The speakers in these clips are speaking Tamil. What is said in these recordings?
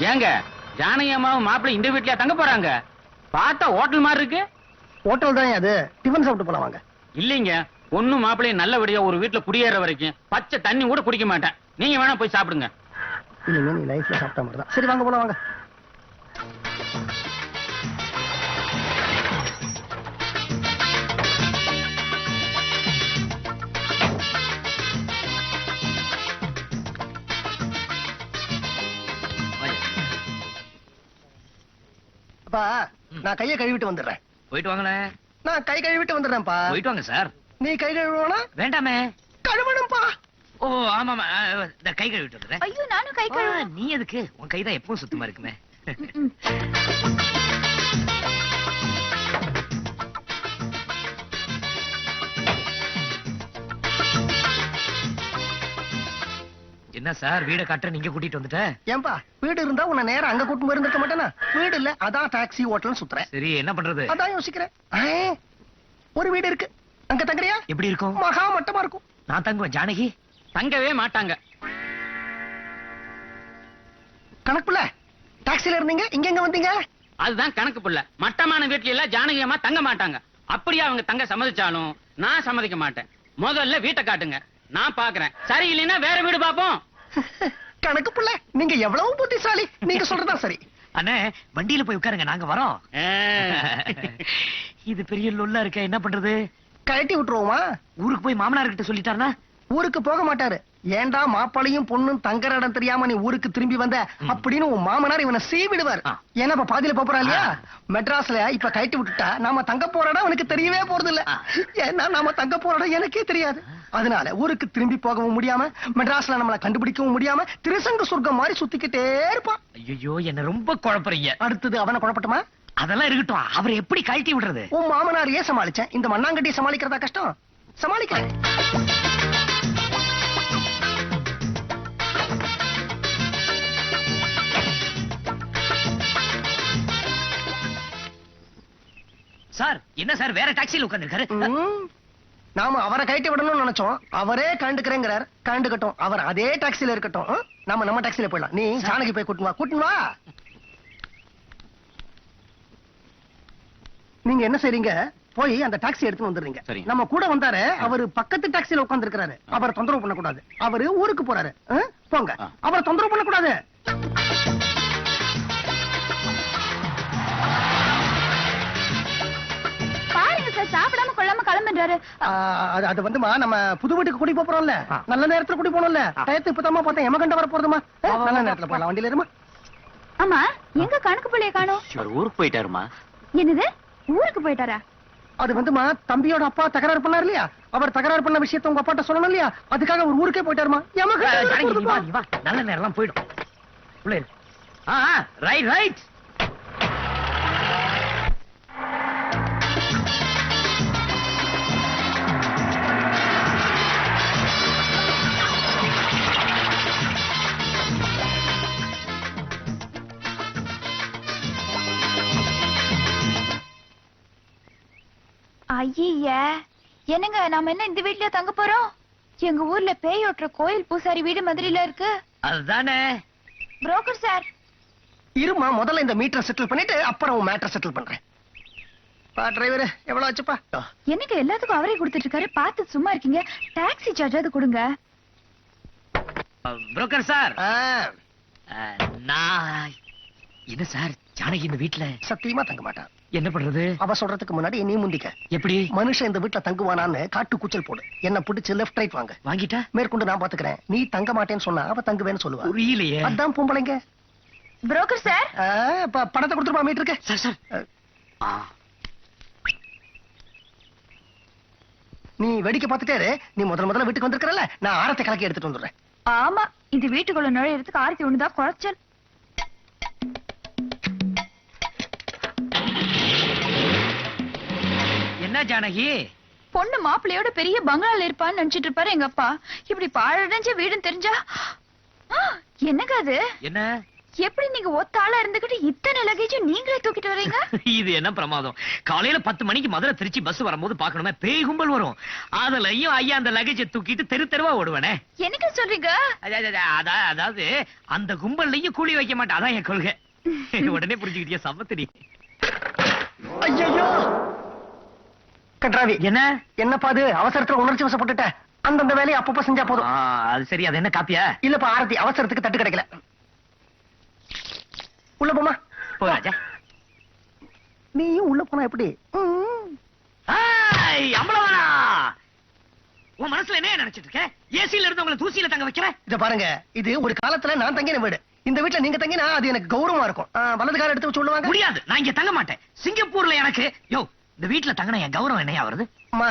ஏங்க ஜானகி அம்மாவும் மாப்பிள்ளை இந்த வீட்லயா தங்க போறாங்க? பார்த்தா ஹோட்டல் மாதிரி இருக்கு. ஹோட்டல் தான் அது, டிஃபன் சாப்பிட்டு போலாம் வாங்க. இல்லீங்க, ஒண்ணும் மாப்பிள்ளையும் நல்லபடியா ஒரு வீட்டுல குடியேற வரைக்கும் பச்சை தண்ணி கூட குடிக்க மாட்டேன். நீங்க வேணா போய் சாப்பிடுங்க. இல்லைங்க, நீ லைஃப்ல சாப்பிட்டா மட்டும் தான். சரி வாங்க போலாம் வாங்க. அப்பா நான் கையை கழுவிட்டு வந்துடுறேன். போயிட்டு வாங்களே. நான் கை கழுவிட்டு வந்துடுறேன்ப்பா. போயிட்டு வாங்க சார். நீ கை கழுவணும்னா? வேண்டாமே. கழுவணும்பா. ஓ ஆமாமா, இந்த கை கழுவிட்டு வந்துடுறேன். ஐயோ நானும் கை கழுவ. நீ எதுக்கு? உன் கை தான் எப்பவும் சுத்தமா இருக்குமே. என்ன சார் வீட கட்டுற நீங்க கூட்டிட்டு வந்துட்ட? ஏன்பா வீடு இருந்தா உன்னை நேரம் அங்க கூட்டு போயிருந்திருக்க மாட்டேனா? வீடு இல்ல, அதான் டாக்ஸி ஹோட்டல்னு சுத்துறேன். சரி என்ன பண்றது? அதான் யோசிக்கிறேன். ஒரு வீடு இருக்கு, அங்க தங்குறியா? எப்படி இருக்கும்? மகா மட்டமா இருக்கும். நான் தங்குவேன். ஜானகி தங்கவே மாட்டாங்க. கணக்குல டாக்ஸில இருந்தீங்க, இங்க எங்க வந்தீங்க? அதுதான் கணக்கு புள்ள. மட்டமான வீட்ல எல்லாம் ஜானகி அம்மா தங்க மாட்டாங்க. அப்படியே அவங்க தங்க சம்மதிச்சாலும் நான் சம்மதிக்க மாட்டேன். முதல்ல வீட்டை காட்டுங்க, நான் பாக்குறேன். சரி இல்லைன்னா வேற வீடு பாப்போம். கணக்கு புள்ள, நீங்க எவ்வளவு புத்திசாலி. நீங்க சொல்றதா சரி. அண்ணே வண்டியில போய் உட்காருங்க, நாங்க வரோம். இது பெரிய லொல்லா இருக்க, என்ன பண்றது? கழட்டி விட்டுருவோமா? ஊருக்கு போய் மாமனார் கிட்ட சொல்லிட்டாருனா? ஊருக்கு போக மாட்டாரு. ஏண்டா மாப்பாளையும் பொண்ணும் தங்குற இடம் தெரியாம நீ ஊருக்கு திரும்பி வந்த அப்படின்னு உன் மாமனார் இவனை சீவிடுவார். ஏன்னா இப்ப பாதியில போறா இல்லையா? மெட்ராஸ்ல இப்ப கழட்டி விட்டுட்டா நாம தங்க போற இடம் அவனுக்கு தெரியவே போறது இல்ல. ஏன்னா நாம தங்க போற இடம் எனக்கே தெரியாது. அதனால ஊருக்கு திரும்பி போகவும் முடியாம, மெட்ராஸ்ல நம்மள கண்டுபிடிக்கவும் முடியாம திருசங்க சொர்க்கம் மாதிரி சுத்திக்கிட்டே இருப்பான். ஐயோ என்ன ரொம்ப குழப்பறீங்க. அடுத்தது அவனை குழப்பட்டுமா? அதெல்லாம் இருக்கட்டும், அவரை எப்படி கழட்டி விடுறது? உன் மாமனாரையே சமாளிச்சேன், இந்த மண்ணாங்கட்டியை சமாளிக்கிறதா கஷ்டம்? சமாளிக்கிறேன். சார் என்ன சார் வேற டாக்ஸில உட்கார்ந்திருக்காரு? நாம அவரை கழட்டி விடணும்னு நினைச்சோம், அவரே கண்டுக்கிறேங்கிறார். கண்டுக்கட்டும், அவர் அதே டாக்ஸில இருக்கட்டும். நம்ம டாக்ஸில போயிடலாம். நீ ஜானகி போய் கூட்டின்னு வா. நீங்க என்ன செய்றீங்க? போய் அந்த டாக்ஸி எடுத்து வந்துடுறீங்க. நம்ம கூட வந்தாரு, அவரு பக்கத்து டாக்ஸில உட்கார்ந்து இருக்காரு. அவரை தொந்தரவு பண்ண கூடாது. அவரு ஊருக்கு போறாரு. போங்க, அவரை தொந்தரவு பண்ண கூடாது. சாப்பிடாம கொள்ளாம கிளம்புறாரு. அது வந்துமா, நம்ம புது வீட்டுக்கு கூட்டி போறோம்ல, நல்ல நேரத்துல கூட்டி போனோம்ல. டயத்து இப்பதான் பார்த்தேன், எமகண்ட வர போறதுமா. நல்ல நேரத்துல போலாம், வண்டியில இருமா. ஆமா, எங்க கணக்கு பிள்ளைய காணோம்? அவர் ஊருக்கு போயிட்டாருமா. என்னது, ஊருக்கு போயிட்டாரா? அது வந்துமா, தம்பியோட அப்பா தகராறு பண்ணாரு இல்லையா, அவர் தகராறு பண்ண விஷயத்தை உங்க அப்பாட்ட சொல்லணும் இல்லையா, அதுக்காக ஒரு ஊருக்கே போயிட்டாருமா. நல்ல நேரம் போயிடும். Right right. ஐய, என்னங்க நாம என்ன இந்த வீட்லயா தங்க போறோம்? எங்க ஊர்ல பேய் ஓட்டுற கோயில் பூசாரி வீடு மதுரையில இருக்கு. அதுதானே. புரோக்கர் சார் இருமா, முதல்ல இந்த மீட்டரை செட்டில் பண்ணிட்டு அப்புறம் உன் மேட்டரை செட்டில் பண்றேன். பா டிரைவர், எவ்வளவு ஆச்சுப்பா? என்னங்க எல்லாத்துக்கும் அவரே கொடுத்துட்டு இருக்காரு, பார்த்து சும்மா இருக்கீங்க. டாக்ஸி சார்ஜாவது கொடுங்க. புரோக்கர் சார், நான் என்ன சார், ஜானகி இந்த வீட்ல சத்தியமா தங்க மாட்டான். என்ன பண்றது? அவ சொல்றதுக்கு முன்னாடி நீ முந்திக்க. எப்படி? மனுஷன் இந்த வீட்டுல தங்குவானான்னு காட்டு கூச்சல் போடு. என்ன பிடிச்சு லெஃப்ட் ரைட் வாங்க. வாங்கிட்டா மேற்கொண்டு நான் பாத்துக்கிறேன். நீ தங்க மாட்டேன்னு சொன்னா அவ தங்குவேன்னு சொல்லுவா. புரியலையே. அதான் பொம்பளைங்க. புரோக்கர் சார், பணத்தை கொடுத்துருப்பா மீட்டருக்கு. சார் சார், நீ வேடிக்கை பார்த்துட்டே இரு. நீ முதல்ல வீட்டுக்கு வந்திருக்கறல, நான் ஆரத்தை கலக்கி எடுத்துட்டு வந்துடுறேன். ஆமா, இந்த வீட்டுக்குள்ள நுழையறதுக்கு ஆர்த்தி ஒண்ணுதான் குறைச்சல். என்ன ஜானகி? பொண்ணு மாப்பிள்ளையோட பெரிய பங்களால இருப்பான்னு நினைச்சிட்டு இருப்பாரு எங்க அப்பா. இப்படி பாழடைஞ்ச வீடுன்னு தெரிஞ்சா என்னங்க அது? என்ன எப்படி நீங்க ஒத்த ஆளா இருந்துகிட்டு இத்தனை லக்கேஜும் நீங்களே தூக்கிட்டு வர்றீங்க? இது என்ன பிரமாதம்? காலையில 10 மணிக்கு மதுரை திருச்சி பஸ் வரும்போது பாக்கணுமே, பேய் கும்பல் வரும். அதுலயும் ஐயா அந்த லக்கேஜை தூக்கிட்டு தெரு தெருவா ஓடுவானே. எனக்கு சொல்றீங்க? அதாவது அந்த கும்பல்லையும் கூலி வைக்க மாட்டேன், அதான் என் கொள்கை. உடனே புரிஞ்சுக்கிட்டியா சமத்திரி? ஐயோ கன்றாவி, என்ன என்னப்பா அது அவசரத்துல உணர்ச்சி வசப்பட்டுட்ட? அந்தந்த வேலையை அப்பப்ப செஞ்சா போதும். அது சரி, அது என்ன காப்பியா? இல்லப்பா ஆரத்தி, அவசரத்துக்கு தட்டு கிடைக்கல. உள்ள போமா. போ ராஜா. நீயும் உள்ள போனா எப்படி? அம்பளவானா, உன் மனசுல என்ன நினைச்சிட்டு இருக்க? ஏசில இருந்தவங்களை தூசியில தங்க வைக்கிற? இத பாருங்க, இது ஒரு காலத்துல நான் தங்கின வீடு. இந்த வீட்டுல நீங்க தங்கினா அது எனக்கு கௌரவமா இருக்கும். வலது கால எடுத்து சொல்லுவாங்க. முடியாது, நான் இங்க தங்க மாட்டேன். சிங்கப்பூர்ல எனக்கு இந்த வீட்டுல தங்கின என் கௌரவம் என்னையா வருது? அம்மா,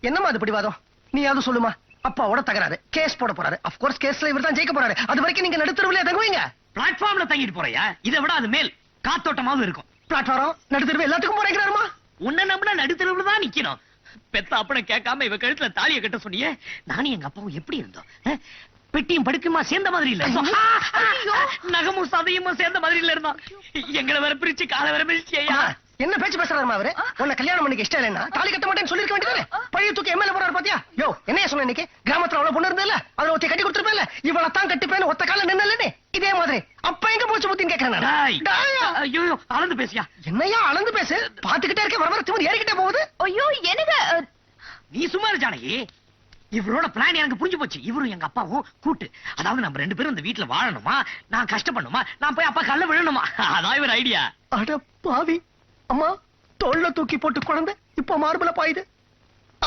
என்னம்மா அது பிடிவாதம்? நீ யாவது சொல்லுமா? அப்பாவோட தகராறு, கேஸ் போட போறாரு. ஆஃப் கோர்ஸ் கேஸ்ல இவர் தான் ஜெயிக்க போறாரு. அது வரைக்கும் நீங்க நடுத்தருவிலே தங்குவீங்க. பிளாட்ஃபார்ம்ல தங்கிட்டு போறியா? இதை விட அது மேல் காத்தோட்டமாவும் இருக்கும். பிளாட்ஃபாரம் நடுத்தருவு எல்லாத்துக்கும் போறேங்கிறாருமா. உன்ன நம்பினா நடுத்தருவுல தான் நிக்கணும். பெத்த அப்பனை கேட்காம இவ கழுத்துல தாலியை கட்ட சொன்னியே. நானும் எங்க அப்பாவும் எப்படி இருந்தோம்? பெட்டியும் படுக்குமா சேர்ந்த மாதிரி இல்ல, நகமும் சதையும் சேர்ந்த மாதிரி இல்ல இருந்தோம். எங்களை வேற பிரிச்சு காலை வேற பிரிச்சு. என்ன பேச்சு பேசுறாருமா அவரு? உன்னை கல்யாணம் பண்ணிக்க இஷ்டம் இல்லைன்னா தாலி கட்ட மாட்டேன்னு சொல்லிருக்க வேண்டியதானே? பழைய தூக்கி எம்எல்ஏ போறாரு பாத்தியா? யோ, என்னைய சொன்ன இன்னைக்கு கிராமத்துல அவ்வளவு பொண்ணு இருந்தல, அதுல ஒருத்தி கட்டி கொடுத்துருப்பேன்ல, இவளை தான் கட்டிப்பேன்னு ஒத்த கால நின்னலே. இதே மாதிரி அப்ப எங்க போச்சு புத்தின்னு கேக்குறேன். ஐயோ, அளந்து பேசியா? என்னையா அளந்து பேசு? பாத்துக்கிட்டே இருக்க, வர வர திமிரு ஏறிக்கிட்டே போகுது. ஐயோ எனக்கு நீ சும்மா இரு ஜானகி. இவரோட பிளான் எனக்கு புரிஞ்சு போச்சு. இவரும் எங்க அப்பாவும் கூட்டு. அதாவது நம்ம 2 பேரும் இந்த வீட்டுல வாழணுமா, நான் கஷ்டப்படணுமா, நான் போய் அப்பா கல்ல விழணுமா, அதான் இவர் ஐடியா. அட பாவி, அம்மா தோல்ல தூக்கி போட்டு குழந்தை இப்ப மார்பல பாயுது.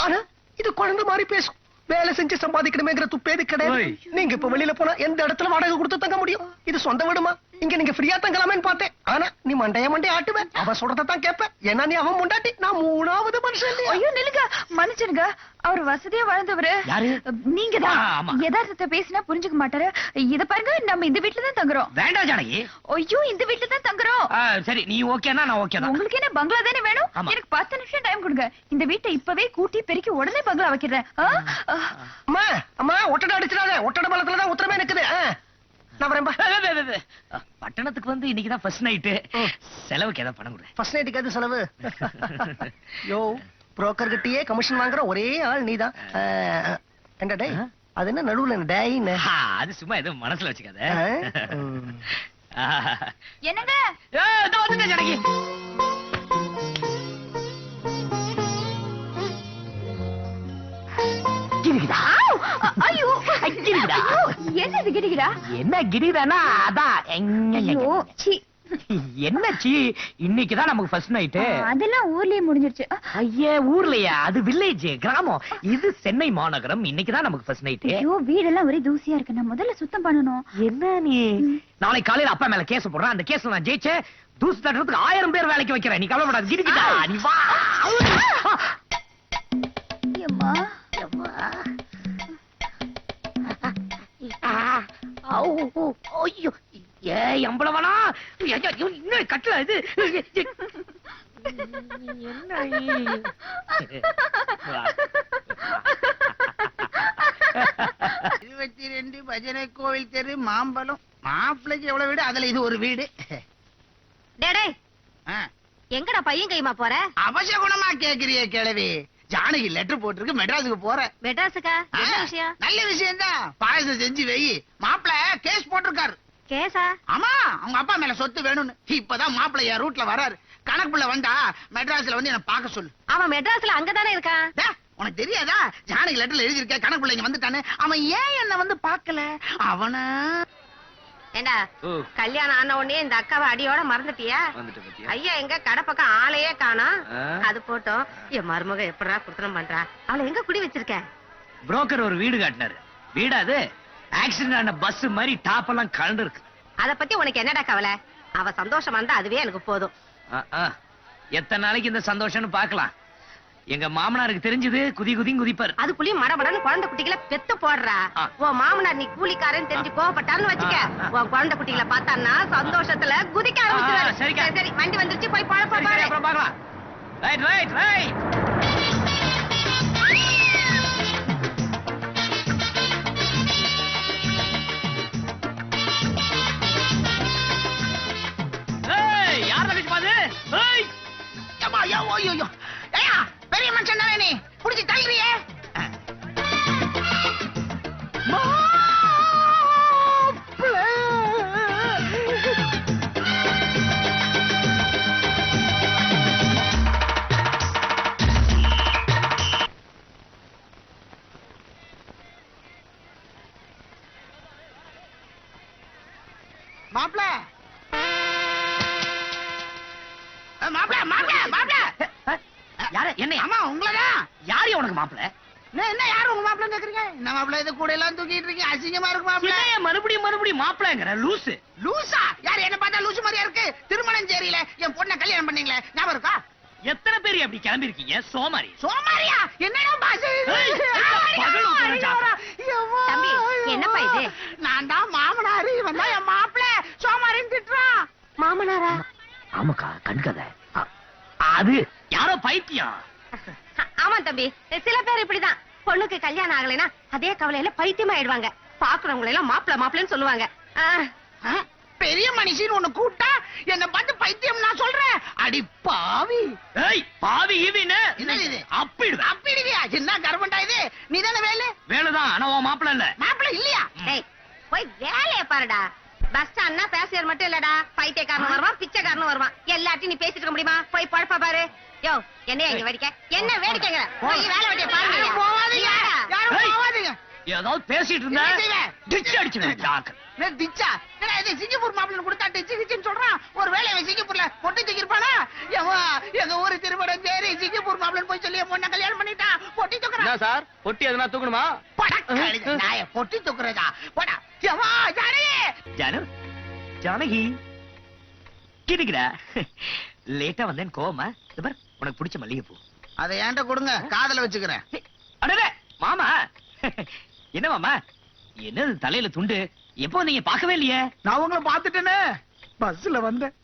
ஆனா இது குழந்தை மாதிரி பேசும். வேலை செஞ்சு சம்பாதிக்கணுமேங்கிற துப்பேது கிடையாது. நீங்க இப்ப வெளியில போனா எந்த இடத்துல வாடகை கொடுத்து தங்க முடியும்? இது சொந்த வீடுமா? இங்க நீங்க ஃப்ரீயா தங்கலாமேன்னு பார்த்தேன். ஆனா நீ மண்டைய ஆட்டுவேன். அவ சொல்றத தான் கேட்பேன். ஏன்னா நீ அவன் முண்டாட்டி, நான் 3வது மனுஷன் இல்லையா? ஐயோ நிலுங்க, மன்னிச்சிருங்க. அவர் வசதியா வாழ்ந்தவரு. யாரு? நீங்க ஆமா. தான். யதார்த்தத்தை பேசினா புரிஞ்சுக்க மாட்டாரு. இத பாருங்க, நம்ம இந்த வீட்டுல தான் தங்குறோம். வேண்டாம் ஜானகி. ஐயோ, இந்த வீட்டுல தான் தங்குறோம். சரி, நீ ஓகேனா நான் ஓகே தான். உங்களுக்கு என்ன பங்களா தானே வேணும்? ஆமா. எனக்கு 10 நிமிஷம் டைம் கொடுங்க. இந்த வீட்டை இப்பவே கூட்டி பெருக்கி உடனே பங்களா வைக்கிறேன். அம்மா அம்மா, ஒட்டடை அடிச்சிடாத. ஒட்டடை பலத்துல தான் உத்தரமே நிக்குது. நான் வரேன்பா. பட்டணத்துக்கு வந்து இன்னைக்குதான் ஃபர்ஸ்ட் நைட்டு. செலவுக்கு ஏதாவது பணம் கொடு. ஃபர்ஸ்ட் நைட்டுக்கு அது செலவு. யோ, புரோக்கர் கிட்டயே கமிஷன் வாங்குற ஒரே ஆள் நீதான். என்ன டேய், அது என்ன நடுவுல டேய்ன்னு? அது சும்மா ஏதோ மனசுல வச்சுக்காத. என்னங்க? ஜானகி, ஐயோ, என்னது கிடிகிடா? என்ன கிரிதானா? அதான் ஐயோ, சீ. என்னச்சி, இன்னைக்குதான் நமக்கு ஃபர்ஸ்ட் நைட்டு. அதெல்லாம் ஊர்லயே முடிஞ்சிருச்சு. ஐயே, ஊர்லயா? அது வில்லேஜ், கிராமம். இது சென்னை மாநகரம். இன்னைக்குதான் நமக்கு ஃபர்ஸ்ட் நைட்டு. ஐயோ, வீடெல்லாம் ஒரே தூசியா இருக்கு. நான் முதல்ல சுத்தம் பண்ணணும். என்ன நீ? நாளைக்கு காலையில அப்பா மேல கேஸ் போடுறேன். அந்த கேஸ்ல நான் ஜெயிச்சேன், தூசு தட்டுறதுக்கு 1000 பேர் வேலைக்கு வைக்கிறேன். நீ கவலைப்படாத. கிரிக்கிட்டா நீ வா. அம்மா, ஐயோ, எம்பளவனா இன்னும் கட்டல இது. என்ன 22 பஜனை கோவில் தெரு, மாம்பழம். மாப்பிள்ளைக்கு எவ்வளவு வீடு, அதுல இது ஒரு வீடு. டேடே, எங்கடா பையன் கைமா போற? அவசகுணமா கேக்குறியே கிழவி. ஜானகி லெட்டர் போட்டிருக்கு, மெட்ராஸுக்கு போற. மெட்ராஸுக்கா? என்ன விஷயம்? நல்ல விஷயம் தான். பாயசம் செஞ்சு வை. மாப்பிள்ள கேஸ் போட்டிருக்காரு. கேசா? ஆமா, அவங்க அப்பா மேல சொத்து வேணும்னு. இப்பதான் மாப்பிள்ள என் ரூட்ல வராரு. கணக்குள்ள வந்தா மெட்ராஸ்ல வந்து என்ன பாக்க சொல்லு. அவன் மெட்ராஸ்ல அங்கதானே இருக்கான். உனக்கு தெரியாதா? ஜானகி லெட்டர்ல எழுதிருக்க கணக்குள்ள இங்க வந்துட்டானே. அவன் ஏன் என்ன வந்து பாக்கல? அவன ஏண்டா, கல்யாணம் ஆன உடனே இந்த அக்காவை அடியோட மறந்துட்டியா? ஐயா எங்க கடை பக்கம் ஆளையே காணோம். அது போட்டோம். என் மருமக எப்படா குடுத்தனம் பண்றா? அவளை எங்க குடி வச்சிருக்க? புரோக்கர் ஒரு வீடு காட்டினாரு. வீடு அது ஆக்சிடென்ட் ஆன பஸ் மாதிரி டாப் எல்லாம் கலந்து இருக்கு. அத பத்தி உனக்கு என்னடா கவலை? அவ சந்தோஷமா இருந்தா அதுவே எனக்கு போதும். எத்தனை நாளைக்கு இந்த சந்தோஷம்னு பாக்கலாம். எங்க மாமனாருக்கு தெரிஞ்சது குதி குதின்னு குதிப்பாரு. அதுக்குள்ளயும் மடமடன்னு குழந்தை குட்டிகளை பெத்து போடுறா. உன் மாமனார் நீ கூலிக்காரன்னு தெரிஞ்சு கோவப்பட்டான்னு வச்சுக்க, உன் குழந்தை குட்டிகளை பார்த்தான்னா சந்தோஷத்துல குதிக்க ஆரம்பிச்சுவாரு. சரி, வண்டி வந்துருச்சு, போய் அப்புறம் பாக்கலாம். Right right right. யாரு உனக்கு மாப்பிள? என்ன யாரு உங்க மாப்பிள்ளை கேக்குறீங்க? என்ன மாப்பிள்ளை இது கூட எல்லாம் தூக்கிட்டு இருக்கீங்க? அசிங்கமா இருக்கு மாப்பிள்ளை. மறுபடியும் மாப்பிளங்கிற லூசு. லூசா? யார் என்ன பார்த்தா லூசு மாதிரியா இருக்கு? திருமணம் சேரியில என் பொண்ணை கல்யாணம் பண்ணீங்களே, ஞாபகம் இருக்கா? எத்தனை பேர் அப்படி கிளம்பி இருக்கீங்க? சோமாரி. சோமாரியா? என்னடா பாசு? தம்பி, என்னப்பா இது? நான் தான் மாமனாரு, இவன் தான் என் மாப்பிள்ளை. சோமாரின்னு திட்டுறான். மாமனாரா? ஆமாக்கா, கண்கதை. அது யாரோ பைத்தியம். ஆமா தம்பி, சில பேர் இப்படிதான். பொண்ணுக்கு கல்யாணம் ஆகலைன்னா அதே கவலையில பைத்தியமா ஆயிடுவாங்க. பாக்குறவங்களை எல்லாம் மாப்பிள மாப்பிளன்னு சொல்லுவாங்க. பெரிய மனுஷன் ஒண்ணு கூட்டா என்ன பார்த்து பைத்தியம் நான் சொல்றேன். அடி பாவி. ஏய், பாவி ஈவின. என்னது இது? அப்பிடுவே. அப்பிடுவியா? என்ன கர்மண்டா இது? நீ தானே வேலு? வேலைதான், ஆனா உன் மாப்பிள இல்ல. மாப்பிள்ளை இல்லையா? டேய், போய் வேலைய பாருடா. பஸ் ஸ்டாண்ட்னா பேசியர் மட்டும் இல்லடா, பைத்தியக்காரனும் வருவான், பிச்சைக்காரனும் வருவான். எல்லாத்தையும் நீ பேசிட்டு இருக்க முடியுமா? போய் பழப்பா பாரு. யோ, என்ன இங்க வேடிக்கை? என்ன வேடிக்கைங்க? போய் வேலை வெட்டிய பாருங்க. யாரும் போவாதீங்க. யாரும் ஏய். போவாதீங்க. ஏதாவது பேசிட்டு இருந்தா என்ன செய்வே? டிச்சு அடிச்சுடுவேன். ஜாக்கிரதை. என்ன டிச்சா? என்ன இது சிங்கப்பூர் மாப்பிள்ளை கொடுத்தா டிச்சு கிச்சுன்னு சொல்றான்? ஒரு வேலையை சிங்கப்பூர்ல பொட்டி தூக்கிருப்பானா? ஏமா, எங்க ஊரு திருமணம் சரி சிங்கப்பூர் மாப்பிள்ளை போய் சொல்லி பொண்ணை கல்யாணம் பண்ணிட்டான். பொட்டி தூக்குறான். சார் பொட்டி எதனா தூக்கணுமா? நாய பொட்டி தூக்குறதா? போடா. ஏமா, ஜானகி. ஜானகி கிடுக்குடா. லேட்டா வந்தேன் கோவமா? இது பார், உனக்கு பிடிச்ச மல்லிகைப்பூ. அதை ஏன்ட்ட கொடுங்க, காதுல வச்சுக்கிறேன். அடடே மாமா. என்ன மாமா, என்னது தலையில துண்டு? எப்போ நீங்க பார்க்கவே இல்லையே? நான் உங்களை பாத்துட்டேனே, பஸ்ல வந்தேன்.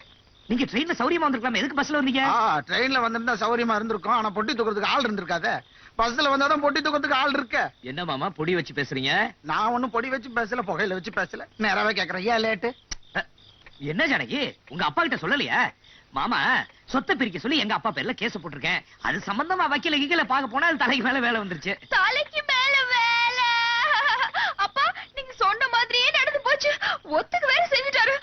நீங்க ட்ரெயின்ல சௌரியமா வந்திருக்கலாம், எதுக்கு பஸ்ல வந்தீங்க? ட்ரெயின்ல வந்திருந்தா சௌரியமா இருந்திருக்கும். ஆனா பொட்டி தூக்குறதுக்கு ஆள் இருந்திருக்காதே. பஸ்ல வந்தாதான் பொட்டி தூக்குறதுக்கு ஆள் இருக்க. என்ன மாமா பொடி வச்சு பேசுறீங்க? நான் ஒண்ணும் பொடி வச்சு பேசல, புகையில வச்சு பேசல. நேராவே கேக்குறேன், ஏன் லேட்டு? என்ன ஜானகி, உங்க அப்பா கிட்ட சொல்லலையா? மாமா சொத்தை பிரிக்க சொல்லி எங்க அப்பா பேர்ல கேஸ் போட்டிருக்கேன். அது சம்பந்தமா வக்கீல கீழ பாக்க போனா அது தலைக்கு மேல வேலை வந்துருச்சு. தலைக்கு மேல வேலை. அப்பா, நீங்க சொன்ன மாதிரியே நடந்து போச்சு. ஒத்துக்கு வேற செஞ்சுட்டாரு.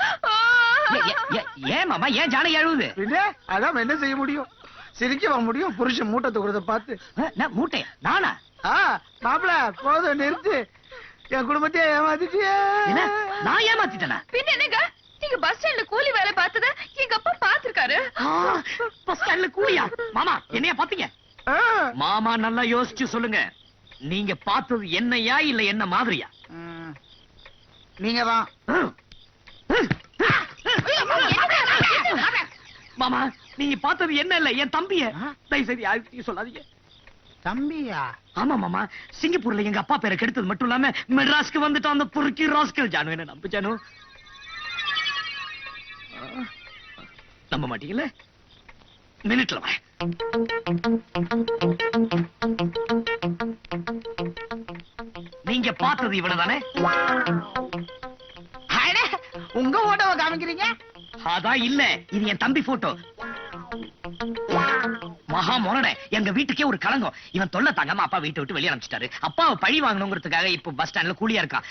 ஏன் மாமா, ஏன் ஜானகி அழுவுது? அதான் என்ன செய்ய முடியும்? சிரிக்க முடியும் புருஷன் மூட்டை தூக்குறத பார்த்து. நான் மூட்டையா? நானா? மாப்பிள போதும், நிறுத்து. என் குடும்பத்தையே ஏமாத்திட்டியே. என்ன, நான் ஏமாத்திட்டேனா? பின்ன என்னங்க, நீங்க பஸ் ஸ்டாண்ட்ல கூலி வேலை பார்த்தத எங்க அப்பா பாத்துருக்காரு. பஸ் ஸ்டாண்ட்ல கூலியா? மாமா என்னைய பாத்தீங்க? மாமா நல்லா யோசிச்சு சொல்லுங்க, நீங்க பார்த்தது என்னையா இல்ல என்ன மாதிரியா? நீங்க தான். மாமா நீங்க பார்த்தது என்ன இல்ல என் தம்பிய. தயவு செய்து யாருக்கிட்டையும் சொல்லாதீங்க. தம்பியா? ஆமா மாமா, சிங்கப்பூர்ல எங்க அப்பா பேரை கெடுத்தது மட்டும் இல்லாம மெட்ராஸ்க்கு வந்துட்டு அந்த பொறுக்கி ராஸ்கல். ஜானு என்ன நம்பு ஜானு. நம்ப மாட்டீங்கல்ல? மினிட்ல வா. நீங்க பார்த்தது இவ்வளவுதானே? உங்க போட்டோவை காமிக்கிறீங்க? அதான் இல்ல, இது என் தம்பி போட்டோ. மகா மொரட, எங்க வீட்டுக்கே ஒரு களங்கம். இவன் தொல்லை தாங்காம அப்பா வீட்டை விட்டு வெளியே அனுப்பிச்சிட்டாரு. அப்பாவை பழி வாங்கணுங்கிறதுக்காக இப்ப பஸ் ஸ்டாண்ட்ல கூலியா இருக்கான்.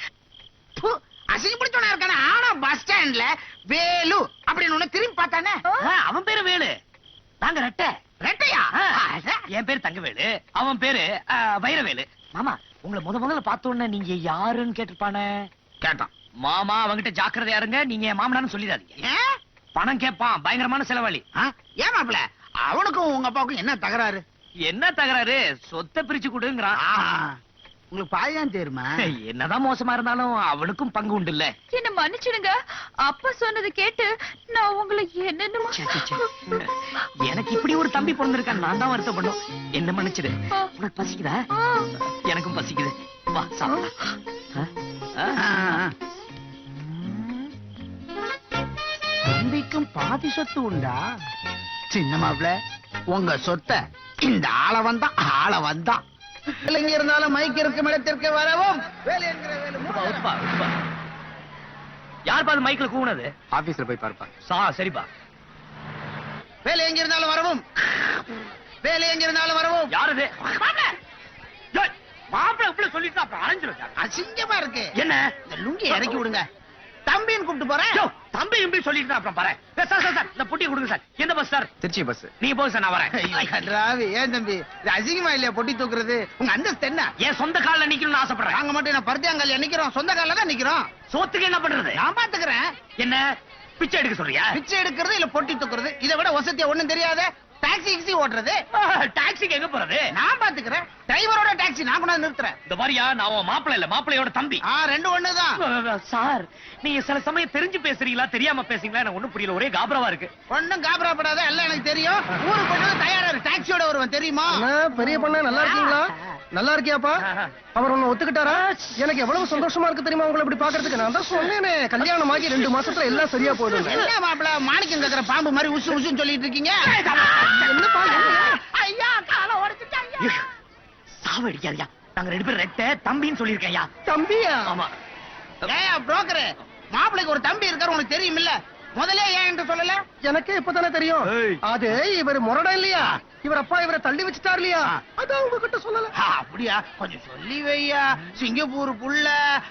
அசிங்கப்படுத்தவனா இருக்கானே. ஆனா பஸ் ஸ்டாண்ட்ல வேலு அப்படின்னு ஒண்ணு திரும்பி பார்த்தானே. அவன் பேரு வேலு, நாங்க ரெட்டை. ரெட்டையா? என் பேரு தங்கவேலு, அவன் பேரு வைரவேலு. மாமா உங்களை முதல்ல பார்த்த உடனே நீங்க யாருன்னு கேட்டிருப்பானே. கேட்டான். மாமா அவங்கிட்ட ஜாக்கிரதையா இருங்க, நீங்க என் மாமனான்னு சொல்லிடாதீங்க. ஏன்? பணம் கேட்பான், பயங்கரமான செலவாளி. ஏன் மாப்பிள, அவனுக்கும் உங்க அப்பாவுக்கும் என்ன தகராறு? என்ன தகராறு? சொத்தை பிரிச்சு கொடுங்கிறான். உங்களுக்கு பாயான் தெரியுமா? என்னதான் மோசமா இருந்தாலும் அவனுக்கும் பங்கு உண்டு இல்ல. என்ன மன்னிச்சிடுங்க, அப்பா சொன்னது கேட்டு நான் உங்களை என்னென்னமோ. எனக்கு இப்படி ஒரு தம்பி பிறந்திருக்கான், நான் தான் வருத்தப்படும். என்ன மன்னிச்சிடு. உனக்கு பசிக்குதா? எனக்கும் பசிக்குது, வா சாப்பிடலாம். தம்பிக்கும் பாதி சொத்து உண்டா? சின்ன மாப்பிள, உங்க சொத்தை இந்த ஆள வந்தா எங்க இருந்தாலும் மைக்கு இருக்கும் இடத்திற்கு வரவும். வேலை என்கிற வேலை. யார் பாது மைக்ல கூவுனது? ஆபீஸ்ல போய் பார்ப்பா. சரிப்பா. வேலை எங்க இருந்தாலும் வரவும். வேலை எங்க இருந்தாலும் வரவும். யாரு மாப்பிள்ள இப்படி சொல்லிட்டு அப்புறம் அரைஞ்சிருக்காங்க. அசிங்கமா இருக்கு. என்ன இந்த லுங்கி இறக்கி விடுங்க. தம்பின்னு கூப்பிட்டு போறேன். தம்பி இப்படி சொல்லிட்டு அப்புறம் பாரு. சார் இந்த பொட்டி கொடுங்க சார். எந்த பஸ் சார்? திருச்சி பஸ். நீங்க போங்க சார், நான் வரேன். ஏன் தம்பி, இது அசிங்கமா இல்லையா பொட்டி தூக்குறது? உங்க அந்தஸ்து என்ன? என் சொந்த கால்ல நிக்கணும்னு ஆசைப்படுறேன். நாங்க மட்டும் என்ன பருத்தியாங்கல்ல நிக்கிறோம், சொந்த கால்ல தான் நிக்கிறோம். சோத்துக்கு என்ன பண்றது? நான் பாத்துக்கிறேன். என்ன பிச்சை எடுக்க சொல்றியா? பிச்சை எடுக்கிறது இல்ல பொட்டி தூக்குறது, இதை விட வசதியா ஒண்ணும் தெரியாத. டாக்ஸி ஓட்டுறது. டாக்ஸிக்கு எங்க போறது? நான் பாத்துக்கிறேன். டாக்ஸி நான் கொண்டாந்து நிறுத்துறேன். இந்த மாதிரியா நான் உன் மாப்பிள்ளை இல்ல மாப்பிள்ளையோட தம்பி. ரெண்டும் ஒண்ணுதான். சார் நீங்க சில சமயம் தெரிஞ்சு பேசுறீங்களா தெரியாம பேசுறீங்களா எனக்கு ஒண்ணும் புரியல, ஒரே காபரவா இருக்கு. ஒண்ணும் காபராப்படாத, எல்லாம் எனக்கு தெரியும். ஊருக்கு போயிட்டு தயாரா இருக்கு, டாக்ஸியோட வருவேன் தெரியுமா? பெரிய பொண்ணு நல்லா இருக்கீங்களா? நல்லா இருக்கியாப்பா? அவர் உன்னை ஒத்துக்கிட்டாரா? எனக்கு எவ்வளவு சந்தோஷமா இருக்கு தெரியுமா உங்களை இப்படி பாக்குறதுக்கு. நான் தான் சொன்னேனே, கல்யாணம் ஆகி 2 மாசத்துல எல்லாம் சரியா போயிடும். என்ன மாப்பிள்ள மாணிக்கம் கேக்குற பாம்பு மாதிரி உசு உசுன்னு சொல்லிட்டு இருக்கீங்க? என்னப்பா ஐயா காலை உடைச்சிட்டாங்க. சாவடிக்காதயா, நாங்க 2 பேரும் ரெட்ட தம்பின்னு சொல்லியிருக்கேன். தம்பியா? ஆமா. ஏயா புரோக்கர், மாப்பிளைக்கு ஒரு தம்பி இருக்காரு உனக்கு தெரியும் இல்ல? முதல்ல ஏன் என்று சொல்லல? எனக்கு இப்பதானே தெரியும். ஏய். அது இவர் முரடா இல்லையா? இவர் அப்பா இவரை தள்ளி வச்சுட்டார் இல்லையா? அதான் உங்ககிட்ட சொல்லல. அப்படியா? கொஞ்சம் சொல்லி வையா. சிங்கப்பூர் புள்ள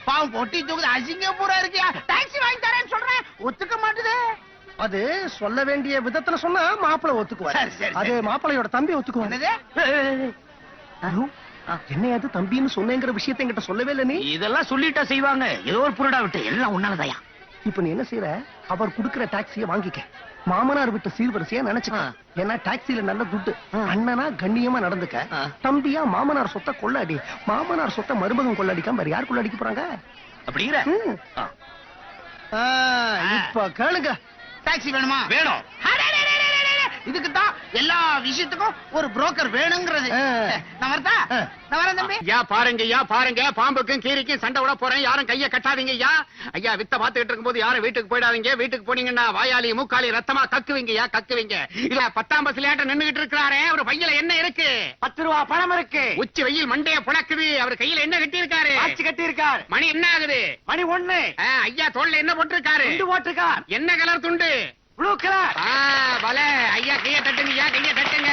பாவம் பொட்டி தூக்குது, அசிங்கப்பூரா இருக்கியா? டாக்ஸி வாங்கி தரேன்னு சொல்றேன், ஒத்துக்க மாட்டுதே. அது சொல்ல வேண்டிய விதத்துல சொன்னா மாப்பிள்ளை ஒத்துக்குவார். சரி, சரி, அது சரி. மாப்பிள்ளையோட தம்பி ஒத்துக்குவார். என்னது? என்ன அது தம்பின்னு சொன்னேங்கிற விஷயத்தை என்கிட்ட சொல்லவே இல்ல நீ. இதெல்லாம் சொல்லிட்டா செய்வாங்க, ஏதோ ஒரு புரடா விட்டு எல்லாம் உன்னாலதாயா. இப்ப நீ என்ன செய்யற? அவர் குடுக்கிற டாக்ஸியை வாங்கிக்க. மாமனார் விட்டு சீர்வரிசையா நினைச்சுக்க. ஏன்னா டாக்ஸில நல்ல துட்டு. அண்ணனா கண்ணியமா நடந்துக்க. தம்பியா மாமனார் சொத்தை கொள்ளாடி. மாமனார் சொத்தை மருமகன் கொள்ளாடிக்காம வேற யார் கொள்ளாடிக்க போறாங்க? அப்படிங்கிற ம். இப்ப கேளுங்க. டாக்ஸி வேணுமா? வேணும். இதுக்கு தான் எல்லா விஷயத்துக்கும் ஒரு புரோக்கர் வேணுங்கிறது. நான் வரதா? நான் வரேன் தம்பி. ஐயா பாருங்க, பாம்புக்கும் கீரிக்கும் சண்டை விட போறேன். யாரும் கைய கட்டாதீங்க ஐயா. ஐயா வித்த பாத்துக்கிட்டு இருக்கும்போது யாரும் வீட்டுக்கு போயிடாதீங்க. வீட்டுக்கு போனீங்கன்னா வாயாலி மூக்காலி ரத்தமா கக்குவீங்க கக்குவீங்க. இல்ல 10ஆம் பஸ்லயாட்ட நின்னுகிட்டு இருக்கிறாரே, அவர் பையில என்ன இருக்கு? 10 ரூபா பணம் இருக்கு. உச்சி வெயில் மண்டைய புழக்குது. அவர் கையில என்ன கட்டி இருக்காரு? ஆட்சி கட்டி இருக்கார். மணி என்ன ஆகுது? மணி 1. ஐயா தோல்ல என்ன போட்டிருக்காரு? துண்டு போட்டிருக்கார். என்ன கலர் துண்டு? Blue colour. பல ஐயா கைய தட்டுங்க ஐயா, கைய தட்டுங்க.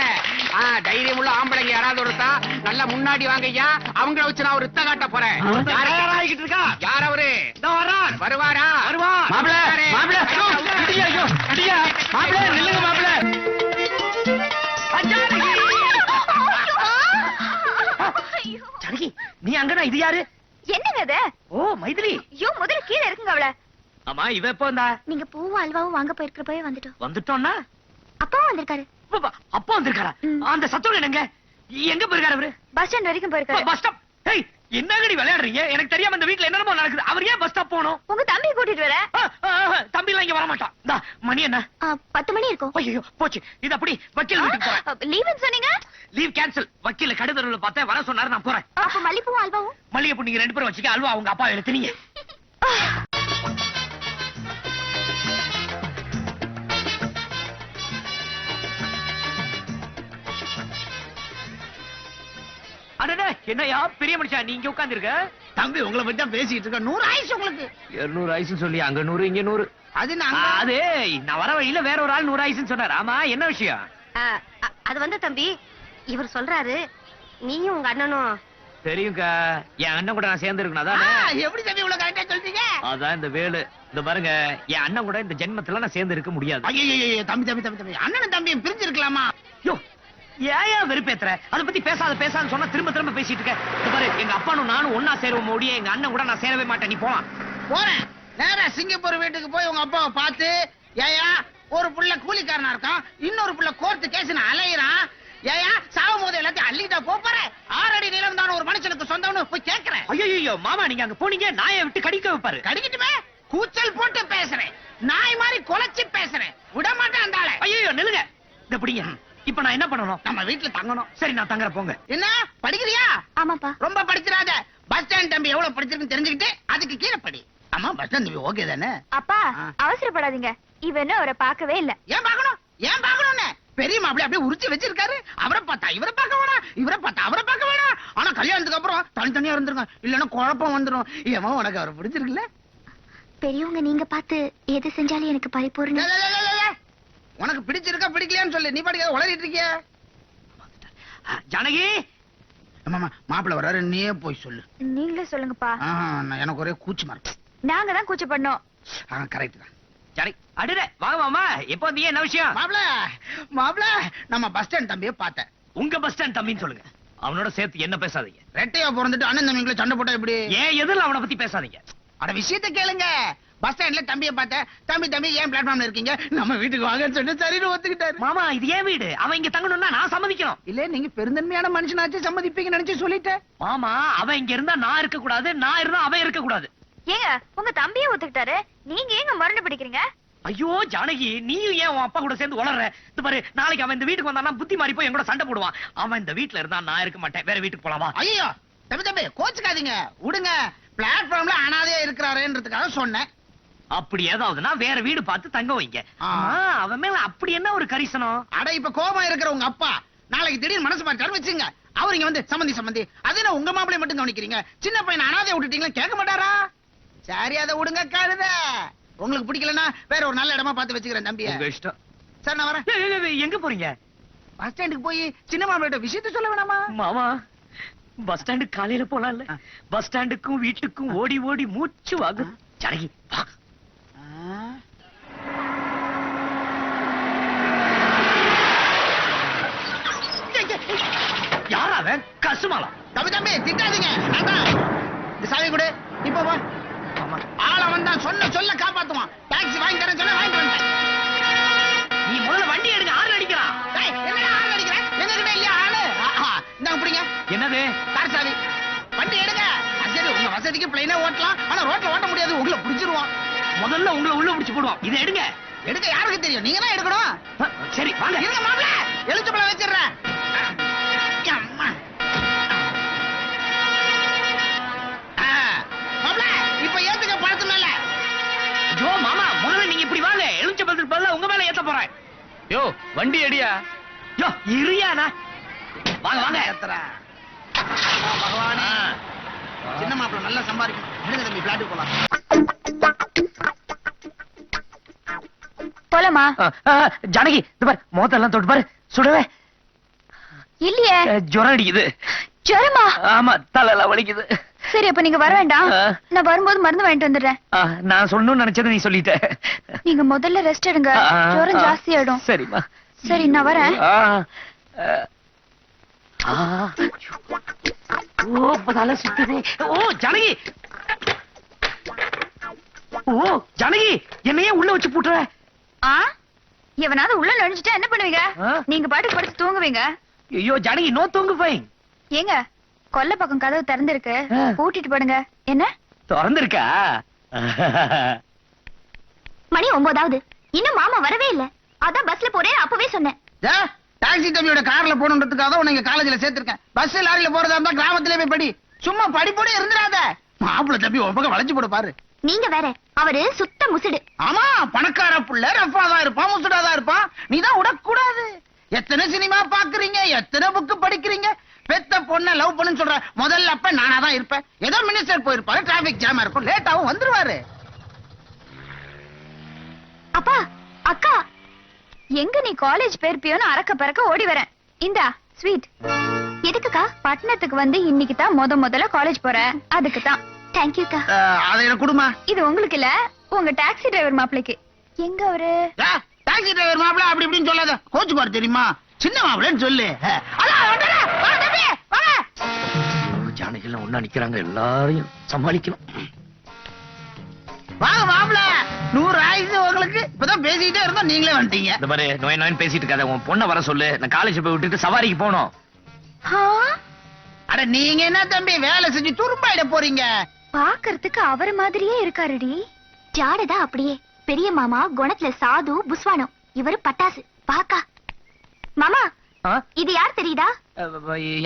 தைரியம் உள்ள ஆம்பளைங்க யாராவது ஒருத்தா நல்லா முன்னாடி வாங்க ஐயா. அவங்கள வச்சு நான் ஒரு ரித்த காட்ட போறேன். தயாராகிட்டு இருக்கா. யார் அவரு? இதோ வர்றார். வருவாரா? வருவார். மாப்பிள நில்லுங்க மாப்பிள. ஜானகி நீ அங்கனா, இது யாரு? என்னங்க அது? ஓ மைதிலி. ஐயோ முதல்ல கீழே இருக்குங்க அவள. ஆமா இவ எப்போ வந்தா? நீங்க பூவும் அல்வாவும் வாங்க போயிருக்கிறப்பவே வந்துட்டோம். வந்துட்டோம்னா அப்பாவும் வந்திருக்காரு. அப்பா வந்திருக்காரா? அந்த சத்தம் என்னங்க? எங்க போயிருக்காரு அவரு? பஸ் ஸ்டாண்ட் வரைக்கும் போயிருக்காரு. Bus stop. ஏய் என்னங்கடி விளையாடுறீங்க? எனக்கு தெரியாம இந்த வீட்ல என்னமோ நடக்குது. அவர் ஏன் பஸ் ஸ்டாப் போகணும்? உங்க தம்பி கூட்டிட்டு வர. தம்பி எல்லாம் இங்க வர மாட்டான். இந்தா மணி என்ன? 10 மணி இருக்கும். ஐயோ போச்சு. இது அப்படி வக்கீல் வீட்டுக்கு போறேன். லீவுன்னு சொன்னீங்க. Leave cancel. வக்கீல கடுதரவுல பார்த்தேன், வர சொன்னாரு, நான் போறேன். அப்ப மல்லிப்பூவும் அல்வாவும்? மல்லிகைப்பூ நீங்க 2 பேரும் வச்சுக்க, அல்வா உங்க அப்பா எழுத்துனீங்க. அடடே என்னையா பெரிய மனுஷா நீங்க உட்கார்ந்து இருக்க? தம்பி உங்களை பத்தி தான் பேசிட்டு இருக்க. 100 ஆயிடுச்சு உங்களுக்கு. 200 ஆயிசுன்னு சொல்லி அங்க 100 இங்க 100. அது நாங்க அது நான் வர வழியில வேற ஒரு ஆள் 100 ஆயிசுன்னு சொன்னார். ஆமா என்ன விஷயம்? அது வந்து தம்பி, இவர் சொல்றாரு நீயும் உங்க அண்ணனும். தெரியும்க்கா, என் அண்ணன் கூட நான் சேர்ந்து இருக்கணும். அதானே? எப்படி தம்பி இவ்வளவு கரெக்டா சொல்றீங்க? அதான் இந்த வேலு. இந்த பாருங்க, என் அண்ணன் கூட இந்த ஜென்மத்துல நான் சேர்ந்து இருக்க முடியாது. ஐயோ தம்பி அண்ணனும் தம்பியும் பிரிஞ்சிருக்கலாமா? யோ ஏன் வெறுப்பேத்துற? அதை பத்தி பேசாத சொன்னா திரும்ப திரும்ப பேசிட்டு இருக்க. இந்த பாரு, எங்க அப்பானும் நானும் ஒன்னா சேருவோம் முடிய, எங்க அண்ணன் கூட நான் சேரவே மாட்டேன். நீ போலாம். போறேன். நேரா சிங்கப்பூர் வீட்டுக்கு போய் உங்க அப்பாவை பார்த்து, ஏயா ஒரு புள்ள கூலிக்காரனா இருக்கான், இன்னொரு புள்ள கோர்த்து கேஸ்னு அலையிறான், ஏயா சாவும் போது எல்லாத்தையும் அள்ளிட்டா போறேன். 6 அடி நீளம் தான் ஒரு மனுஷனுக்கு சொந்தம்னு போய் கேக்குறேன். ஐயோ மாமா, நீங்க அங்க போனீங்க நாயை விட்டு கடிக்க வைப்பாரு. கடிக்கட்டுமே, கூச்சல் போட்டு பேசுறேன், நாய் மாதிரி குலைச்சு பேசுறேன், விட மாட்டேன் அந்த ஆளை. ஐயோ நில்லுங்க. இந்த பிடிங்க. இப்ப நான் என்ன பண்ணணும்? நம்ம வீட்டுல தங்கணும். சரி நான் தங்குற, போங்க. என்ன படிக்கிறியா? ஆமாப்பா. ரொம்ப படிச்சிராத. பஸ் ஸ்டாண்ட் தம்பி எவ்வளவு படிச்சிருக்குன்னு தெரிஞ்சுக்கிட்டு அதுக்கு கீழே படி. ஆமா பஸ் ஸ்டாண்ட் தம்பி ஓகே தானே? அப்பா அவசரப்படாதீங்க. இவன் அவரை பார்க்கவே இல்ல. ஏன் பாக்கணும்னு பெரிய மாப்பிள்ளை அப்படியே உரிச்சு வச்சிருக்காரு. அவரை பார்த்தா இவரை பார்க்க வேணாம், இவரை பார்த்தா அவரை பார்க்க வேணாம். ஆனா கல்யாணத்துக்கு அப்புறம் தனித்தனியா இருந்திருங்க, இல்லன்னா குழப்பம் வந்துடும். ஏமா உனக்கு அவரை பிடிச்சிருக்குல்ல? பெரியவங்க நீங்க பார்த்து எது செஞ்சாலும் எனக்கு பரிபூர்ண. உனக்கு பிடிச்சிருக்கா பிடிக்கலையான்னு சொல்லு. நீ பாட்டுக்க உளறிட்டு இருக்கிய. ஜானகி மாப்பிள்ளை வர்றாரு, நீயே போய் சொல்லு. நீங்களே சொல்லுங்கப்பா. எனக்கு ஒரே கூச்சமா இருக்கு. நாங்க தான் கூச்சப்படணும். கரெக்ட் தான். ஜானகி அடடே வாங்க மாமா. எப்போ வந்தீங்க? என்ன விஷயம்? மாப்பிள்ள நம்ம பஸ் ஸ்டாண்ட் தம்பியை பார்த்தேன். உங்க பஸ் ஸ்டாண்ட் தம்பின்னு சொல்லுங்க. அவனோட சேர்த்து என்ன பேசாதீங்க. ரெட்டையா பிறந்துட்டு அண்ணன் தம்பிங்களை சண்டை போட்டா எப்படி? ஏன் எதிரில் அவனை பத்தி பேசாதீங்க. அட விஷயத்தை கேளுங்க. பஸ் ஸ்டாண்ட்ல தம்பியை பார்த்தேன். தம்பி ஏன் பிளாட்ஃபார்ம்ல இருக்கீங்க, நம்ம வீட்டுக்கு வாங்கன்னு சொன்ன சரின்னு ஒத்துக்கிட்டாரு. மாமா இது ஏன் வீடு, அவன் இங்க தங்கணும்னா நான் சம்மதிக்கணும். இல்ல நீங்க பெருந்தன்மையான மனுஷனாச்சும் சம்மதிப்பீங்கன்னு நினைச்சு சொல்லிட்டேன். மாமா அவன் இங்க இருந்தா நான் இருக்க கூடாது, நான் இருந்தா அவன் இருக்க கூடாது. ஏங்க உங்க தம்பியே ஒத்துக்கிட்டாரு, நீங்க ஏங்க மரண பிடிக்கிறீங்க? ஐயோ ஜானகி, நீயும் ஏன் உன் அப்பா கூட சேர்ந்து உளற? இது பாரு, நாளைக்கு அவன் இந்த வீட்டுக்கு வந்தானா புத்தி மாறி போய் என் கூட சண்டை போடுவான். அவன் இந்த வீட்டுல இருந்தா நான் இருக்க மாட்டேன், வேற வீட்டுக்கு போலாமா? ஐயோ தம்பி கோச்சுக்காதீங்க, விடுங்க. பிளாட்ஃபார்ம்ல அனாதையா இருக்கிறாருன்றதுக்காக சொன்னேன். அப்படி ஏதாவதுன்னா வேற வீடு பார்த்து தங்க வைங்க. ஆ. அவன் மேல அப்படி என்ன ஒரு கரிசனம்? அட இப்ப கோபம் இருக்கிற உங்க அப்பா நாளைக்கு திடீர்னு மனசு மாட்டாரு வச்சுங்க, அவர் இங்க வந்து சம்பந்தி அது என்ன உங்க மாப்பிளை மட்டும் கவனிக்கிறீங்க, சின்ன பையன் அனாதையா விட்டுட்டீங்களா கேட்க மாட்டாரா? சரி அதை விடுங்க கழுத. உங்களுக்கு பிடிக்கலன்னா வேற ஒரு நல்ல இடமா பார்த்து வச்சுக்கிறேன் தம்பிய. உங்க இஷ்டம். சார் நான் வரேன். எங்க போறீங்க? பஸ் ஸ்டாண்டுக்கு போய் சின்ன மாப்பிள்ளை விஷயத்த சொல்ல வேணாமா? மாமா பஸ் ஸ்டாண்டுக்கு காலையில போலாம்ல? பஸ் ஸ்டாண்டுக்கும் வீட்டுக்கும் ஓடி ஓடி மூச்சு வாங்கும். ஜானகி வா. யாரா அவன்? கசுமாலா? தம்பி திட்டாதீங்க, இந்த சாவி கொடு. இப்போ வா. ஆள வந்தா சொல்ல காப்பாத்துவான். டாக்ஸி வாங்கி தரேன் சொல்ல வாங்கிட்டு வந்தேன். நீ முதல்ல வண்டி எடுங்க, ஆறு அடிக்கிறான். டேய், என்னடா ஆள் அடிக்கிறேன்? எங்ககிட்ட இல்லையா ஆளு? இந்தாங்க பிடிங்க. என்னது? கார் சாவி. வண்டி எடுங்க. சரி உங்க வசதிக்கு பிளைனா ஓட்டலாம், ஆனா ரோட்ல ஓட்ட முடியாது, உங்களை புடிச்சிருவான். முதல்ல உங்களை உள்ள பிடிச்சு போடுவான். இதை எடுங்க. எடுக்க யாருக்கு தெரியும், நீங்க தான் எடுக்கணும். சரி வாங்க. இருங்க மாப்பிள்ள, எலுச்சப்பழம் வச்சிடுறேன். அம்மா. மாப்பிள்ள இப்ப ஏத்துக்க பழத்து மேல. ஜோ மாமா, முதல்ல நீங்க இப்படி வாங்க. எலுமிச்சை பழத்துக்கு பதிலா உங்க மேல ஏத்த போறேன். யோ வண்டி அடியா. யோ இருயானா. வாங்க வாங்க. ஏத்துறா. பகவானே, சின்ன மாப்பிள்ள நல்லா சம்பாதிக்கணும். எடுங்க தம்பி, பிளாட்டுக்கு போலாம். போலாமா? ஜானகி இது பாரு, மோத்தெல்லாம் தொட்டு பாரு, சுடவே இல்லையே. ஜுரம் அடிக்குது. ஜுரமா? ஆமா, தலையெல்லாம் வலிக்குது. சரி அப்ப நீங்க வர வேண்டாம், நான் வரும்போது மருந்து வாங்கிட்டு வந்துடுறேன். நான் சொல்லணும்னு நினைச்சதை நீ சொல்லிட்ட. நீங்க முதல்ல ரெஸ்ட் எடுங்க, ஜுரம் ஜாஸ்தி ஆயிடும். சரிம்மா. சரி நான் வரேன். ஓ தலை சுத்துது. ஓ ஜானகி, ஓ ஜானகி, என்னையே உள்ள வச்சு பூட்டுற? எவனாவது உள்ள நுழைஞ்சிட்டா என்ன பண்ணுவீங்க? நீங்க பாட்டுக்கு படுத்து தூங்குவீங்க. ஐயோ ஜானகி, நோ தூங்கு போய். ஏங்க கொல்ல பக்கம் கதவு திறந்திருக்கு, பூட்டிட்டு படுங்க. என்ன திறந்திருக்கா? மணி 9 இன்னும் மாமா வரவே இல்ல. அதான் பஸ்ல போறேன் அப்பவே சொன்னேன். டாக்ஸி தம்பியோட கார்ல போகணுன்றதுக்காக தான் உன்னை காலேஜ்ல சேர்த்திருக்கேன். பஸ் லாரியில போறதா இருந்தா கிராமத்திலே போய் படி. சும்மா படிப்போட இருந்துடாத. மாப்பிள்ள தம்பி உன் பக்கம் வளைச்சு போட பாரு. நீங்க வேற, அவரு சுத்த முசுடு. ஆமா, பணக்கார புள்ள ரஃபாதான் இருப்பான், முசுடாதான் இருப்பான். நீதான் விடக்கூடாது. எத்தனை சினிமா பாக்குறீங்க, எத்தனை புக்கு படிக்கிறீங்க. பெத்த பொண்ண லவ் பண்ணுன்னு சொல்ற முதல்ல அப்ப நானா தான் இருப்பேன். ஏதோ மினிஸ்டர் போயிருப்பாரு, டிராபிக் ஜாமா இருக்கும், லேட்டாவும் வந்துருவாரு. அப்பா அக்கா, எங்க நீ காலேஜ் போயிருப்பியோன்னு அறக்க பறக்க ஓடி வரேன். இந்தா ஸ்வீட். எதுக்குக்கா? பட்டணத்துக்கு வந்து இன்னைக்கு தான் முதல்ல காலேஜ் போறேன், அதுக்கு தான். தேங்க்யூக்கா. அதை எனக்கு கொடுமா. இது உங்களுக்கு இல்ல, உங்க டாக்ஸி டிரைவர் மாப்பிளைக்கு. எங்க அவரு? டாக்ஸி டிரைவர் மாப்பிள அப்படி இப்படின்னு சொல்லாத, கோச்சுக்குவாரு தெரியுமா. சின்ன மாப்பிளன்னு சொல்லு. ஜானகி எல்லாம் ஒண்ணா நிக்கிறாங்க, எல்லாரையும் சமாளிக்கணும். வாங்க மாப்பிள, 100 ஆயிடுச்சு உங்களுக்கு. இப்பதான் பேசிக்கிட்டே இருந்தோம், நீங்களே வந்துட்டீங்க. இந்த மாதிரி நோய் நோய் பேசிட்டு இருக்காத, உன் பொண்ணை வர சொல்லு. நான் காலேஜ் போய் விட்டுட்டு சவாரிக்கு போனோம். அட நீங்க என்ன தம்பி வேலை செஞ்சு துரும்பாயிட போறீங்க? பாக்குறதுக்கு அவர் மாதிரியே இருக்காருடி. ஜாடதா அப்படியே. பெரிய மாமா குணத்துல சாது புஸ்வானம், இவரு பட்டாசு பாக்கா. மாமா இது யார் தெரியுதா?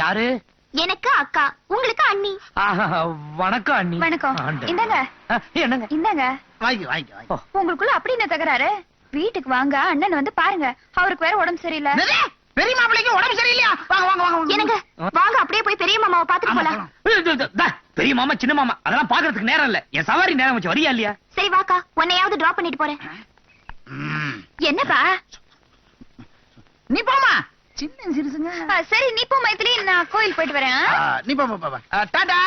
யாரு? எனக்கு அக்கா, உங்களுக்கு அண்ணி. வணக்கம் அண்ணி. வணக்கம். இந்தாங்க. என்னங்க? இந்தாங்க. வாங்கி வாங்கி வாங்கி. உங்களுக்குள்ள அப்படி என்ன தகராறு? வீட்டுக்கு வாங்க, அண்ணன் வந்து பாருங்க. அவருக்கு வேற உடம்பு சரியில்லை. பெரிய மாப்பிளைக்கு உடம்பு சரியில்லையா? வாங்க வாங்க வாங்க. என்னங்க வாங்க, அப்படியே போய் பெரிய மாமாவை பாத்துட்டு போலாம். பெரிய மாமா சின்ன மாமா அதெல்லாம் பாக்குறதுக்கு நேரம் இல்ல. என் சவாரி நேரம் வச்சு வரியா இல்லையா? சரி வாக்கா, உன்னையாவது டிராப் பண்ணிட்டு போறேன். என்னப்பா? நீ போமா, சின்ன சிறுசுங்க. சரி நீ போ மைத்திலி, நான் கோயில் போயிட்டு வரேன். நீ போ போ. டாடா.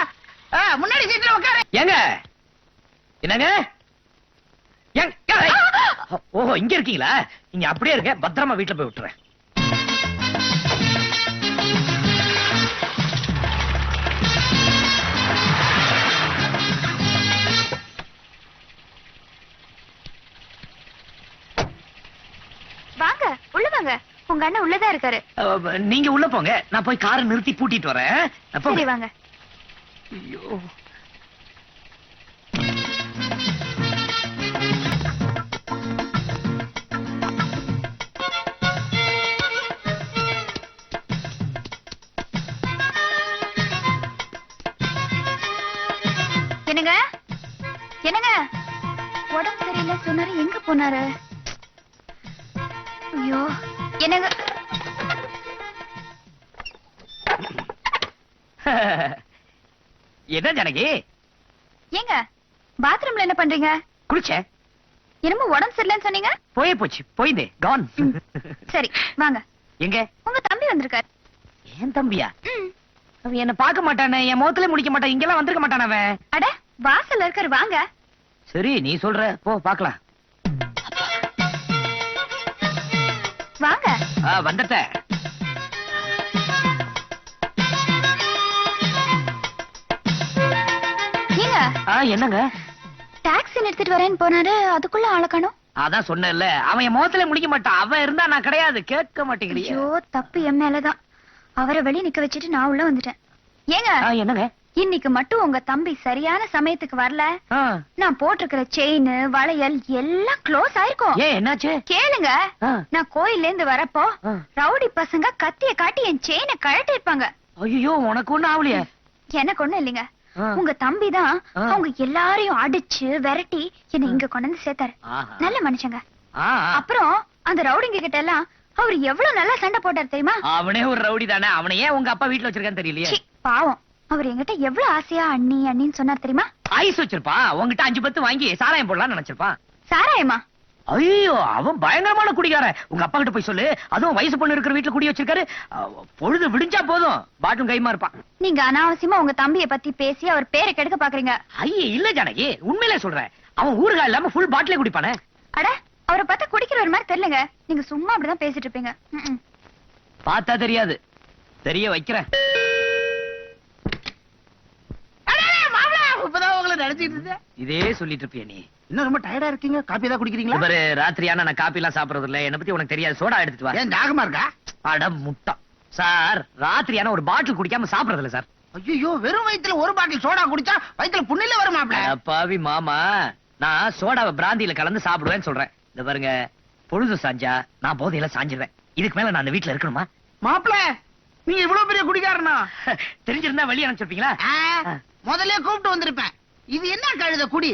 முன்னாடி சீட்ல உட்காரு. ஏங்க என்னங்க? ஓஹோ இங்க இருக்கீங்களா? நீங்க அப்படியே இருக்க, பத்திரமா வீட்டுல போய் விட்டுறேன். அண்ணன் உள்ளதா இருக்காரு. நீங்க உள்ள போங்க, நான் போய் காரை நிறுத்தி பூட்டிட்டு வரேன். சரி வாங்க. ஐயோ, என்னங்க என்னங்க, உடம்பு சரியில்லை சொன்னாரு, எங்க போனாரு? ஐயோ என்னங்க. என்ன ஜானகி? ஏங்க பாத்ரூம்ல என்ன பண்றீங்க? குளிச்ச? என்னமோ உடம்பு சரியில்லைன்னு சொன்னீங்க. போயே போச்சு, போயிந்தே கான். சரி வாங்க. எங்க? உங்க தம்பி வந்திருக்காரு. ஏன் தம்பியா? ம். அவன் என்ன பார்க்க மாட்டானே, என் முகத்திலே முடிக்க மாட்டான், இங்கெல்லாம் வந்திருக்க மாட்டான் அவன். அட வாசல்ல இருக்காரு, வாங்க. சரி நீ சொல்ற, போ பாக்கலாம். வாங்க. வந்துட்ட. ஏங்க என்னங்க? டாக்ஸி நிறுத்திட்டு வரேன்னு போனாரு, அதுக்குள்ள ஆள காணோம். அதான் சொன்னேன்ல, அவன் என் முகத்திலே முடிக்க மாட்டான். அவன் இருந்தா நான் கிடையாது, கேட்க மாட்டேங்கிறீங்க. ஐயோ தப்பு என் மேலதான். அவரை வெளிய நிக்க வச்சுட்டு நான் உள்ள வந்துட்டேன். ஏங்க என்னங்க? இன்னைக்கு மட்டும் உங்க தம்பி சரியான சமயத்துக்கு வரல, நான் போட்டிருக்கிற செயின் வளையல் எல்லாம் க்ளோஸ் ஆயிருக்கும். ஏன் என்னாச்சு? கேளுங்க. நான் கோயில்ல இருந்து வரப்போ ரவுடி பசங்க கத்திய காட்டி என் செயினை கழட்டி இருப்பாங்க. ஐயோ, உனக்கு ஒண்ணும் ஆவலையே? எனக்கு ஒண்ணும் இல்லைங்க. உங்க தம்பி தான் அவங்க எல்லாரையும் அடிச்சு விரட்டி என்ன இங்க கொண்டு வந்து சேர்த்தாரு. நல்ல மனுஷங்க. அப்புறம் அந்த ரவுடிங்க கிட்ட எல்லாம் அவர் எவ்வளவு நல்லா சண்டை போட்டார் தெரியுமா? அவனே ஒரு ரவுடி தானே, அவனை ஏன் உங்க அப்பா வீட்டுல வச்சிருக்கான்னு தெரியலையே. பாவம், அவர் என்கிட்ட எவ்வளவு ஆசையா அண்ணி அண்ணின்னு சொன்னார் தெரியுமா? ஐஸ் வச்சிருப்பா, உங்ககிட்ட 5 பத்து வாங்கி சாராயம் போடலாம்னு நினைச்சிருப்பான். சாராயமா? ஐயோ, அவன் பயங்கரமான குடிகார. உங்க அப்பா கிட்ட போய் சொல்லு, அதுவும் வயசு பொண்ணு இருக்கிற வீட்டுல குடி வச்சிருக்காரு. பொழுது விடிஞ்சா போதும் பாட்டும் கைமா இருப்பான். நீங்க அனாவசியமா உங்க தம்பியை பத்தி பேசி அவர் பேரை கெடுக்க பாக்குறீங்க. ஐயே இல்ல ஜானகி, உண்மையிலே சொல்றேன். அவன் ஊறுகாய் இல்லாம ஃபுல் பாட்டிலே குடிப்பானே. அட, அவரை பார்த்தா குடிக்கிறவர் மாதிரி தெரியலங்க. நீங்க சும்மா அப்படிதான் பேசிட்டு இருப்பீங்க. பார்த்தா தெரியாது, தெரிய வைக்கிறேன். இப்பதான் உங்களை நினைச்சிட்டு இருந்தேன். இதே சொல்லிட்டு இருப்பிய நீ. இன்னும் ரொம்ப டயர்டா இருக்கீங்க, காப்பி தான் குடிக்கிறீங்களா? இவரு ராத்திரியான நான் காப்பி எல்லாம் சாப்பிடுறது இல்ல. என்ன பத்தி உனக்கு தெரியாது, சோடா எடுத்துட்டு வா. ஏன் தாகமா இருக்கா? அட முட்டா சார், ராத்திரியான ஒரு பாட்டில் குடிக்காம சாப்பிடுறது இல்ல சார். ஐயோ, வெறும் வயித்துல ஒரு பாட்டில் சோடா குடிச்சா வயித்துல புண்ணில வரும் மாப்ள. பாவி மாமா, நான் சோடாவை பிராந்தியில கலந்து சாப்பிடுவேன்னு சொல்றேன். இந்த பாருங்க, பொழுது சாஞ்சா நான் போதையில சாஞ்சிருவேன். இதுக்கு மேல நான் அந்த வீட்டுல இருக்கணுமா? மாப்ள, நீங்க இவ்வளவு பெரிய குடிக்காரனா? தெரிஞ்சிருந்தா வழி அனுப்பிச்சிருப்பீங்களா? முதல்ல கூப்பிட்டு வந்திருப்பேன். இது என்ன கழுத குடி?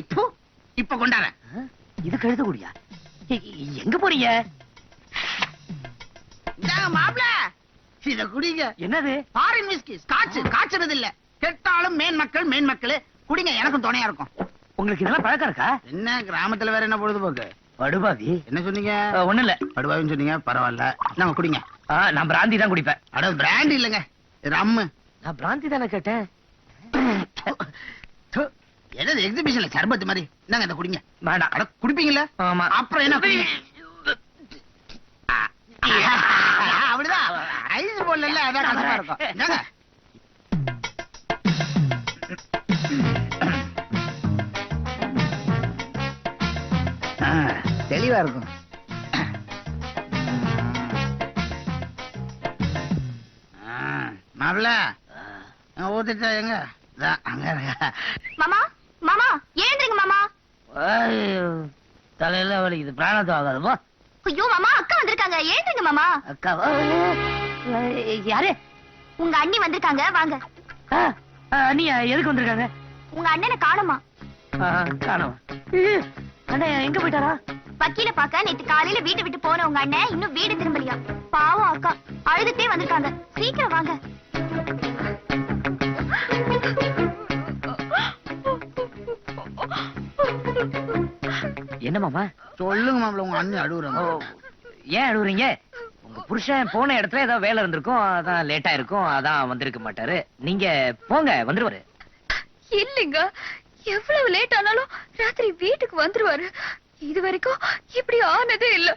இப்ப கொண்டாரேன். இது கழுத குடியா? எங்க போறீங்க? மாப்ள, இத குடிங்க. என்னது? Foreign whisky, Scotch. காய்ச்சறது இல்ல. கெட்டாலும் மேன் மக்கள் குடிங்க, எனக்கும் துணையா இருக்கும். உங்களுக்கு இதெல்லாம் பழக்கம் இருக்கா? என்ன கிராமத்துல வேற என்ன பொழுதுபோக்கு? படுபாவி. என்ன சொன்னீங்க? ஒண்ணு இல்ல. படுபாவின்னு சொன்னீங்க, பரவாயில்ல. நாங்க குடிங்க. நான் பிராந்தி தான் குடிப்பேன். அட பிராண்ட் இல்லங்க, ரம்மு. நான் பிராந்தி தானே கேட்டேன். என்னது எக்ஸிபிஷன்ல சர்பத் மாதிரி? என்னங்க இந்த குடிங்க. வேண்டாம். அட குடிப்பீங்களா? ஆமா. அப்புறம் என்ன குடிங்க. அப்படிதான் ஐஸ் போடல, அதான் கஷ்டமா இருக்கும். என்னங்க? தெளிவா இருக்கும். மாப்ள, ஊத்திட்டா எங்க? அங்க இருக்க. மாமா மாமா ஏந்திரிங்க மாமா. தலையில வலிக்குது, பிராணத்தை ஆகாதுமா. ஐயோ மாமா, அக்கா வந்திருக்காங்க, ஏந்திரிங்க மாமா. அக்கா யாரு? உங்க அண்ணி வந்திருக்காங்க, வாங்க. அண்ணியா எதுக்கு வந்திருக்காங்க? உங்க அண்ணனை காணுமா? காணோம். அண்ணன் எங்க போயிட்டாரா? வக்கீல பாக்க நேத்து காலையில வீட்டை விட்டு போன உங்க அண்ணன் இன்னும் வீடு திரும்பலையா. பாவம் அக்கா அழுதுட்டே வந்திருக்காங்க, சீக்கிரம் வாங்க. என்ன மாமா? சொல்லுங்க மாப்ள, உங்க அண்ணி அழுகுறாங்க. ஏன் அழுகுறீங்க? உங்க புருஷன் போன இடத்துல ஏதோ வேலை இருந்திருக்கும், அதான் லேட்டா இருக்கும், அதான் வந்திருக்க மாட்டாரு. நீங்க போங்க, வந்துருவாரு. இல்லைங்க, எவ்வளவு லேட் ஆனாலும் ராத்திரி வீட்டுக்கு வந்துருவாரு. இது வரைக்கும் இப்படி ஆனதே இல்ல.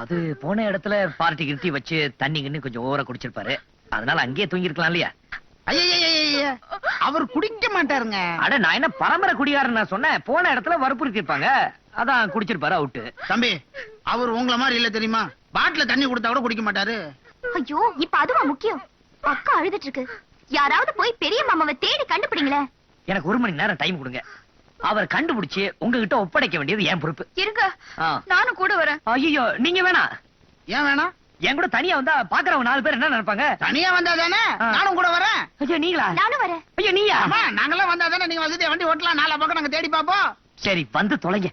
அது போன இடத்துல பார்ட்டி கிருத்தி வச்சு தண்ணி கிண்ணி கொஞ்சம் ஓவரா குடிச்சிருப்பாரு, அதனால அங்கேயே தூங்கி இருக்கலாம் இல்லையா? அவர் குடிக்க மாட்டாருங்க. அட நான் என்ன பரம்பரை குடிகாரன் நான் சொன்னேன்? போன இடத்துல வற்புறுத்தி இருப்பாங்க, அதான் குடிச்சிருப்பாரு அவுட்டு. தம்பி, அவர் உங்கள மாதிரி இல்ல தெரியுமா? பாட்டில தண்ணி கொடுத்தா கூட குடிக்க மாட்டாரு. ஐயோ இப்ப அதுவா முக்கியம்? அக்கா அழுதுட்டு இருக்கு. யாராவது போய் பெரிய மாமாவை தேடி கண்டுபிடிங்களே. எனக்கு 1 மணி நேரம் டைம் கொடுங்க. அவர் கண்டுபிடிச்சு உங்ககிட்ட ஒப்படைக்க வேண்டியது என் பொறுப்பு. இருங்க, நானும் கூட வரேன். ஐயோ நீங்க வேணாம். ஏன் வேணாம்? என் கூட தனியா வந்தா பாக்குறவங்க 4 பேர் என்ன நினைப்பாங்க? தனியா வந்தா தானே நானும் கூட வரேன். ஐயோ நீங்களா? நானும் வரேன். ஐயோ நீயா? ஆமா, நாங்கெல்லாம் வந்தா தானே நீங்க வசதியா வண்டி ஓட்டலாம். 4 பக்கம் நாங்க தேடி பாப்போம். சரி வந்து தொலைங்க.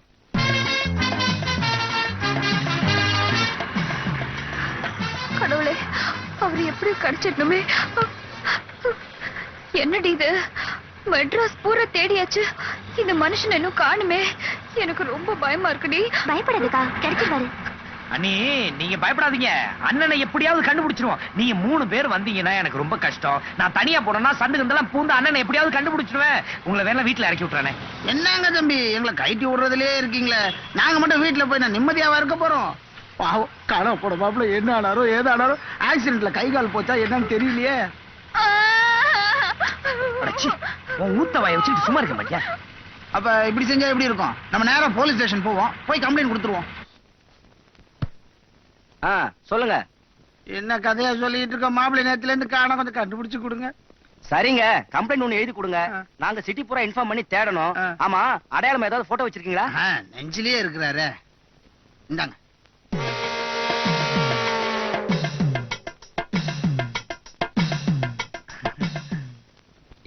கடவுளே, அவர் எப்படி கிடைச்சிடணுமே. என்னடி இது? மெட்ராஸ் பூரா தேடியாச்சு, இந்த மனுஷன் இன்னும் காணுமே. எனக்கு ரொம்ப பயமா இருக்குடி. பயப்படாதக்கா, கிடைச்சிருவாரு. அண்ணி நீங்க பயப்படாதீங்க. அண்ணனை எப்படியாவது கண்டுபிடிச்சிருவோம். நீங்க 3 பேர் வந்தீங்கன்னா எனக்கு ரொம்ப கஷ்டம். நான் தனியா போனேன்னா சந்துக்கு பூந்து அண்ணனை எப்படியாவது கண்டுபிடிச்சிருவேன். உங்களை வேணா வீட்டுல இறக்கி விட்டுறானே. என்னங்க தம்பி, எங்களை கைட்டி விடுறதுலயே இருக்கீங்களே. நாங்க மட்டும் வீட்டுல போய் நான் நிம்மதியாவா இருக்க போறோம்? பாவம், கடை போட பாப்புல என்ன ஆனாரோ ஏதானாரோ, ஆக்சிடென்ட்ல கை கால் போச்சா என்னன்னு தெரியலையே. அடச்சி, உன் ஊத்த வாயை வச்சுட்டு சும்மா இருக்க மாட்டியா? அப்ப இப்படி செஞ்சா எப்படி இருக்கும்? நம்ம நேரா போலீஸ் ஸ்டேஷன் போவோம், போய் கம்ப்ளைண்ட் கொடுத்துருவோம். சொல்லுங்க. என்ன கதையா சொல்லிட்டு இருக்க? மாப்பிள்ளை நேரத்துல இருந்து காணோம், கொஞ்சம் கண்டுபிடிச்சு கொடுங்க. சரிங்க, கம்ப்ளைண்ட் ஒண்ணு எழுதி கொடுங்க. நாங்க சிட்டி பூரா இன்ஃபார்ம் பண்ணி தேடணும். ஆமா, அடையாளம் ஏதாவது போட்டோ வச்சிருக்கீங்களா? நெஞ்சிலேயே இருக்கிறாரு. இந்தாங்க.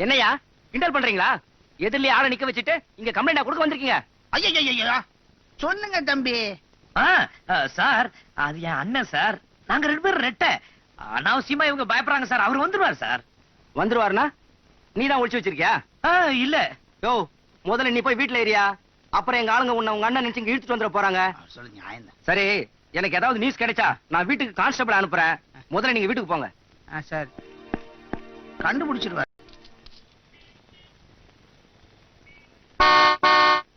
என்னையா கிண்டல் பண்றீங்களா? எதிரிலே ஆளை நிக்க வச்சுட்டு இங்க கம்ப்ளைண்ட் கொடுக்க வந்திருக்கீங்க? ஐயா சொல்லுங்க தம்பி. சார், அது என் அண்ணன் சார். நாங்க 2 பேரும் ரெட்ட. அனாவசியமா இவங்க பயப்படுறாங்க சார். அவர் வந்துருவார் சார். வந்துருவாருனா நீதான் ஒளிச்சு வச்சிருக்கியா? இல்ல. யோ, முதல்ல நீ போய் வீட்டுல ஏரியா. அப்புறம் எங்க ஆளுங்க உங்க அண்ணன் நினைச்சு இங்க இழுத்துட்டு வந்துட போறாங்க. சொல்லு நியாயம் தான். சரி, எனக்கு ஏதாவது நியூஸ் கிடைச்சா நான் வீட்டுக்கு கான்ஸ்டபிள் அனுப்புறேன். முதல்ல நீங்க வீட்டுக்கு போங்க. சரி, கண்டுபிடிச்சிருவாரு.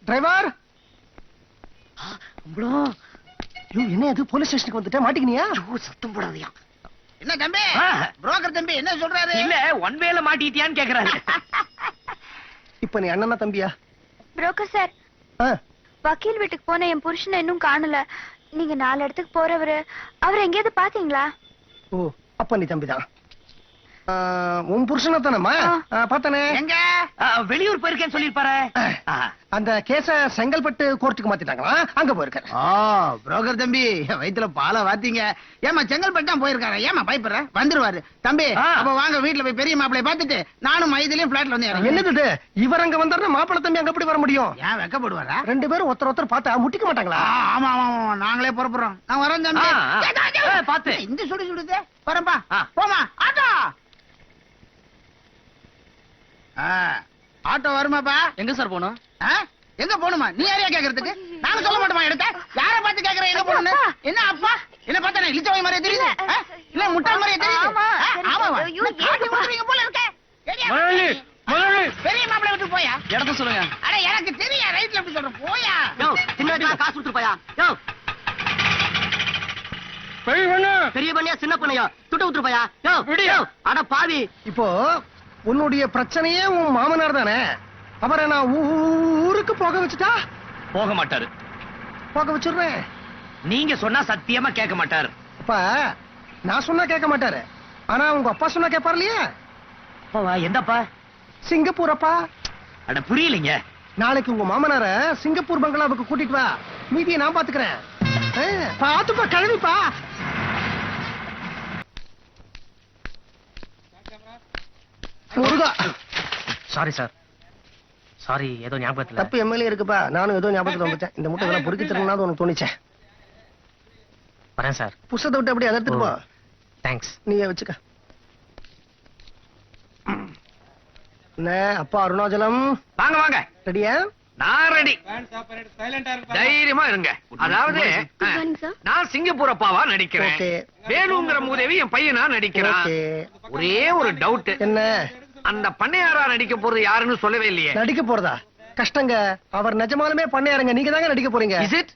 டிரைவர், என்ன அது? போலீஸ் ஸ்டேஷனுக்கு வந்துட்டு மாட்டிக்கினியா? சத்தம் போடாதயா. என்ன தம்பி, புரோக்கர் தம்பி என்ன சொல்றாரு? இல்ல, ஒன் வேல மாட்டிட்டியான்னு கேக்குறாரு. இப்ப நீ அண்ணனா தம்பியா? புரோக்கர் சார், வக்கீல் வீட்டுக்கு போன என் புருஷனை இன்னும் காணல. நீங்க 4 இடத்துக்கு போறவரு, அவர் எங்கேயாவது பாத்தீங்களா? ஓ, அப்ப நீ தம்பிதான். உன் புருஷனா தானம்மா? பாத்தனே. எங்க? வெளியூர் போயிருக்கேன்னு சொல்லிருப்பாரு. அந்த கேஸ செங்கல்பட்டு கோர்ட்டுக்கு மாத்திட்டாங்களா? அங்க போயிருக்காரு. புரோக்கர் தம்பி, வயித்துல பால வாத்தீங்க. ஏமா செங்கல்பட்டு தான் போயிருக்காரு, ஏமா பயப்படுற? வந்துருவாரு தம்பி. அப்ப வாங்க வீட்டுல போய் பெரிய மாப்பிளைய பாத்துட்டு நானும் மைதிலையும் பிளாட்ல வந்து. என்னது இவர் அங்க வந்தாருன்னா மாப்பிள தம்பி அங்க எப்படி வர முடியும்? ஏன் வெக்கப்படுவாரா? 2 பேரும் ஒருத்தர் பார்த்தா முட்டிக்க மாட்டாங்களா? ஆமா ஆமா, நாங்களே புறப்படுறோம். நான் வரேன் தம்பி. பாத்து இந்த சுடுதே வரப்பா. போமா ஆட்டோ. ஆட்டோ வருமாப்பா? எங்க சார் போனோம்? எங்க போணுமா? நீ யாரையா கேக்குறதுக்கு? நாங்க சொல்ல மாட்டோமா எடுத்த? யார பார்த்து கேக்குற எங்க போகணும்னு? என்ன அப்பா என்ன பார்த்தா இழுச்சவை மாதிரியே தெரியுது? இல்ல முட்டா மாதிரியே தெரியுது? ஆமாவா? காட்டி கொடுத்துறீங்க போல இருக்க. பெரிய மாப்பிள்ளை விட்டு போயா? இடத்த சொல்லுங்க. அட எனக்கு தெரியா, ரைட்ல எப்படி சொல்ற? போயா. காசு கொடுத்து போயா? பெரிய பண்ணியா சின்ன பண்ணியா? துட்ட விட்டுரு போயா? அட பாவி. இப்போ உன்னுடைய பிரச்சனையே உன் மாமனார் தானே? அவரை நான் ஊருக்கு போக வச்சுட்டா? போக மாட்டாரு. போக வச்சிடுறேன். நீங்க சொன்னா சத்தியமா கேட்க மாட்டாரு. அப்ப நான் சொன்னா கேட்க மாட்டாரு, ஆனா உங்க அப்பா சொன்னா கேட்பாரு இல்லையா? எந்தப்பா? சிங்கப்பூர் அப்பா. அட புரியலைங்க. நாளைக்கு உங்க மாமனார சிங்கப்பூர் பங்களாவுக்கு கூட்டிட்டு வா, மீதியை நான் பாத்துக்கிறேன். பாத்துப்பா, கழுவிப்பா. முருகா. சாரி சார், சாரி, ஏதோ ஞாபகத்துல. தப்பு எம்எல்ஏ இருக்குப்பா, நானும் ஏதோ ஞாபகத்துல வந்துட்டேன். இந்த முட்டை இதெல்லாம் பொறுக்கி தரணும்னா உனக்கு தோணிச்சேன். வரேன் சார். புஸ்தத்தை விட்டு அப்படியே அதை எடுத்துட்டு போ. தேங்க்ஸ். நீயே வச்சுக்க. என்ன அப்பா அருணாச்சலம்? வாங்க வாங்க. ரெடியா? நான் ரெடி. தைரியமா இருங்க. அதாவது நான் சிங்கப்பூர் அப்பாவா நடிக்கிறேன். வேணுங்கிற மூதேவி என் பையனா நடிக்கிறான். ஒரே ஒரு டவுட். என்ன? அந்த பண்ணையாரா நடிக்க போறது யாருன்னு சொல்லவே இல்லையே. நடிக்க போறதா? கஷ்டங்க. அவர் நிஜமாலுமே பண்ணையாருங்க, நீங்க தாங்க நடிக்க போறீங்க. Is it?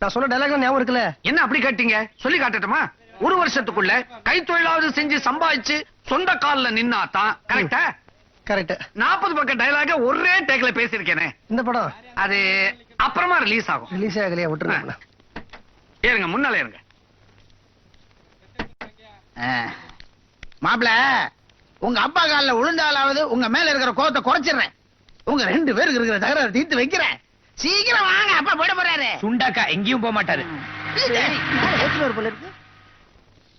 நான் சொன்ன டைலாக் ஞாபகம் இருக்குல்ல? என்ன அப்படி கேட்டீங்க? சொல்லி காட்டட்டுமா? 1 வருஷத்துக்குள்ள கைத்தொழிலாவது செஞ்சு சம்பாதிச்சு சொந்த கால்ல நின்னாதான். கரெக்டா? கரெக்ட். 40 பக்கம் டைலாக ஒரே டேக்ல பேசிருக்கேனே. இந்த படம் அது அப்புறமா ரிலீஸ் ஆகும். ரிலீஸ் ஆகலையா? விட்டுருங்க. ஏறுங்க, முன்னால ஏறுங்க. மாப்பிள உங்க அப்பா காலில் விழுந்தாலாவது உங்க மேல இருக்கிற கோவத்தை குறைச்சிடுறேன். உங்க 2 பேருக்கு இருக்கிற தகராறு தீர்த்து வைக்கிறேன். சீக்கிரம் வாங்க, அப்பா போயிட போறாரு. சுண்டாக்கா எங்கேயும் போக மாட்டாரு.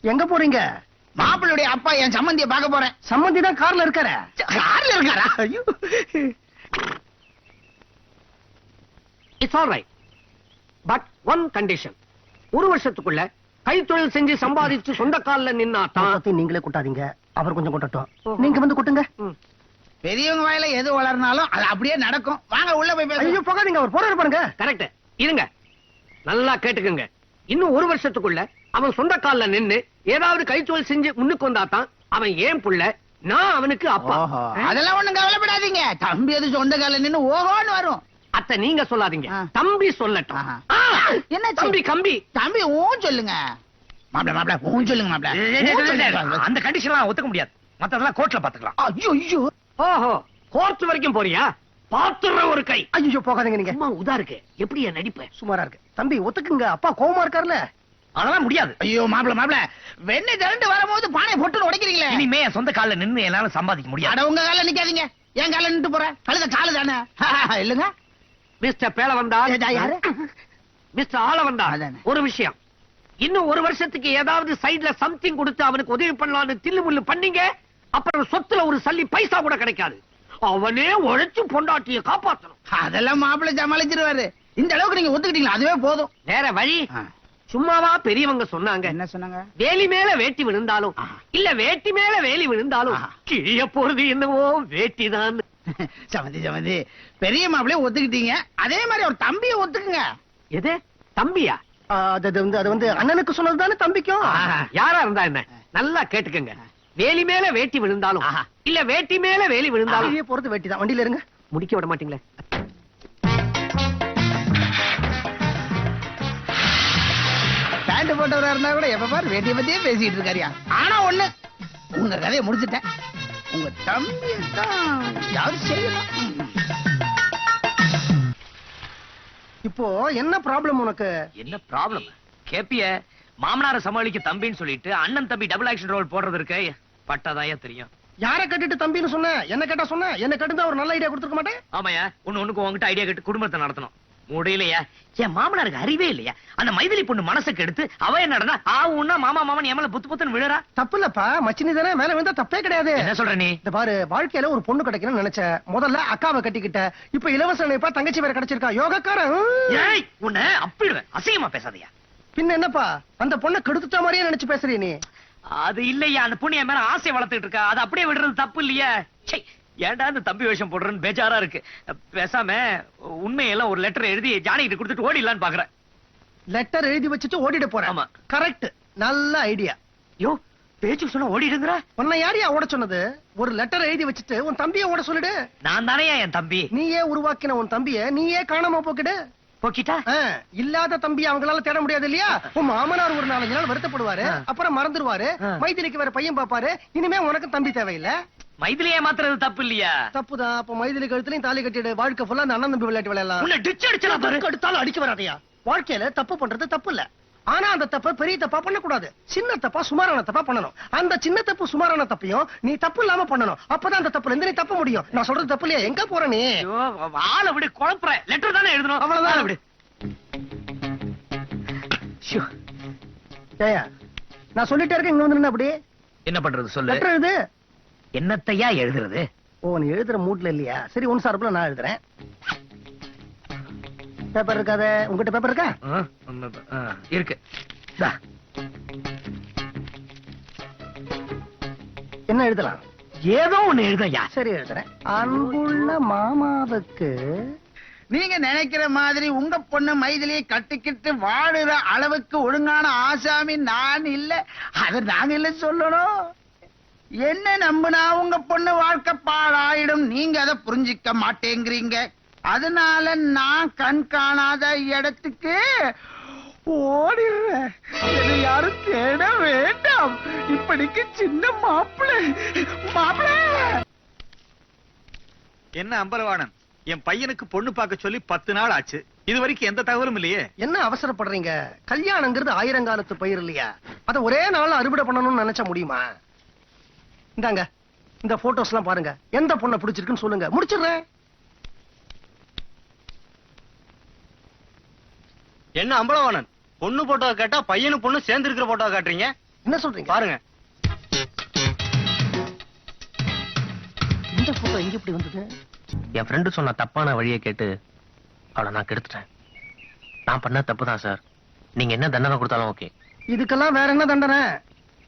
எங்க போறீங்க? மாப்பிளுடைய அப்பா என் சம்பந்திய பார்க்க போறேன். சம்மந்தி தான் கார்ல இருக்காரு. கார்ல இருக்காரா? ஐயோ, it's all right, but one condition. 1 வருஷத்துக்குள்ள கைத்தொழில் செஞ்சு சம்பாதிச்சு சொந்த கால்ல நின்னாதான். பத்தி நீங்களே கொட்டாதீங்க, அவர் கொஞ்சம் கொட்டட்டும். நீங்க வந்து கொட்டுங்க. பெரியவங்க வாயில எது வளர்னாலும் அது அப்படியே நடக்கும். வாங்க உள்ள போய் ஐயோ பேசுங்க. போகாதீங்க, அவர் போறாரு பாருங்க. கரெக்ட். இருங்க, நல்லா கேட்டுக்குங்க. இன்னும் 1 வருஷத்துக்குள்ள அவன் சொந்த கால்ல நின்னு ஏதாவது கைத்தொழில் செஞ்சு முன்னுக்கு வந்தாதான் அவன் ஏன் புள்ள, நான் அவனுக்கு அப்பா. ஓஹோ, அதெல்லாம் ஒண்ணும் கவலைப்படாதீங்க. தம்பி அது சொந்த கால நின்னு ஓஹோன்னு வரும். அத்தை நீங்க சொல்லாதீங்க, தம்பி சொல்லட்டும். ஆஹா. ஆ, என்ன தம்பி கம்பி. தம்பி ஊன் சொல்லுங்க. மாப்பிள ஊன் சொல்லுங்க மாப்பிள. அந்த கண்டிஷன்லாம் ஒத்துக்க முடியாது. மத்ததெல்லாம் கோர்ட்ல பாத்துக்கலாம். ஐயோ ஐயோ, ஓஹோ, கோர்ட் வரைக்கும் போறியா? பாத்துற ஒரு கை. ஐயோ போகாதீங்க, நீங்க அம்மா உதா இருக்கு. எப்படி என் நடிப்ப? சுமாரா இருக்கு. தம்பி ஒத்துக்குங்க, அப்பா கோவமா இருக்காருல்ல. அதெல்லாம் முடியாது. ஐயோ மாப்பிள வெண்ணெய் திரண்டு வரும்போது பானை போட்டு உடைக்கிறீங்களே. இனிமே என் சொந்த கால்ல நின்னு என்னால சம்பாதிக்க முடியாது. அட உங்க கால நிக்காதீங்க, என் கால நின்று போற. கழுத காலு தானே. இல்லங்க மிஸ்டர் பேல வந்தா, யாரு? மிஸ்டர் ஆள வந்தா, அதானே. ஒரு விஷயம். இன்னும் 1 வருஷத்துக்கு ஏதாவது சைடுல சம்திங் கொடுத்து அவனுக்கு உதவி பண்ணலாம்னு தில்லு முள்ளு பண்ணீங்க, அப்புறம் சொத்துல ஒரு சல்லி பைசா கூட கிடைக்காது. அவனே உழைச்சு பொண்டாட்டிய காப்பாத்தணும். அதெல்லாம் மாப்பிள சமாளிச்சிருவாரு. இந்த அளவுக்கு நீங்க ஒத்துக்கிட்டீங்களா, அதுவே போதும். வேற வழி? சும்மாவா பெரியவங்க சொன்னாங்க? என்ன சொன்னாங்க? வேலி மேல வேட்டி விழுந்தாலும் இல்ல வேட்டி மேல வேலி விழுந்தாலும் கிழிய போறது என்னவோ வேட்டிதான். சமந்தி பெரிய மாப்பிளைய ஒத்துக்கிட்டீங்க, அதே மாதிரி ஒரு தம்பிய ஒத்துக்குங்க. எது தம்பியா? அது வந்து அண்ணனுக்கு சொன்னது தானே தம்பிக்கும். யாரா இருந்தா என்ன, நல்லா கேட்டுக்கங்க. வேலி மேல வேட்டி விழுந்தாலும் இல்ல வேட்டி மேல வேலி விழுந்தாலும் வெளியே போறது வெட்டி தான். வண்டியில இருங்க. முடிக்க விட மாட்டீங்களே. பேண்ட் போட்டவரா இருந்தா கூட எப்ப பாரு வேட்டிய பத்தியே பேசிட்டு இருக்காரியா. ஆனா ஒண்ணு, உங்க கதையை முடிச்சிட்டேன். உங்க தம்பி தான் யாரும் செய்யலாம். இப்போ என்ன ப்ராப்ளம் உனக்கு? என்ன ப்ராப்ளம்? கேப்பிய மாமனார சமாளிக்க தம்பின்னு சொல்லிட்டு அண்ணன் தம்பி டபுள் ஆக்ஷன் ரோல் போடுறது இருக்கு. பட்டாதாயா தெரியும். யார கட்டிட்டு தம்பின்னு சொன்ன? என்ன கேட்டா சொன்ன? என்ன கட்டுந்தா ஒரு நல்ல ஐடியா கொடுத்துருக்க மாட்டேன். ஆமாயா, ஒண்ணுக்கு உங்ககிட்ட ஐடியா கேட்டு குடும்பத்தை நடத்தணும். முடியலையா? என் மாமனாருக்கு அறிவே இல்லையா? அந்த மைதிலி பொண்ணு மனசுக்கு எடுத்து அவ என்னடா ஆவுன்னா மாமா மாமன் எமல புத்து புத்துன்னு விழுறா. தப்பு இல்லப்பா, மச்சினி தானே, மேல விழுந்தா தப்பே கிடையாது. என்ன சொல்ற நீ? இந்த பாரு, வாழ்க்கையில ஒரு பொண்ணு கிடைக்கணும்னு நினைச்ச, முதல்ல அக்காவை கட்டிக்கிட்ட, இப்ப இலவச நினைப்பா தங்கச்சி வேற கிடைச்சிருக்கா. யோகக்காரன். ஏய், உன்னை அப்பிடுவேன். அசிங்கமா பேசாதயா. பின்ன என்னப்பா, அந்த பொண்ணை கெடுத்துட்ட மாதிரியே நினைச்சு பேசுறீ நீ. அது இல்லையா, அந்த பொண்ணு என் மேல ஆசை வளர்த்துட்டு இருக்கா. அது அப்படியே விடுறது தப்பு இல்லையா? சே, ஏன்டா இந்த தம்பி வேஷம் போடுறேன்னு பேஜாரா இருக்கு. பேசாம உண்மையெல்லாம் ஒரு லெட்டர் எழுதி ஜானகிட்ட கொடுத்துட்டு ஓடிடலான்னு பாக்குறேன். லெட்டர் எழுதி வச்சுட்டு ஓடிட்டு போறேன். ஆமா. கரெக்ட், நல்ல ஐடியா. யோ, பேச்சு சொன்னா ஓடிடுங்கிற. உன்னை யாரையா ஓட சொன்னது? ஒரு லெட்டர் எழுதி வச்சுட்டு உன் தம்பியை ஓட சொல்லிடு. நான் தானே என் தம்பி. நீயே உருவாக்கின உன் தம்பியை நீயே காணாம போக்கிடு. போக்கிட்டா இல்லாத தம்பி அவங்களால தேட முடியாது இல்லையா? உன் மாமனார் ஒரு 4 நாள் வருத்தப்படுவாரு, அப்புறம் மறந்துடுவாரு. மைதிலிக்கு வேற பையன் பாப்பாரு. இனிமே உனக்கு தம்பி தேவையில்லை. மைதிலியே மாத்துறது தப்பு இல்லையா? தப்புதான். அப்ப மைதிலி கழுத்துலயும் தாலி கட்டிடு. வாழ்க்கை ஃபுல்லா அந்த அண்ணன் தம்பி விளையாட்டு விளையாடலாம். உன்னை டிச் அடிச்சா பாரு. எடுத்தாலும் அடிக்க வராதையா. வாழ்க்கையில தப்பு பண்றது தப்பு இல்ல, ஆனா அந்த தப்ப பெரிய தப்பா பண்ணக்கூடாது. சின்ன தப்பா சுமாரான தப்பா பண்ணணும். அந்த சின்ன தப்பு சுமாரான தப்பையும் நீ தப்பு இல்லாம பண்ணணும். அப்பதான் அந்த தப்புல இருந்து நீ தப்ப முடியும். நான் சொல்றது தப்பு இல்லையா? எங்க போற நீ? ஐயோ, ஆளை விடு, குழப்பற. லெட்டர் தானே எழுதணும். அவ்வளவுதான். ஆளை விடு. ஷோ, ஏயா, நான் சொல்லிட்டே இருக்கேன், இங்க வந்து நின்னு அப்படி என்ன பண்றது சொல்லு. லெட்டர் எழுது. என்னத்தையா எழுதுறது? ஓ, நீ எழுதுற மூட்ல இல்லையா? சரி, உன் சார்புல நான் எழுதுறேன். பேப்பர் இருக்காத உங்ககிட்ட? பேப்பர் இருக்கா? இருக்கு. தா. என்ன எழுதலாம்? ஏதோ ஒண்ணு எழுதையா. சரி, எழுதுறேன். அன்புள்ள மாமாவுக்கு. நீங்க நினைக்கிற மாதிரி உங்க பொண்ணு மைதிலியை கட்டிக்கிட்டு வாழுற அளவுக்கு ஒழுங்கான ஆசாமி நான் இல்ல. அது நாங்க இல்ல சொல்லணும். என்ன நம்புனா உங்க பொண்ணு வாழ்க்கை பாழாயிடும். நீங்க அதை புரிஞ்சிக்க மாட்டேங்கிறீங்க. அதனால நான் கண் காணாத இடத்துக்கு ஓடிடுறேன். என்னை யாரும் தேட வேண்டாம். இப்படிக்கு சின்ன மாப்பிள்ளை. என்ன அம்பலவாணன், என் பையனுக்கு பொண்ணு பார்க்க சொல்லி 10 நாள் ஆச்சு. இது வரைக்கும் எந்த தகவலும் இல்லையே. என்ன அவசரப்படுறீங்க? கல்யாணங்கிறது ஆயிரங்காலத்து பயிர் இல்லையா? அத ஒரே நாள்ல அறுவடை பண்ணணும்னு நினைச்ச முடியுமா? இந்தாங்க இந்த போட்டோஸ் எல்லாம் பாருங்க. எந்த பொண்ணை பிடிச்சிருக்குன்னு சொல்லுங்க, முடிச்சிடுறேன். என்ன அம்பலவாணன், பொண்ணு போட்டோ கேட்டா பையனு பொண்ணு சேர்ந்து இருக்கிற போட்டோ காட்டுறீங்க? என்ன சொல்றீங்க? பாருங்க. இந்த போட்டோ எங்க இப்படி வந்தது? என் ஃப்ரெண்டு சொன்ன தப்பான வழியை கேட்டு அவளை நான் கெடுத்துட்டேன். நான் பண்ண தப்பு தான் சார். நீங்க என்ன தண்டனை கொடுத்தாலும் ஓகே. இதுக்கெல்லாம் வேற என்ன தண்டனை?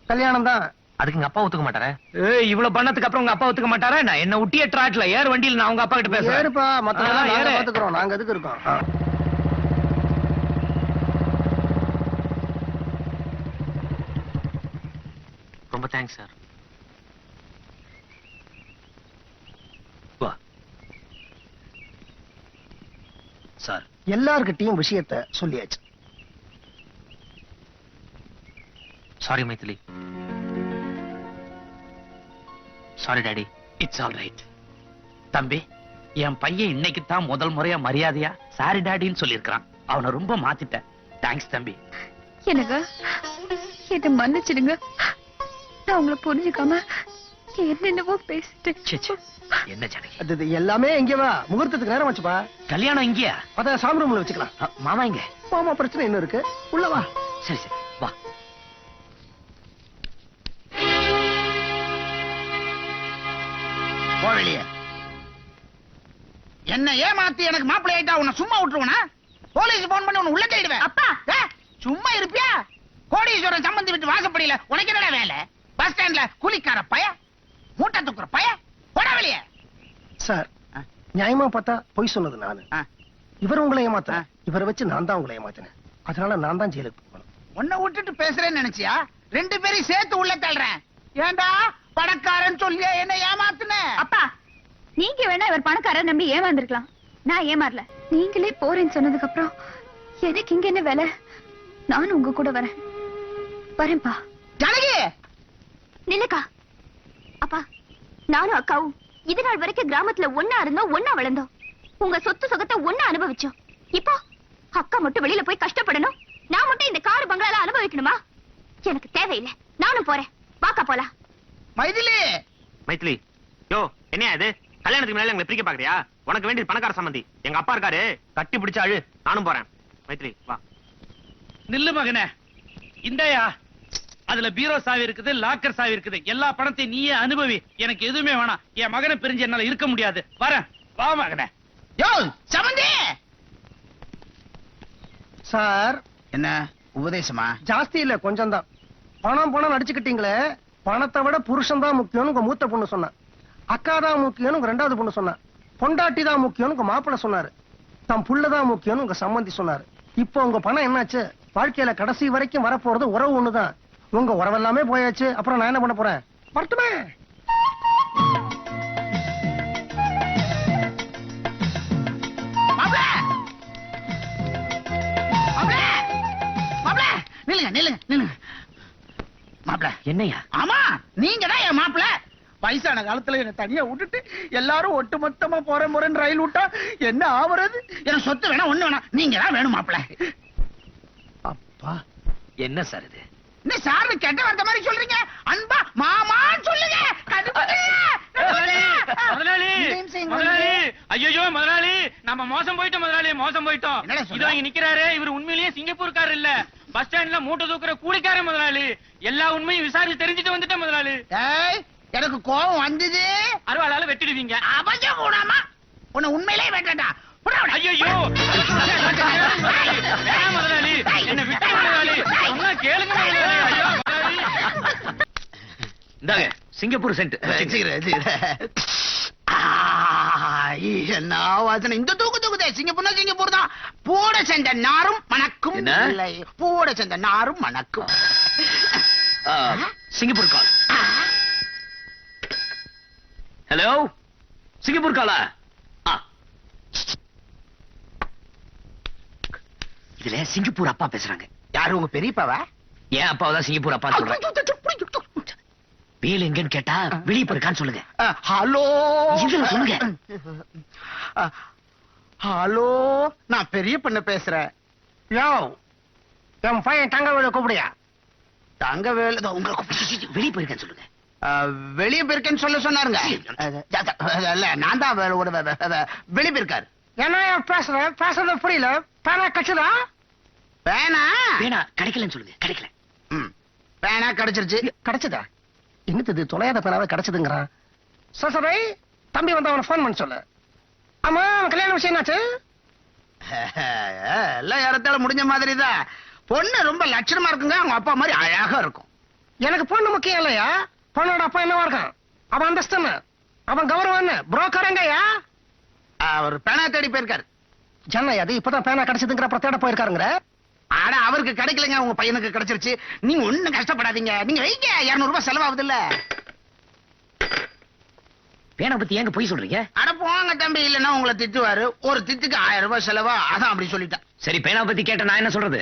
கல்யாணம் தான். அதுக்கு எங்க அப்பா ஒத்துக்க மாட்டாரே. இவ்வளவு பண்ணதுக்கு அப்புறம் உங்க அப்பா ஒத்துக்க மாட்டாரா? நான் என்ன ஒட்டிய டிராட்ல ஏர் வண்டியில் நான் உங்க அப்பா கிட்ட பேசுறேன். ஏறுப்பா, மத்த ஏறு. நாங்க பாத்துக்கிறோம். நாங்க எதுக்கு இருக்கோம்? ரொம்ப தேங்க்ஸ் சார். சார், எல்லார்கிட்டயும் விஷயத்த சொல்லியாச்சு. Sorry Maithili. Sorry daddy. It's all right. தம்பி, என் பையன் இன்னைக்கு தான் முதல் முறையா மரியாதையா சாரி டாடின்னு சொல்லியிருக்கான். அவனை ரொம்ப மாத்திட்டேன். தேங்க்ஸ் தம்பி. எனக்கு இதை மன்னிச்சிடுங்க. நான் உங்களை புரிஞ்சுக்காம என்னென்னவோ பேசிட்டேன். என்ன ஜனகி, அது எல்லாமே இங்க வா. முகூர்த்தத்துக்கு நேரம் வச்சுப்பா. கல்யாணம் இங்கயா? அத சாமி ரூம்ல வச்சுக்கலாம். மாமா இங்க? மாமா பிரச்சனை இன்னும் இருக்கு. உள்ள வா. சரி சரி வா. போவலியே என்ன ஏமாத்தி எனக்கு மாப்பிள்ளை ஆயிட்டா உன்னை சும்மா விட்டுருவனா? போலீஸ் போன் பண்ணி உன்னை உள்ள தேடுவேன். அப்பா சும்மா இருப்பியா? கோடீஸ்வரன் சம்பந்தி விட்டு வாசப்படியில உனக்கு என்னடா வேலை? பஸ் ஸ்டாண்ட்ல கூலிக்கார பய, மூட்டை தூக்குற பய, போடா வெளியே. சார், நியாயமா பார்த்தா பொய் சொன்னது நானு. இவர் உங்களை ஏமாத்த, இவரை வச்சு நான் தான் உங்களை ஏமாத்தினேன். அதனால நான் தான் ஜெயிலுக்கு போகணும். உன்னை விட்டுட்டு பேசுறேன்னு நினைச்சியா? ரெண்டு பேரையும் சேர்த்து உள்ள தள்ளுறேன். ஏண்டா பணக்காரன் சொல்லியா என்ன ஏமாத்துன? அப்பா, நீங்க வேணா இவர் பணக்காரர் நம்பி ஏமாந்துருக்கலாம். நான் ஏமாறல. நீங்களே போறேன்னு சொன்னதுக்கு அப்புறம் எனக்கு இங்க என்ன வேலை? நானும் உங்க கூட வரேன். வரேன்பா. ஜனகி நில்லுக்கா. அப்பா, நானும் அக்காவும் இது நாள் வரைக்கும் கிராமத்துல ஒன்னா இருந்தோம், ஒன்னா வளர்ந்தோம். உங்க சொத்து சுகத்தை ஒன்னா அனுபவிச்சோம். இப்போ அக்கா மட்டும் வெளியில போய் கஷ்டப்படணும், நான் மட்டும் இந்த காரு பங்களால அனுபவிக்கணுமா? எனக்கு தேவையில்லை. நானும் போறேன். வாக்கா போலாம். மைதிலி. மைதிலி, யோ என்ன இது? கல்யாணத்துக்கு முன்னாடி எங்களை பிரிக்க பாக்குறியா? உனக்கு வேண்டிய பணக்கார சம்பந்தி எங்க அப்பா இருக்காரு. கட்டி பிடிச்ச அழு. நானும் போறேன். மைதிலி வா. நில்லு மகனே. இந்தயா, அதுல பீரோ சாவி இருக்குது, லாக்கர் சாவி இருக்குது. எல்லா பணத்தையும் நீயே அனுபவி. எனக்கு எதுவுமே வேணாம். என் மகனை பிரிஞ்சு என்னால இருக்க முடியாது. வரேன். வா மகனே. யோ சம்பந்தி. சார், என்ன உபதேசமா? ஜாஸ்தி இல்ல, கொஞ்சம் தான். பணம் பணம் நடிச்சுக்கிட்டீங்களே, பணத்தை விட புருஷன் தான் முக்கியம்னு உங்க மூத்த பொண்ணு சொன்னா. அக்கா தான் முக்கியம்னு உங்க ரெண்டாவது பொண்ணு சொன்னா. பொண்டாட்டி தான் முக்கியம்னு உங்க மாப்பிள்ளை சொன்னாரு. தம் புள்ளதான் முக்கியம்னு உங்க சம்பந்தி சொன்னாரு. இப்போ உங்க பணம் என்னாச்சு? வாழ்க்கையில கடைசி வரைக்கும் வரப்போறது உறவு ஒண்ணுதான். உங்க உறவெல்லாமே போயாச்சு. அப்புறம் நான் என்ன பண்ண போறேன்? வரட்டுமே. நில்லுங்க நில்லுங்க நில்லுங்க. மாப்பிள என்னையா? ஆமா, நீங்க தான் என் மாப்பிள. வயசான காலத்துல என்ன தனியா விட்டுட்டு எல்லாரும் ஒட்டு மொத்தமா போறேன்னு ரயில் விட்டா என்ன ஆவறது? எனக்கு சொத்து வேணா, ஒண்ணு வேணா, நீங்க தான் வேணும் மாப்பிள. அப்பா, என்ன சார் இது? என்ன சார் கெட்ட வார்த்தை மாதிரி சொல்றீங்க? அன்பா மாமான்னு சொல்லுங்க. ஐயோ முதலாளி, நம்ம மோசம் போயிட்டோம் முதலாளி, மோசம் போயிட்டோம். இதோ இங்க நிக்கிறாரு, இவர் உண்மையிலேயே சிங்கப்பூர்காரர் இல்ல, பஸ் ஸ்டாண்ட்ல மூட்டை தூக்குற கூலிக்கார முதலாளி. எல்லா உண்மையும் விசாரிச்சு தெரிஞ்சுட்டு வந்துட்டேன் முதலாளி. எனக்கு கோபம் வந்தது. அருவாளால வெட்டிடுவீங்க. அவசியம் கூடாமா? உன்னை உண்மையிலே வெட்டடா. ஐயோ முதலாளி, என்ன விட்டு முதலாளி, சொன்னா கேளுங்க முதலாளி. ஐயோ முதலாளி, இந்தாங்க சிங்கப்பூர் சென்ட். என்ன வாசனை இந்த தூக்குதே. சிங்கப்பூர் தான். பூட சென்ற நாரும் மணக்கும். இல்லை, பூட சென்ற நாரும் மணக்கும். சிங்கப்பூர் கால். ஹலோ, சிங்கப்பூர் காலா? இதுல சிங்கப்பூர் அப்பா பேசுறாங்க. யாரு உங்க பெரியப்பாவா? ஏன் அப்பாவதான் சிங்கப்பூர் அப்பா சொல்றேன். வேலு எங்கன்னு கேட்டா வெளியே போயிருக்கான்னு சொல்லுங்க. ஹலோ இதுல சொல்லுங்க. ஹலோ, நான் பெரிய பண்ண பேசுறேன். யோ என் பையன் தங்கவேலு கூப்பிடியா? தங்கவேலு உங்களை வெளியே போயிருக்கேன்னு சொல்லுங்க. வெளியே போயிருக்கேன்னு சொல்ல சொன்னாருங்க. இல்ல, நான் தான் வெளியே போயிருக்காரு. என்ன பேசுறது புரியல. பேனா கச்சுதா? பேனா வேணா கிடைக்கலன்னு சொல்லுங்க. கிடைக்கல. பேனா கிடைச்சிருச்சு. கிடைச்சதா? என்னது தொலையாத பேனாவே கிடைச்சதுங்கிறான். சரி, தம்பி வந்து அவனை போன் பண்ண சொல்லு. ஆமா, கல்யாண விஷயம் என்னாச்சு? எல்லாம் ஏறத்தால முடிஞ்ச மாதிரி தான். பொண்ணு ரொம்ப லட்சணமா இருக்குங்க. அவங்க அப்பா மாதிரி அழகா இருக்கும். எனக்கு பொண்ணு முக்கியம் இல்லையா? பொண்ணோட அப்பா என்னவா இருக்கான்? அவன் அந்தஸ்து என்ன? அவன் கௌரவம் என்ன? புரோக்கர் எங்கயா? அவர் பேனா தேடி போயிருக்காரு. ஜன்னை அது இப்பதான் பேனா கிடைச்சதுங்கிற அப்புறம் தேட போயிருக்காருங்கிற. ஆனா அவருக்கு கிடைக்கலங்க, உங்க பையனுக்கு கிடைச்சிருச்சு. நீங்க ஒண்ணும் கஷ்டப்படாதீங்க. நீங்க வைங்க, 200 ரூபாய் செலவாகுது இல்ல. பேனா பத்தி ஏங்க போய் சொல்றீங்க? அட போங்க தம்பி, இல்லன்னா உங்களை திட்டுவாரு. ஒரு திட்டுக்கு 1000 ரூபாய் செலவா, அதான் அப்படி சொல்லிட்டேன். சரி, பேனா பத்தி கேட்ட நான் என்ன சொல்றது?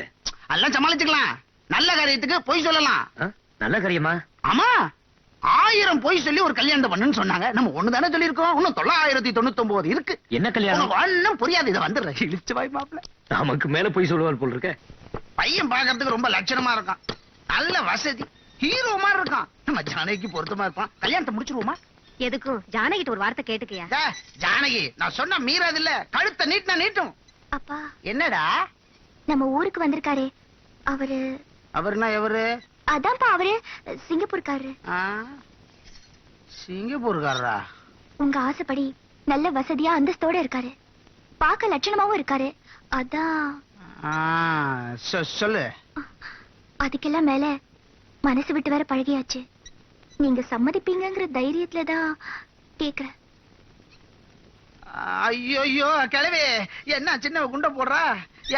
எல்லாம் சமாளிச்சுக்கலாம். நல்ல காரியத்துக்கு பொய் சொல்லலாம். நல்ல காரியமா? ஆமா, 1000 பொய் சொல்லி ஒரு கல்யாணம் பண்ணுன்னு சொன்னாங்க. நம்ம ஒண்ணுதானே சொல்லிருக்கோம். இன்னும் 999 இருக்கு. என்ன கல்யாணம்? ஒண்ணும் புரியாது. இதை வந்துடுறேன். இழிச்சு வாய் மாப்பிள்ள. நமக்கு மேல போய் சொல்லுவார் போல் இருக்க. பையன் பாக்குறதுக்கு ரொம்ப லட்சணமா இருக்கான். நல்ல வசதி, ஹீரோ மாதிரி இருக்கான். நம்ம ஜானகிக்கு பொருத்தமா இருப்பான். கல்யாணத்தை முடிச்சிருவோமா? எதுக்கும் ஜானகிட்ட ஒரு வார்த்தை கேட்டுக்கியா? ஜானகி, நான் சொன்ன மீறாது இல்ல. கழுத்தை நீட்டினா நீட்டும். அப்பா, என்னடா? நம்ம ஊருக்கு வந்திருக்காரே அவரு. அவருனா எவரு? அதான்ப்பா அவரு சிங்கப்பூர்காரரு. சிங்கப்பூர்காரரா? உங்க ஆசைப்படி நல்ல வசதியா அந்தஸ்தோட இருக்காரு. பார்க்க லட்சணமாவும் இருக்காரு. அதான். சொல்லு. அதுக்கெல்லாம் மேல மனசு விட்டு வேற பழகியாச்சு. நீங்க சம்மதிப்பீங்கங்கிற தைரியத்துலதான் கேக்குறேன். ஐயோ கிழவி, என்ன சின்ன குண்ட போடுறா?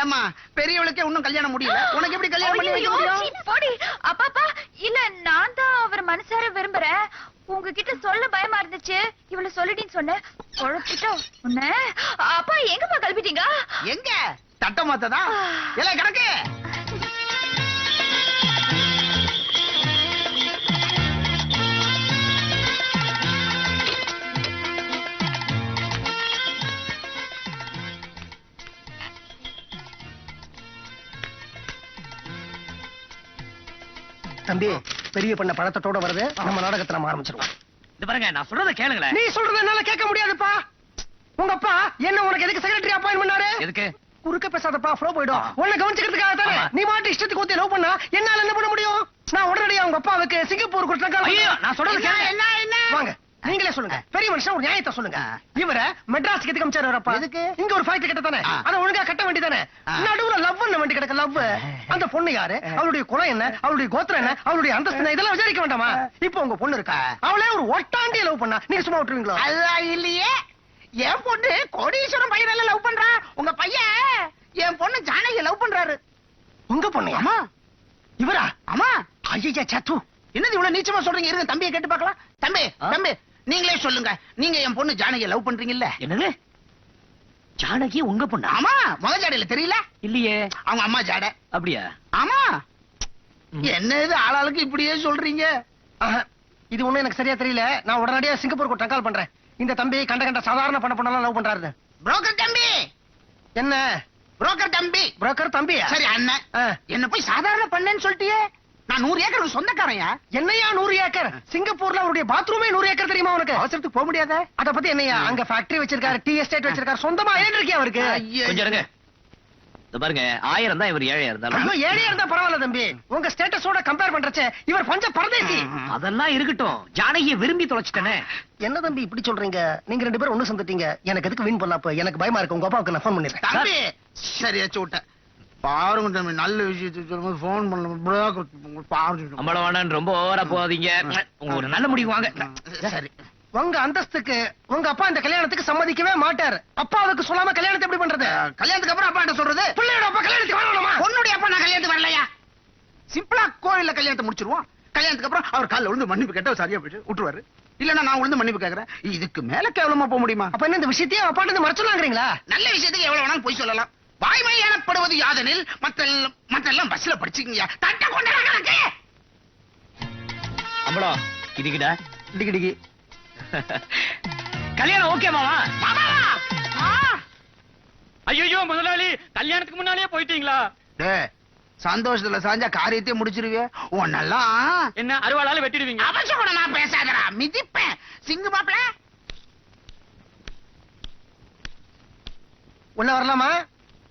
ஏமா, பெரியவளுக்கே இன்னும் கல்யாணம் முடியல. உனக்கு எப்படி கல்யாணம் பண்ணி வைக்க முடியும்? அப்பாப்பா, இல்ல நான் தான் அவர் மனசார விரும்புறேன். உங்ககிட்ட சொல்ல பயமா இருந்துச்சு. இவ்வளவு சொல்லிட்டேன்னு சொன்னேன். குழப்பிட்டா உன்ன. அப்பா, எங்கப்பா கிளப்பிட்டீங்க? எங்க தட்ட மாத்ததா? எல்லாம் கிடக்கு. தம்பி, பெரிய பண்ண பழத்தோட வருது. நம்ம நாடகத்தை நம்ம ஆரம்பிச்சிருவோம். இது பாருங்க, நான் சொல்றத கேளுங்களேன். நீ சொல்றது என்னால கேட்க முடியாதுப்பா. உங்க அப்பா என்ன உனக்கு எதுக்கு செக்ரட்டரி அப்பாயின்ட் பண்ணாரு? எதுக்கு? குறுக்க பேசாதப்பா, ஃப்ளோ போய்டும். உன்னை கவனிச்சுக்கிறதுக்காக தானே. நீ மாட்டு இஷ்டத்துக்கு ஊத்தி லவ் பண்ணா என்னால என்ன பண்ண முடியும்? நான் உடனடியா உங்க அப்பாவுக்கு சிங்கப்பூர் கொடுத்தேன். ஐயோ, நான் சொல்றது கேளுங்க. என்ன வாங்க, நீங்களே சொல்லுங்க. பெரிய மனுஷன் ஒரு நியாயத்தை சொல்லுங்க. இவர மெட்ராஸ்க்கு எதுக்கு அமிச்சாரு வரப்பா? எதுக்கு? இங்க ஒரு ஃபேக்டரி கட்ட தானே. அத ஒழுங்கா கட்ட வேண்டியதானே. நடுவுல லவ் பண்ண வேண்டி கிடக்க. லவ் அந்த பொண்ணு யாரு? அவளுடைய குலம் என்ன? அவளுடைய கோத்திரம் என்ன? அவளுடைய அந்தஸ்து என்ன? இதெல்லாம் விசாரிக்க வேண்டாமா? இப்போ உங்க பொண்ணு இருக்கா, அவளே ஒரு ஒட்டாண்டிய லவ் பண்ணா நீங்க சும்மா விட்டுருவீங்களா? அதான் இல்லையே. என் பொண்ணு கோடீஸ்வரன் பையன் லவ் பண்றா. உங்க பையன் என் பொண்ணு ஜானகி லவ் பண்றாரு. உங்க பொண்ணு? ஆமா. இவரா? ஆமா. ஐயா சத்து, என்னது இவ்வளவு நீச்சமா சொல்றீங்க? இருங்க, தம்பியை கேட்டு பார்க்கலாம். தம்பி, தம்பி, நீங்களே சொல்லுங்க. நீங்க என் பொண்ணு ஜானகி லவ் பண்றீங்கல்ல? என்னது? ஜானகி உங்க பொண்ணா? ஆமா. முத ஜாடையில தெரியல? இல்லையே. அவங்க அம்மா ஜாடை. அப்படியா? ஆமா. என்ன இது ஆளாளுக்கு இப்படியே சொல்றீங்க? இது ஒண்ணு எனக்கு சரியா தெரியல. நான் உடனடியா சிங்கப்பூருக்கு டக்கால் பண்றேன். இந்த தம்பி கண்ட சாதாரண பண்ணலாம் லவ் பண்றாரு. புரோக்கர் தம்பி. என்ன புரோக்கர் தம்பி? புரோக்கர் தம்பியா? சரி அண்ணன், என்ன போய் சாதாரண பண்ணேன்னு சொல்லிட்டியே. நான் 100 ஏக்கர் சொந்தக்காரையா? என்னையா 100 ஏக்கர்? சிங்கப்பூர்ல அவருடைய பாத்ரூமே 100 ஏக்கர் தெரியுமா உனக்கு? அவசரத்துக்கு போக முடியாத. அத பத்தி என்னையா? அங்க ஃபேக்டரி வச்சிருக்காரு, டீ எஸ்டேட் வச்சிருக்காரு, சொந்தமா ஏன் இருக்கியா அவருக்கு? கொஞ்சம் இருங்க. இந்த பாருங்க, 1000 தான் இவர் ஏழையா இருந்தாலும். ஐயோ, ஏழையா இருந்தா பரவாயில்ல தம்பி. உங்க ஸ்டேட்டஸோட கம்பேர் பண்றச்சே இவர் பஞ்ச பரதேசி. அதெல்லாம் இருக்கட்டும், ஜானகியை விரும்பி தொலைச்சிட்டனே. என்ன தம்பி இப்படி சொல்றீங்க? நீங்க 2 பேரும் ஒண்ணு சேர்ந்துட்டீங்க. எனக்கு எதுக்கு வீண் பண்ணலாம்? எனக்கு பயமா இருக்கு. உங்க அப்பாவுக்கு நான் ஃபோன் பண்ணிடுறேன். தம்பி சரியாச்சு விட்டேன். பாருங்க தம்பி, நல்ல விஷயத்துக்கு சொல்லும்போது போன் பண்ண பாருங்க. நம்மள வேணான்னு ரொம்ப ஓவரா போகாதீங்க. உங்க ஒரு நல்ல முடிவு வாங்க. சரி. உங்க அந்தஸ்துக்கு உங்க அப்பா இந்த கல்யாணத்துக்கு சம்மதிக்கவே மாட்டாரு. அப்பாவுக்கு சொல்லாம கல்யாணத்தை எப்படி பண்றது? கல்யாணத்துக்கு அப்புறம் அப்பா என்ன சொல்றது? பிள்ளையோட அப்பா கல்யாணத்துக்கு வரணுமா? பொண்ணுடைய அப்பா நான் கல்யாணத்துக்கு வரலையா? சிம்பிளா கோயில்ல கல்யாணத்தை முடிச்சிருவோம். கல்யாணத்துக்கு அப்புறம் அவர் கால்ல விழுந்து மன்னிப்பு கேட்ட சரியா போயிட்டு விட்டுருவாரு. இல்லன்னா நான் விழுந்து மன்னிப்பு கேக்குறேன். இதுக்கு மேல கேவலமா போக முடியுமா? அப்ப என்ன இந்த விஷயத்தையே அப்பாட்ட இருந்து மறைச்சலாங்கிறீங்களா? நல்ல விஷயத்துக்கு எவ்வளவு வேணாலும் போய் சொல்லலாம். வாய்மை எனப்படுவது யாதெனில் மத்தெல்லாம் பஸ்ல படிச்சுக்கீங்க. தட்ட கொண்டாங்க. அம்பளம் கிடிக்கிடா. டிகி கல்யாணம் ஓகே மாமா? ஐயோ முதலாளி கல்யாணத்துக்கு முன்னாலேயே போயிட்டீங்களா? டேய், சந்தோஷத்துல சாஞ்சா காரியத்தை முடிச்சிருவிய. உன்னெல்லாம் என்ன அருவாளால வெட்டிடுவீங்க? அவசகுணமா பேசாதடா, மிதிப்பேன். சிங்கு மாப்பிள உள்ள வரலாமா?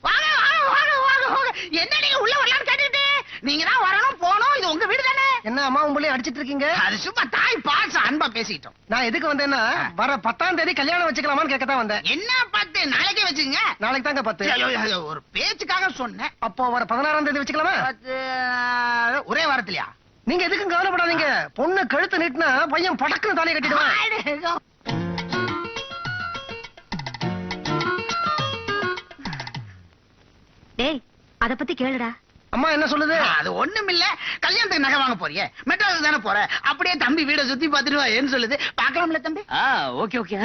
வாங்க வாங்க வாங்க வாங்க வாங்க. என்ன நீங்க உள்ள வரலாம்னு கேட்டுட்டு நீங்க தான் வரணும் போணும். இது உங்க வீடு தானே? என்ன அம்மா உங்களையும் அடிச்சிட்டு இருக்கீங்க? அது சும்மா தாய் பாசம் அன்பா பேசிட்டோம். நான் எதுக்கு வந்தேன்னா வர 10ஆம் தேதி கல்யாணம் வச்சுக்கலாமான்னு கேட்கத்தான் வந்தேன். என்ன 10 நாளைக்கே வச்சுங்க. நாளைக்கு தாங்க 10. ஐயோ, ஐயோ, ஒரு பேச்சுக்காக சொன்னேன். அப்போ வர 16ஆம் தேதி வச்சுக்கலாமா? 10 ஒரே வாரத்திலயா? நீங்க எதுக்கும் கவலைப்படாதீங்க. பொண்ணு கழுத்து நீட்டினா பையன் படக்குன்னு தாலியை கட்டிடுவான். டேய் அத பத்தி கேளுடா. அம்மா என்ன சொல்லுது? அது ஒண்ணும் இல்ல. கல்யாணத்துக்கு நகை வாங்க போறியே, மெட்ராஸ் தானே போற, அப்படியே தம்பி வீட சுத்தி பாத்துட்டு வா ஏன்னு சொல்லுது. பாக்கலாம்ல தம்பி? Okay okay.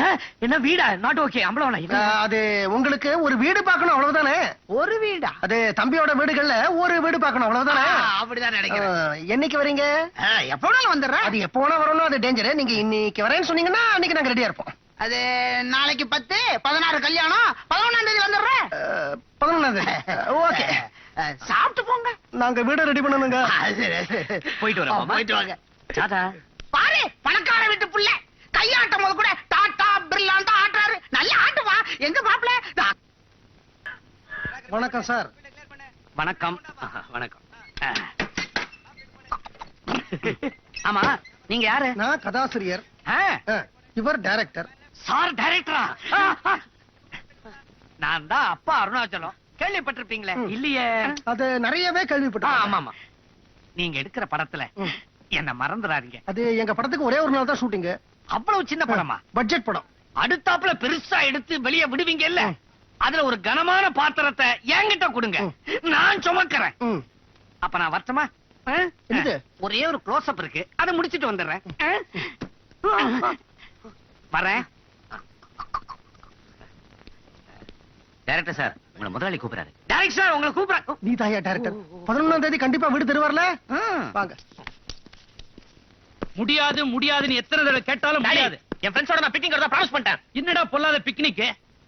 என்ன வீடா? Not okay. அம்பளவனா? அது உங்களுக்கு ஒரு வீடு பார்க்கணும் அவ்வளவுதானே? ஒரு வீடா? அது தம்பியோட வீடுகள்ல ஒரு வீடு பார்க்கணும் அவ்வளவுதானே? அப்படிதான் நினைக்கிறேன். என்னைக்கு வரீங்க? எப்ப வேணாலும் வந்துடுறேன். அது எப்போ வேணா வரணும், அது டேஞ்சர். நீங்க இன்னைக்கு வரேன்னு சொன்னீங்கன்னா அன்னைக்கு நாங்க ரெடியா இருப்போம். அது நாளைக்கு 10, 16 கல்யாணம், 11ஆம் தேதி வந்துடுறேன். 11ஆம் தேதி. ஓகே, சாப்பிட்டு போங்க. நாங்க வீட ரெடி பண்ணணுங்க. போயிட்டு வரேன். போயிட்டு வாங்க. டாடா. பாரு, பணக்கார வீட்டு புள்ள கையாட்டும் போது கூட டாடா பிர்லான் தான் ஆட்டுறாரு. நல்லா ஆட்டுவா. எங்க மாப்பிள? வணக்கம் சார். வணக்கம். வணக்கம். ஆமா நீங்க யாரு? நான் கதாசிரியர், இவர் டைரக்டர். சார் டைரக்டரா? நான் தான் அப்பா அருணாச்சலம். கேள்விப்பட்டிருப்பீங்களே? இல்லையே. அது நிறையவே கேள்விப்பட்டேன். ஆமா ஆமா. நீங்க எடுக்கிற படத்துல என்ன மறந்துடாதீங்க. அது எங்க படத்துக்கு ஒரே ஒரு நாள் தான் ஷூட்டிங். அவ்வளவு சின்ன படமா? பட்ஜெட் படம். அடுத்தாப்புல பெருசா எடுத்து வெளியே விடுவீங்க இல்ல, அதுல ஒரு கனமான பாத்திரத்தை என்கிட்ட கொடுங்க, நான் சுமக்கிறேன். அப்ப நான் வரட்டுமா? என்னது? ஒரே ஒரு க்ளோஸ் அப் இருக்கு, அதை முடிச்சிட்டு வந்துடுறேன். வரேன். டைரக்டர் சார் உங்களை முதலாளி கூப்பிடுறாரு. டைரக்டர் சார் உங்களை கூப்பிடுறாரு. நீ தாயா டைரக்டர்? 11ஆம் தேதி கண்டிப்பா வீடு தருவார்ல? வாங்க. முடியாது முடியாதுன்னு எத்தனை தடவை கேட்டாலும் முடியாது. என் ஃப்ரெண்ட்ஸோட நான் பிக்னிக் வரதா ப்ராமிஸ் பண்ணிட்டேன். என்னடா பொல்லாத பிக்னிக்?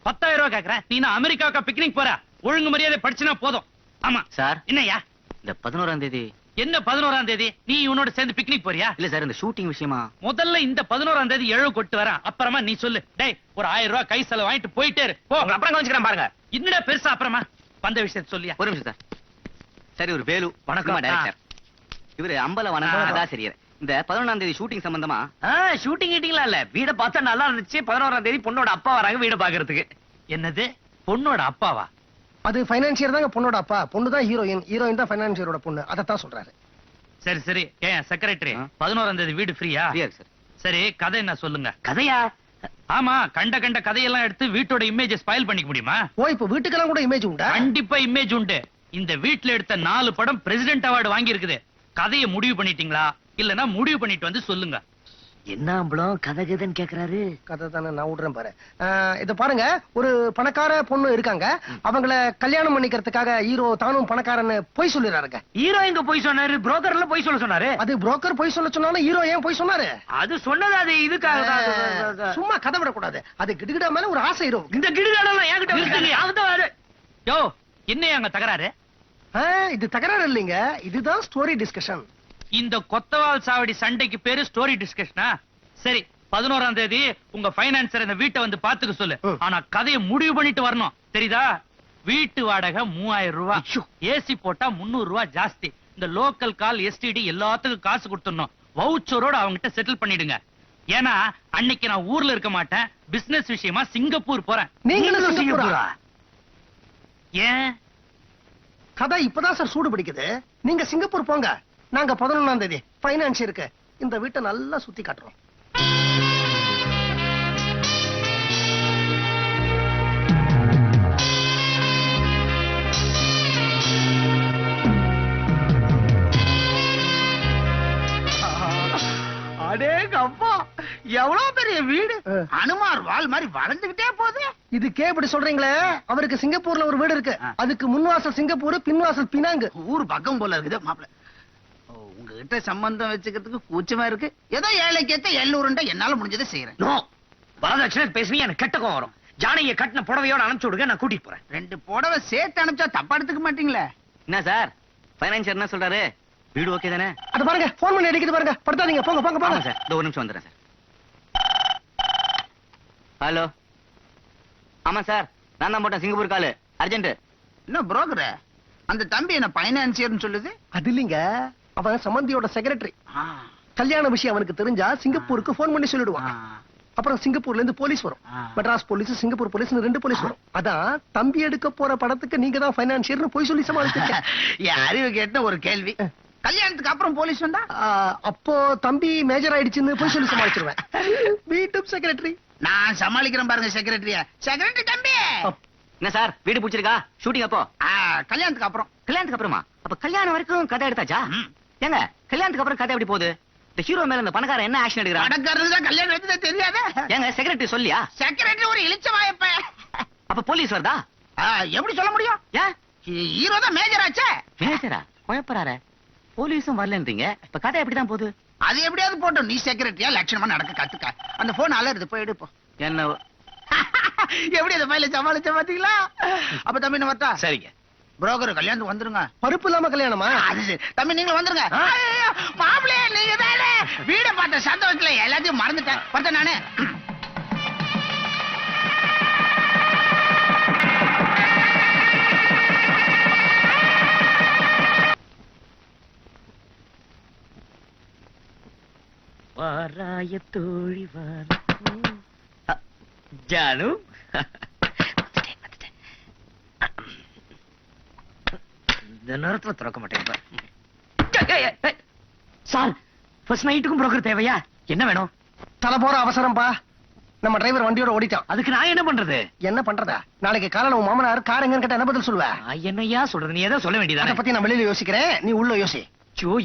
10,000 ரூபாய் கேக்குறேன். நீ நான் அமெரிக்காவுக்கு பிக்னிக் போற? ஒழுங்கு மரியாதை படிச்சுனா போதும். ஆமா சார். என்னய்யா இந்த 11ஆம் தேதி? என்ன 11ஆம் தேதி? நீ உன்னோட சேர்ந்து பிக்னிக் போறியா? இல்ல சார், இந்த ஷூட்டிங் விஷயமா. முதல்ல இந்த 11ஆம் தேதி எழு கொட்டு வரேன், அப்புறமா நீ சொல்லு. டேய் ஒரு 1000 ரூபாய் கை செலவு வாங்கிட்டு போயிட்டே இரு. போ, அப்புறம் கவனிச்சுக்கிறேன் பாருங்க. என்னடா பெருசா அப்புறமா வந்த விஷயத்தை சொல்லியா? ஒரு நிமிஷம் சார். சரி, ஒரு வேலு. வணக்கம் டைரக்டர். இவரு அம்பல வணக்கம் கதாசிரியர். இந்த 11ஆம் தேதி ஷூட்டிங் சம்பந்தமா. ஷூட்டிங் கீட்டிங்களா இல்ல, வீட பார்த்தா நல்லா இருந்துச்சு. 11ஆம் தேதி பொண்ணோட அப்பா வராங்க வீட பாக்குறதுக்கு. என்னது பொண்ணோட அப்பாவா? அது ஃபைனான்சியர் தாங்க பொண்ணோட அப்பா. பொண்ணு தான் ஹீரோயின், ஹீரோயின் தான் ஃபைனான்சியரோட பொண்ணு. அதத்தான் சொல்றாரு. சரி சரி. ஏன் செக்ரட்டரி 11ஆம் தேதி வீடு ஃப்ரீயா? சார். சரி கதை என்ன சொல்லுங்க. கதையா? ஆமா, கண்ட கண்ட கதையெல்லாம் எடுத்து வீட்டோட இமேஜ் ஸ்பாயில் பண்ணிக்க முடியுமா? ஓ, இப்ப வீட்டுக்கெல்லாம் கூட இமேஜ் உண்டா? கண்டிப்பா இமேஜ் உண்டு. இந்த வீட்ல எடுத்த 4 படம் பிரசிடென்ட் அவார்டு வாங்கி இருக்குது. கதையை முடிவு பண்ணிட்டீங்களா? இல்லனா முடிவு பண்ணிட்டு வந்து சொல்லுங்க. என்ன அம்பளம் கதை கதைன்னு கேக்குறாரு? கதை தானே, நான் விடுறேன் பாரு. இத பாருங்க, ஒரு பணக்கார பொண்ணு இருக்காங்க. அவங்கள கல்யாணம் பண்ணிக்கிறதுக்காக ஹீரோ தானும் பணக்காரன்னு பொய் சொல்லிடுறாருங்க. ஹீரோ எங்க பொய் சொன்னாரு? புரோக்கர்ல பொய் சொல்ல சொன்னாரு. அது புரோக்கர் பொய் சொல்ல சொன்னாலும் ஹீரோ ஏன் பொய் சொன்னாரு? அது சொன்னது அது இதுக்காக. சும்மா கதை விடக்கூடாது. அது கிடுகிடா மேல ஒரு ஆசை ஹீரோ. இந்த கிடுகாடெல்லாம் என்கிட்ட வச்சுக்கீங்க. யோ என்ன அங்க தகராறு? இது தகராறு இல்லைங்க, இதுதான் ஸ்டோரி டிஸ்கஷன். இந்த கொத்தவால் சாவடி சண்டைக்கு பேரு ஸ்டோரி டிஸ்கஷனா? சரி, 11ஆம் தேதி உங்க பைனான்சர் இந்த வீட்டை வந்து பாத்துக்க சொல்லு. ஆனா கதையை முடிவு பண்ணிட்டு வரணும், தெரியுதா? வீட்டு வாடகை 3000 ரூபாய், ஏசி போட்டா 300 ரூபாய் ஜாஸ்தி. இந்த லோக்கல் கால் எஸ்டிடி எல்லாத்துக்கும் காசு கொடுத்துடணும். வவுச்சரோட அவங்கிட்ட செட்டில் பண்ணிடுங்க. ஏன்னா அன்னைக்கு நான் ஊர்ல இருக்க மாட்டேன், பிசினஸ் விஷயமா சிங்கப்பூர் போறேன். நீங்களும் சிங்கப்பூரா? ஏன்? கதை இப்பதான் சார் சூடு பிடிக்குது. நீங்க சிங்கப்பூர் போங்க, நாங்க 11ஆம் தேதி பைனான்சியருக்கு இந்த வீட்டை நல்லா சுத்தி காட்டுறோம். அடேங்க அப்பா, எவ்வளவு பெரிய வீடு! அனுமார் வால் மாதிரி வளர்ந்துகிட்டே போகுது. இதுக்கே இப்படி சொல்றீங்களே, அவருக்கு சிங்கப்பூர்ல ஒரு வீடு இருக்கு. அதுக்கு முன்வாசல் சிங்கப்பூர், பின்வாசல் பினாங்கு. ஊர் பக்கம் போல இருக்குது மாப்பிள்ள. உங்ககிட்ட சம்பந்தம் வச்சுக்கிறதுக்கு கூச்சமா இருக்கு. ஏதோ ஏழைக்கேத்த எல்லூருண்ட என்னால முடிஞ்சதை செய்யறேன். வரதட்சணை பேசுவீங்க, எனக்கு கெட்ட கோவம் வரும். ஜானகிய கட்டின புடவையோட அனுப்பிச்சு விடுங்க, நான் கூட்டிட்டு போறேன். 2 புடவை சேர்த்து அனுப்பிச்சா தப்பா எடுத்துக்க மாட்டீங்களே? என்ன சார் பைனான்சியர் என்ன சொல்றாரு? வீடு ஓகே தானே? அது பாருங்க, போன் பண்ணி அடிக்குது பாருங்க. படுத்தாதீங்க, போங்க போங்க ஆமா போங்க. சார், இந்த ஒரு நிமிஷம் வந்துடுறேன் சார். ஹலோ, ஆமா சார், நான் தான் போட்டேன் சிங்கப்பூர் காலு, அர்ஜென்ட். என்ன புரோக்கர், அந்த தம்பி என்ன பைனான்சியர்னு சொல்லுது? அது இல்லைங்க, அவன் சம்பந்தியோட செக்ரட்டரி. கல்யாண விஷயம் அவனுக்கு தெரிஞ்சா சிங்கப்பூருக்கு போன் பண்ணி சொல்லிடுவான். அப்புறம் சிங்கப்பூர்ல இருந்து போலீஸ் வரும். Madras police, Singapore police, 2 police வரும். அதான் தம்பி எடுக்க போற படத்துக்கு நீங்க தான் பைனான்சியர்னு போய் சொல்லி சமாளிச்சிருக்க. என் அறிவு கேட்ட ஒரு கேள்வி, கல்யாணத்துக்கு அப்புறம் போலீஸ் வந்தா? அப்போ தம்பி மேஜர் ஆயிடுச்சுன்னு போய் சொல்லி சமாளிச்சிருவேன். வீட்டு செக்ரட்டரி நான் சமாளிக்கிறேன் பாருங்க செக்ரட்டரிய. செக்ரட்டரி தம்பி, என்ன சார் வீடு பிடிச்சிருக்கா? ஷூட்டிங் அப்போ? கல்யாணத்துக்கு அப்புறம். கல்யாணத்துக்கு அப்புறமா? அப்ப கல்யாணம் வரைக்கும் கதை எடுத்தாச்சா? ஏங்க கல்யாணத்துக்கு அப்புறம் கதை எப்படி போகுது? இந்த ஹீரோ மேல இந்த பணக்காரன் என்ன ஆக்ஷன் எடுக்கிறான்? பணக்காரருக்கு தான் கல்யாணம் வச்சதே தெரியாதே. ஏங்க செக்ரட்டரி சொல்லியா? செக்ரட்டரி ஒரு இழிச்ச வாயப்ப. அப்ப போலீஸ் வருதா? எப்படி சொல்ல முடியும்? ஏன் ஹீரோ தான் மேஜர் ஆச்சே. மேஜரா? குழப்பறாரே. போலீஸும் வரலன்றீங்க, இப்ப கதை எப்படிதான் போகுது? அது எப்படியாவது போட்டோம். நீ செக்ரட்டரியா லட்சணமா நடக்க கத்துக்க. அந்த போன் அலறுது, போய் எடுப்போம். என்ன எப்படி அந்த பையில சமாளிச்ச பாத்தீங்களா? அப்ப தம்பி என்ன வரட்டா? சரிங்க. புரோக்கர் கல்யாணத்துக்கு வந்துருங்க. பருப்பு இல்லாம கல்யாணமா? அது சரி. தம்பி நீங்களும் வந்துருங்க. மாப்பிளே நீங்க தானே? வீட பார்த்த சந்தோஷத்துல எல்லாத்தையும் மறந்துட்டேன். பார்த்தேன் நானு. வாராய தோழி வார ஜானு. இந்த நேரத்துல திறக்க மாட்டேன் சார். ஃபர்ஸ்ட் நைட்டுக்கும் புரோக்கர் தேவையா? என்ன வேணும்? தலை போற அவசரம்பா. நம்ம டிரைவர் வண்டியோட ஓடிட்டான். அதுக்கு நான் என்ன பண்றது? என்ன பண்றதா? நாளைக்கு காலையில உன் மாமனார் கார் எங்கன்னு கேட்டா என்ன பதில் சொல்லுவ? நான் என்னையா சொல்றது? நீ ஏதோ சொல்ல அத வேண்டியதானே. பத்தி நான் வெளியில யோசிக்கிறேன், நீ உள்ள யோசி.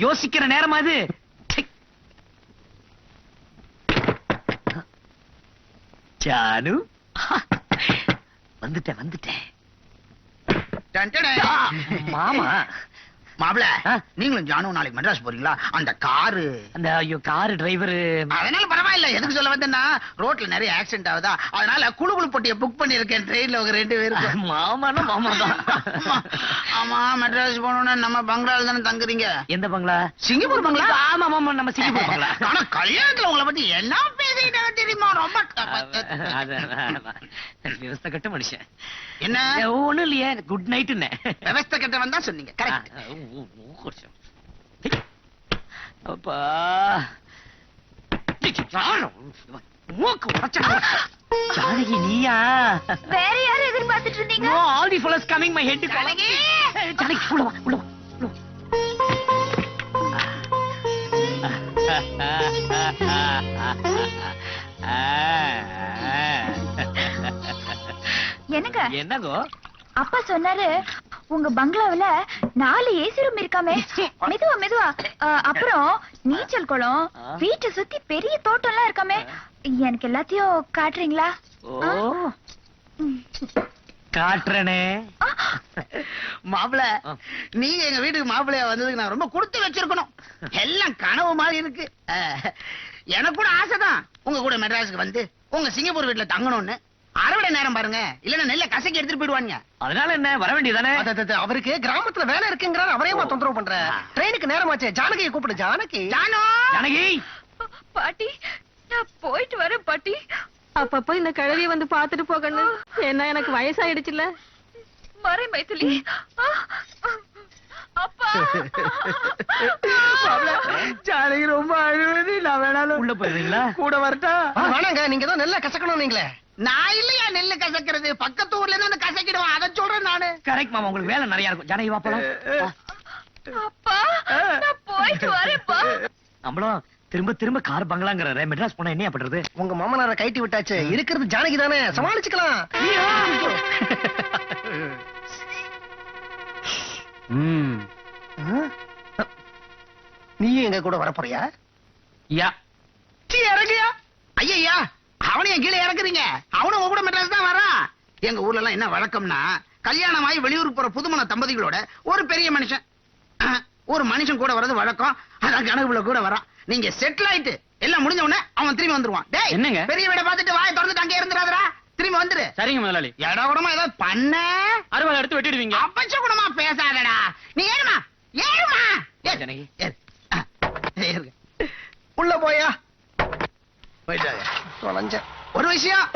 யோசிக்கிற நேரமா இது? ஜானு வந்துட்டேன். மாமா மாப்பிள நீங்களும் ஜானு நாளைக்கு மெட்ராஸ் போறீங்களா? அந்த காரு, அந்த கார் டிரைவர். அதனால பரவாயில்ல. எதுக்கு சொல்ல வந்தேன்னா ரோட்ல நிறைய ஆக்சிடென்ட் ஆகுதா, அதனால குழு பொட்டியை புக் பண்ணிருக்கேன். ட்ரெயின்ல ஒரு 2 பேருக்கு. மாமானா மாமா தான். ஆமா, மெட்ராஸ் போனோம்னா நம்ம பங்களால தானே தங்குறீங்க. எந்த பங்களா? சிங்கப்பூர் பங்களா. ஆமா மாமா, நம்ம சிங்கப்பூர் பங்களா. ஆனா கல்யாணத்துல உங்களை பத்தி என்ன பேசிக்கிட்டாங்க தெரியுமா? ரொம்ப விவஸ்தை கட்ட மனுஷன். என்ன ஒண்ணும் இல்லையே, குட் நைட். விவஸ்தை கட்ட வந்தா சொன்னீங்க. கரெக்ட். அப்பா ஜானகி நீயா? வேற யாரும் எதிர்பார்த்துட்டு இருந்தீங்க? No, all the fellas coming, my head. Janaki உள்ள வா, உள்ள வா. என்னங்க? என்னங்கோ? அப்பா சொன்னாரு உங்க பங்களாவுல 4 ஏசி ரூம் இருக்காமே. மெதுவா. அப்புறம் நீச்சல் குளம், வீட்டை சுத்தி பெரிய தோட்டம் எல்லாம் இருக்காமே. எனக்கு எல்லாத்தையும் காட்டுறீங்களா? ஓ காட்டுறனே. மாப்பிள நீங்க எங்க வீட்டுக்கு மாப்பிளையா வந்ததுக்கு நான் ரொம்ப கொடுத்து வச்சிருக்கணும். எல்லாம் கனவு மாதிரி இருக்கு. எனக்கு கூட ஆசைதான் உங்க கூட மெட்ராஸுக்கு வந்து உங்க சிங்கப்பூர் வீட்டுல தங்கணும்னு. அறுவடை நேரம் பாருங்க, இல்லன்னா நெல்ல கசக்கி எடுத்துட்டு போயிடுவாங்க. அதனால என்ன, வர வேண்டியதானே? அவருக்கு கிராமத்துல வேலை இருக்குங்கிறார், அவரே தொந்தரவு பண்ற. ட்ரெயினுக்கு நேரமாச்சே, ஜானகியை கூப்பிடு. ஜானகி. ஜானகி பாட்டி, நான் போயிட்டு வரேன் பாட்டி. அப்பப்போ இந்த கிழவிய வந்து பாத்துட்டு போகணும். என்ன எனக்கு வயசாயிடுச்சுல. மறை மைதிலி. அப்பா ஜானகி ரொம்ப அழுவது. நான் வேணாலும் உள்ள போயிருந்தீங்களா? கூட வரட்டா? வேணாங்க, நீங்க தான் நெல்ல கசக்கணும். நீங்களே. நான் இல்லையா நெல்லு கசக்கிறது, பக்கத்து ஊர்ல இருந்து கசக்கிடுவான். அதை சொல்றேன் நானு. கரெக்ட் மாமா, உங்களுக்கு வேலை நிறைய இருக்கும். ஜானகி வா போலாம். அப்பா நான் போயிட்டு வரேன்ப்பா. நம்மளும் திரும்ப கார் பங்களாங்கற மெட்ராஸ் போனா என்ன பண்றது? உங்க மாமனாரை கைட்டி விட்டாச்சு, இருக்கிறது ஜானகி தானே, சமாளிச்சுக்கலாம். நீயும் எங்க கூட வரப்போறியா? இறங்கியா? ஐயா அவனையும் கீழே இறக்குறீங்க. அவனும் உங்க கூட மெட்ராஸ் தான் வரான். எங்க ஊர்ல எல்லாம் என்ன வழக்கம்னா, கல்யாணம் ஆகி வெளியூர் போற புதுமண தம்பதிகளோட ஒரு பெரிய மனுஷன் ஒரு மனுஷன் கூட வர்றது வழக்கம். அதான் கணக்குல கூட வரான். நீங்க செட்டில் ஆயிட்டு எல்லாம் முடிஞ்ச உடனே அவன் திரும்பி வந்துருவான். என்னங்க பெரிய வீட பார்த்துட்டு வாயை திறந்துட்டு அங்கே இருந்துடாதடா, திரும்பி வந்துரு. சரிங்க முதலாளி. எடா கூடமா ஏதாவது பண்ண அறுவாள் எடுத்து வெட்டிடுவீங்க. அப்பச்ச கூடமா பேசாதடா. நீ ஏறுமா ஏறுமா. ஜானகி. ஏறு. உள்ள போயா போயிட்டாங்க. தொலைஞ்ச ஒரு விஷயம்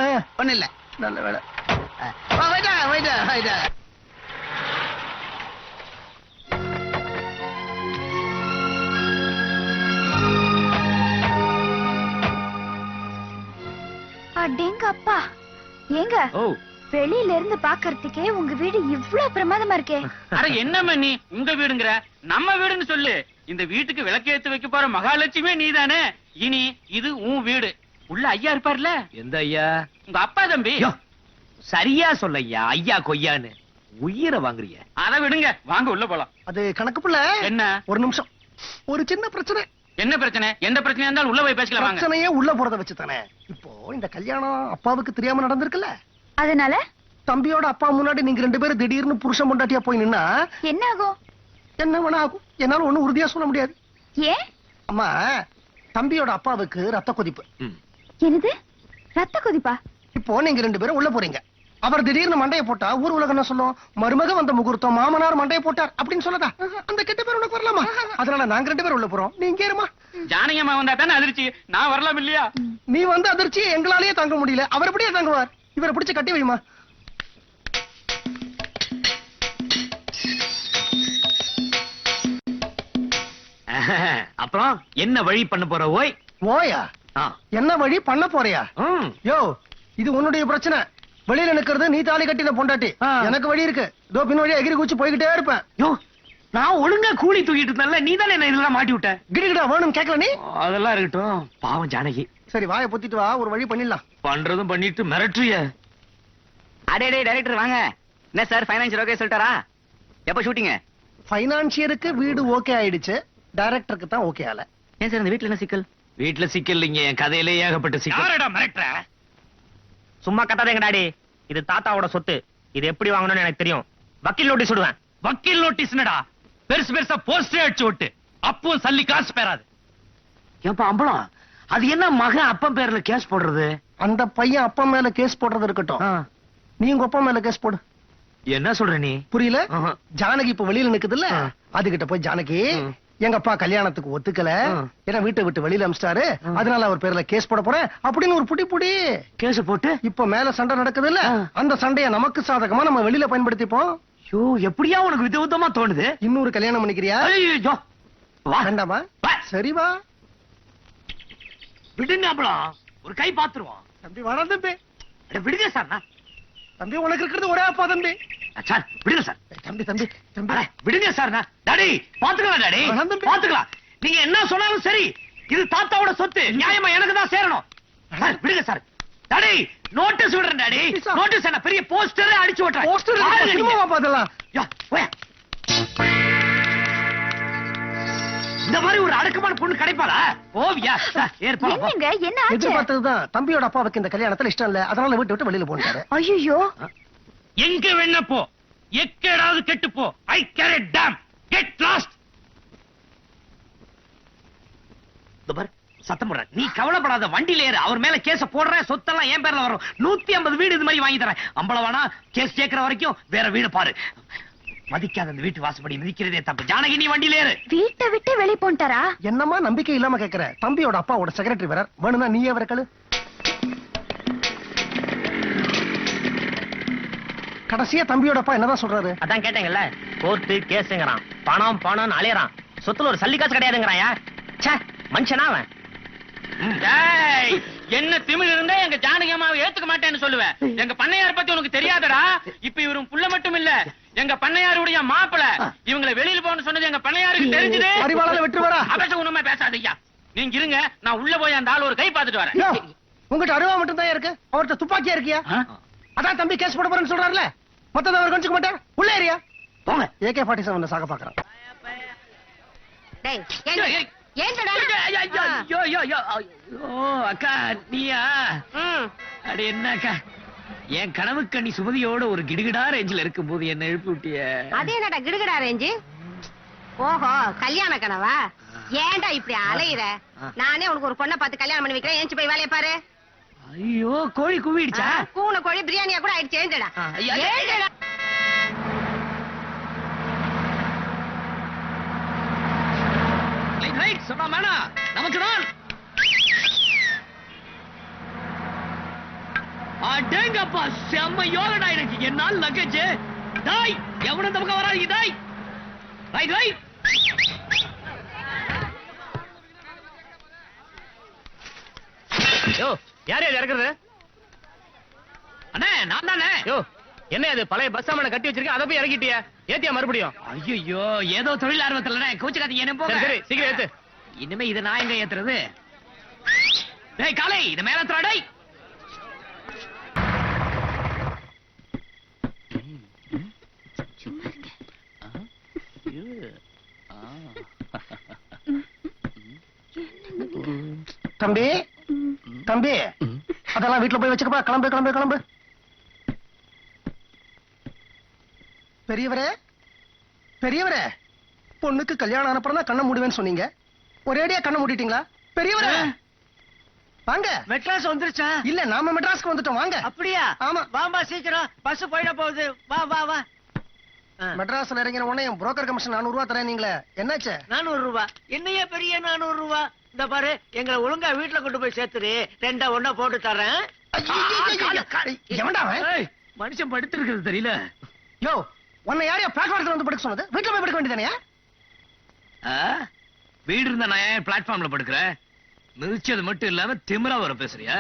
ஒண்ணு இல்ல. நல்ல வேலை. போயிட்டா. அடேங்க அப்பா. ஏங்க வெளியில இருந்து பாக்குறதுக்கே உங்க வீடு இவ்ளோ பிரமாதமா இருக்கே. அட என்ன நீ உங்க வீடுங்கற? நம்ம வீடுன்னு சொல்லு. இந்த வீட்டுக்கு விளக்கேத்து வைக்க போற மகாலட்சுமி நீதானே. இனி இது உன் வீடு. உள்ள ஐயா இருப்பார்ல. எந்த ஐயா? உங்க அப்பா தம்பி. சரியா சொல்ல ஐயா. ஐயா கொய்யான்னு உயிரை வாங்குறிய. அத விடுங்க, வாங்க உள்ள போலாம். அது கணக்கு புள்ள. என்ன? ஒரு நிமிஷம். ஒரு சின்ன பிரச்சனை. என்ன பிரச்சனை? எந்த பிரச்சனையா இருந்தாலும் உள்ள போய் பேசலாம் வாங்க. பிரச்சனையே உள்ள போறத வச்சு தானே. இப்போ இந்த கல்யாணம் அப்பாவுக்கு தெரியாம நடந்திருக்குல்ல. அதனால தம்பியோட அப்பா முன்னாடி நீங்க 2 பேரும் திடீர்னு புருஷன் பொண்டாட்டியா போய் நின்னா என்ன ஆகும்? என்ன வேணா ஆகும். என்னால ஒண்ணும் உறுதியா சொல்ல முடியாது. ஏன்? அம்மா, தம்பியோட அப்பாவுக்கு ரத்த கொதிப்பு. என்னது? ரத்த கொதிப்பா? இப்போ நீங்க 2 பேரும் உள்ள போறீங்க. அவர் திடீர்னு மண்டைய போட்டா ஊர் உலகம் என்ன சொல்லும்? மருமக வந்த முகூர்த்தம், மாமனார் மண்டைய போட்டார் அப்படின்னு சொல்லதா? அந்த கெட்ட பேர் உனக்கு வரலாமா? அதனால நாங்க 2 பேரும் உள்ள போறோம். நீங்க ஏறுமா. ஜானகியம்மா வந்தா தானே அதிர்ச்சி. நான் வரலாம் இல்லையா? நீ வந்து அதிர்ச்சி எங்களாலேயே தாங்க முடியல. அவர் எப்படியே தாங்குவார்? இவரை பிடிச்சு கட்டி வைமா. அப்புறம் என்ன வழி பண்ண போற? ஓயா என்ன வழி பண்ண போறியா? யோ, இது உன்னுடைய பிரச்சனை. வெளியில நிக்கிறது நீ தாலி கட்டின பொண்டாட்டி. எனக்கு வழி இருக்கு. இதோ பின் வழியா எகிரி குச்சி போய்கிட்டே இருப்பேன். யோ, நான் ஒழுங்கா கூலி தூக்கிட்டு இருந்தேன்ல, நீ தானே என்ன இதெல்லாம் மாட்டி விட்ட. கிடுகிடா வேணும் கேட்கல நீ. அதெல்லாம் இருக்கட்டும். பாவம் ஜானகி. சரி வாயை பொத்திட்டு வா, ஒரு வழி பண்ணிடலாம். பண்றதும் பண்ணிட்டு மிரட்டுறிய. அடே டைரக்டர் வாங்க. என்ன சார் ஃபைனான்சியல் ஓகே சொல்லிட்டாரா? எப்ப ஷூட்டிங்? ஃபைனான்சியருக்கு வீடு ஓகே ஆயிடுச்சு. டைரக்டருக்கு தான் ஓகே ஆல. ஏன் சார் இந்த வீட்ல என்ன சிக்கல்? வீட்டுல சிக்கல் இல்லைங்க, என் கதையிலே ஏகப்பட்ட சிக்கல். யாரடா மிரட்டுற? சும்மா கத்தாதேங்க டாடி. இது தாத்தாவோட சொத்து. இது எப்படி வாங்கணும்னு எனக்கு தெரியும். வக்கீல் நோட்டீஸ் விடுவேன். வக்கீல் நோட்டீஸ்னடா பெருசு பெருசா போஸ்டர் அடிச்சு விட்டு அப்பவும் சல்லி காசு பெறாது. ஏப்பா அம்பளம், அது என்ன மகன் அப்பன் பேர்ல கேஸ் போடுறது? அந்த பையன் அப்பா மேல கேஸ் போடுறது இருக்கட்டும். நீ உங்க அப்பா மேல கேஸ் போடு. என்ன சொல்ற நீ? புரியல? ஜானகி இப்ப வெளியில நிக்குது இல்ல, அதுகிட்ட போய் ஜானகி எங்க அப்பா கல்யாணத்துக்கு ஒத்துக்கல, ஏன்னா வீட்டை விட்டு வெளியில அமிச்சிட்டாரு, அதனால அவர் பேர்ல கேஸ் போட போறேன் அப்படின்னு ஒரு புடி கேஸ் போட்டு இப்ப மேல சண்டை நடக்குது இல்ல, அந்த சண்டைய நமக்கு சாதகமா நம்ம வெளியில பயன்படுத்திப்போம். ஐயோ, எப்படியா உனக்கு விதவிதமா தோணுது? இன்னொரு கல்யாணம் பண்ணிக்கிறியா? ஐயோ, வா. வேண்டாமா? சரி வா. விடுங்க அம்பளம், ஒரு கை பாத்துருவோம். தம்பி வேணாம் தம்பி. விடுங்க சார். தம்பி உனக்கு இருக்கிறது ஒரே அப்பா தம்பி. சார் விடுங்க சார். தம்பி தம்பி தம்பி விடுங்க சார். டாடி பாத்துக்கலாம். டாடி பாத்துக்கலாம். நீங்க என்ன சொன்னாலும் சரி, இது தாத்தாவோட சொத்து. நியாயமா எனக்கு தான் சேரணும். விடுங்க சார். டாடி நோட்டீஸ் விடுறேன். டாடி நோட்டீஸ் என்ன பெரிய போஸ்டரே அடிச்சு ஓட்டுறேன். போஸ்டர் சினிமாவா பாத்தலாம். இந்த மாதிரி ஒரு அடக்கமான பொண்ணு கிடைப்பாளா? ஓவியா என்னங்க என்ன ஆச்சு? எதிர்பார்த்ததுதான். தம்பியோட அப்பாவுக்கு இந்த கல்யாணத்துல இஷ்டம் இல்ல, அதனால வீட்டு விட்டு வெளியில போனாரு. ஐயோ, எங்க வேணா போ, எக்கேடாவது கெட்டு போ. I care it damn. Get lost. பார் சத்தம் போடுற. நீ கவலைப்படாத, வண்டியில ஏறு. அவர் மேல கேஸ போடுற, சொத்தெல்லாம் என் பேர்ல வரும். 150 வீடு இது மாதிரி வாங்கி தரேன். அம்பளவானா கேஸ் கேட்கிற வரைக்கும் வேற வீடு பாரு. மதிக்காத அந்த வீட்டு வாசப்படி மிதிக்கிறதே தப்பு. ஜானகி நீ வண்டியில ஏறு. வீட்டை விட்டு வெளிய போன்ட்டாரா? என்னமா நம்பிக்கை இல்லாம கேக்குற? தம்பியோட அப்பாவோட செக்ரட்டரி வேற, வேணும்னா நீயே வர கழு. கடைசியா தம்பியோட அப்பா என்னதான் சொல்றாரு? அதான் கேட்டீங்கல்ல, கோர்ட்டு கேஸுங்கிறான். பணம் பணம் அலையறான். சொத்துல ஒரு சல்லி காசு கிடையாதுங்கிறாயா? ச்சே, மனுஷனா அவன்? என்ன திமிர் இருந்தா எங்க ஜானகி அம்மாவை ஏத்துக்க மாட்டேன்னு சொல்லுவேன். எங்க பண்ணையார் பத்தி உனக்கு தெரியாதடா. இப்ப இவரும் புள்ள மட்டும் இல்ல, எங்க பண்ணையாருடைய மாப்பிள. இவங்களை வெளியில போன்னு சொன்னது எங்க பண்ணையாருக்கு தெரிஞ்சது. அறிவாளால விட்டு வரா. அபச உண்மை பேசாதீங்க. நீங்க இருங்க, நான் உள்ள போய் அந்த ஆள் ஒரு கை பார்த்துட்டு வரேன். உங்ககிட்ட அருவா மட்டும் தான் இருக்கு, அவர்கிட்ட துப்பாக்கியா இருக்கியா? அதான் தம்பி கேஸ் போட போறேன்னு சொல்றாருல, மொத்தம் அவர் கொஞ்சம் மாட்டார். உள்ள ஏரியா போங்க. AK-47 சாக பாக்குறான். அக்கா நீயா? அட என்ன அக்கா, என் கனவு கண்ணி சுமதியோட ஒரு கிடுகிடா ரேஞ்சில இருக்கும் போது என்ன எழுப்பி விட்டிய. அதே என்னடா கிடுகிடா ரேஞ்சு? ஓஹோ, கல்யாண கனவா? ஏன்டா இப்படி அலையிற? நானே உனக்கு ஒரு பொண்ணை பார்த்து கல்யாணம் பண்ணி வைக்கிறேன். ஏஞ்சி போய் வேலையை பாரு. ஐயோ கோழி குவிடுச்சா? கூன கோழி பிரியாணியா கூட ஆயிடுச்சு. ஏண்டடா ஏண்டடா. சொன்னா மேனா நமக்கு தான். அடேங்கப்பா செம்ம யோகடா எனக்கு. என்னால் லக்கேஜ் டாய் எவன இந்த பக்கம் வராதீங்க டாய். Right right. யோ யார் யார் இறக்குறது? அண்ணே நான் தானே. யோ என்ன அது பழைய பஸ் சாமான கட்டி வச்சிருக்கேன், அதை போய் இறக்கிட்டியா? ஏத்தியா மறுபடியும்? ஐயோ ஏதோ தொழில் ஆர்வத்துல கோச்சுக்காதீங்க என்ன போங்க. சரி சீக்கிரம் ஏத்து. இனிமே இதை நான் எங்க ஏத்துறது? டேய் காலை இத மேல ஏத்துறா டேய். தம்பி தம்பி அதெல்லாம் வீட்டுல போய் வச்சுக்கப்பா. கிளம்பு கிளம்பு கிளம்பு. பெரியவரே பெரியவரே, பொண்ணுக்கு கல்யாணம் அனுப்புறதா கண்ணை மூடுவேன்னு சொன்னீங்க, ஒரேடியா கண்ணை மூடிட்டீங்களா? பெரியவரே வாங்க. மெட்ராஸ் வந்துருச்சா? இல்ல நாம மெட்ராஸ்க்கு வந்துட்டோம். வாங்க. அப்படியா? ஆமா. வாமா சீக்கிரம், பஸ் போயிட போகுது. வா வா வா. மெட்ராஸ்ல இறங்கின உடனே புரோக்கர் கமிஷன் 400 ரூபாய் தரேன். நீங்களே என்னாச்சு? 400 ரூபாய் என்னையே பெரிய 400 ரூபாய். இந்த பாரு எங்களை ஒழுங்கா வீட்டுல கொண்டு போய் சேர்த்துரு, 2 ஒண்ணா போட்டு தரேன். எவன்டா அவன்? ஏய் மனுஷன் படுத்து இருக்குது தெரியல. யோ உன்னை யாரையா பிளாட்ஃபார்ம்ல வந்து படுக்க சொன்னது? வீட்டுல போய் படுக்க வேண்டியதானே? வீடு இருந்தா நான் ஏன் பிளாட்ஃபார்ம்ல படுக்கிறேன்? மிதிச்சது மட்டும் இல்லாம திமிரா வர பேசுறியா?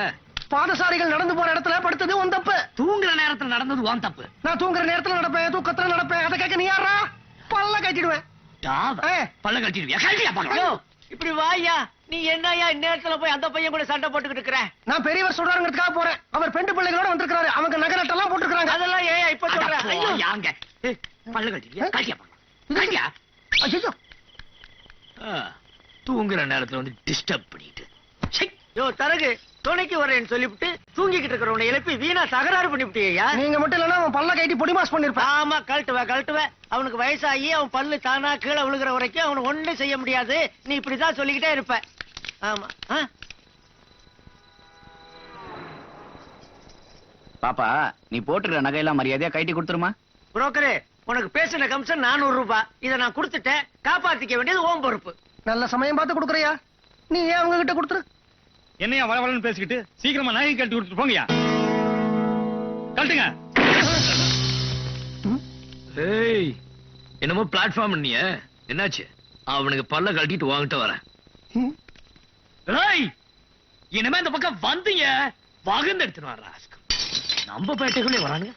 பாதசாரிகள் நடந்து போற இடத்துல படுத்தது உன் தப்பு. தூங்குற நேரத்துல நடந்தது உன் தப்பு. நான் தூங்குற நேரத்துல நடப்பேன், தூக்கத்துல நடப்பேன். அதை கேட்க நீ யாரா? பல்ல கட்டிடுவேன். பல்ல கட்டிடுவியா? கட்டியா பாக்கலாம். இப்படி வாயா. நீ என்னையா இந்நேரத்துல போய் அந்த பையன் கூட சண்டை போட்டுக்கிட்டு இருக்கிற? நான் பெரியவர் சொல்றாருங்கிறதுக்காக போறேன். அவர் பெண்டு பிள்ளைகளோட வந்திருக்காரு. அவங்க நகரட்டெல்லாம் போட்டுருக்காங்க. அதெல்லாம் ஏன் இப்ப சொல்றேன்? ஐயோ யாங்க பல்ல கட்டிடுவியா? கட்டியா பாக்கலாம். கட்டியா? ஐயோ தூங்குற நேரத்துல வந்து டிஸ்டர்ப் பண்ணிட்டு. யோ தரகு, துணைக்கு வரேன்னு சொல்லிவிட்டு தூங்கிக்கிட்டு இருக்கிறவனை எழுப்பி வீணா தகராறு பண்ணிவிட்டியா? நீங்க மட்டும் இல்லன்னா அவன் பல்ல கட்டி பொடி மாஸ் பண்ணிருப்பான். ஆமா கழட்டுவேன். அவனுக்கு வயசாகி அவன் பல்லு தானா கீழே விழுகிற வரைக்கும் அவனுக்கு ஒண்ணும் செய்ய முடியாது. நீ இப்படிதான் சொல்லிக்கிட்டே இருப்ப. ஆமா. பாப்பா நீ போட்டுக்கிற நகையெல்லாம் மரியாதையா கைட்டி கொடுத்துருமா. புரோக்கரே, உனக்கு பேசின கமிஷன் 400 ரூபாய். இதை நான் கொடுத்துட்டேன். காப்பாத்திக்க வேண்டியது ஓம் பொறுப்பு. நல்ல சமயம் பார்த்து கொடுக்குறியா? நீ ஏன் அவங்க கிட்ட கொடுத்துரு. என்னையா வளவளன்னு பேசிக்கிட்டு சீக்கிரமா நகை கட்டி கொடுத்துட்டு போங்கயா. கழட்டுங்க. ஏய் என்னமோ பிளாட்ஃபார்ம் நீ என்னாச்சு? அவனுக்கு பல்ல கழட்டிட்டு வாங்கிட்டு வரேன். ஏய் இனிமே இந்த பக்கம் வந்தீங்க வகுந்து எடுத்துட்டு வர்றா. நம்ம பேட்டைக்குள்ளே வரானுங்க.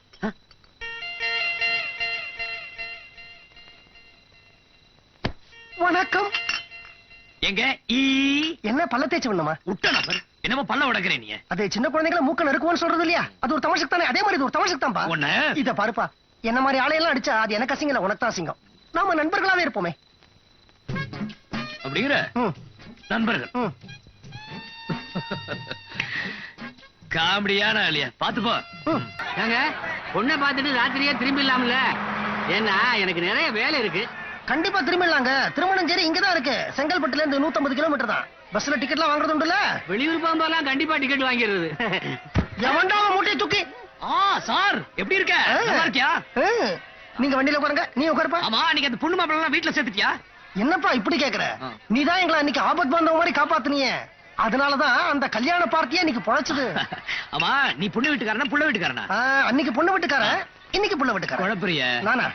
வணக்கம். எங்க என்ன பல்ல தேய்ச்சி விடணுமா? விட்ட நபர் என்னமோ பல்ல உடைக்கிறேன் நீ. அது சின்ன குழந்தைகளை மூக்க நறுக்குவோன்னு சொல்றது இல்லையா? அது ஒரு தமாஷுக்கு தானே. அதே மாதிரி இது ஒரு தமாஷுக்கு தான்ப்பா. ஒண்ணு இத பாருப்பா, என்ன மாதிரி ஆளையெல்லாம் அடிச்சா அது எனக்கு அசிங்கல, உனக்கு தான் அசிங்கம். நாம நண்பர்களாவே இருப்போமே. அப்படிங்கிற நண்பர்கள் காமெடியான ஆளியா பாத்துப்போ. ஏங்க பொண்ணை பார்த்துட்டு ராத்திரியே திரும்பிடலாம்ல? ஏன்னா எனக்கு நிறைய வேலை இருக்கு. கண்டிப்பா திரும்பிடலாங்க. திருமணம் சரி இங்கதான் இருக்கு. செங்கல்பட்டுல இருந்து 150 கிலோமீட்டர் தான். பஸ்ல டிக்கெட்லாம் வாங்குறது உண்டுல? வெளியூர் போகும்போதெல்லாம் கண்டிப்பா டிக்கெட் வாங்கிடுறது. எவன்டா மூட்டை தூக்கி? சார் எப்படி இருக்க? நல்லா இருக்கியா? நீங்க வண்டியில உட்காருங்க. நீ உட்காருப்பா. ஆமா நீங்க அந்த பொண்ணு மாப்பிள்ளை வீட்டுல சேர்த்துட்டியா? என்னப்பா இப்படி கேக்குற? நீதான் எங்களை அன்னைக்கு ஆபத் பாந்தவ மாதிரி காப்பாத்துனியே. அதனாலதான் அந்த கல்யாண பார்ட்டியே இன்னைக்கு பொழைச்சது. ஆமா நீ பொண்ணு வீட்டுக்காரனா புள்ள வீட்டுக்காரனா? அன்னைக்கு பொண்ணு வீட்டுக்காரன், இன்னைக்கு புள்ள வீட்டுக்காரன். குழப்பறிய நானா?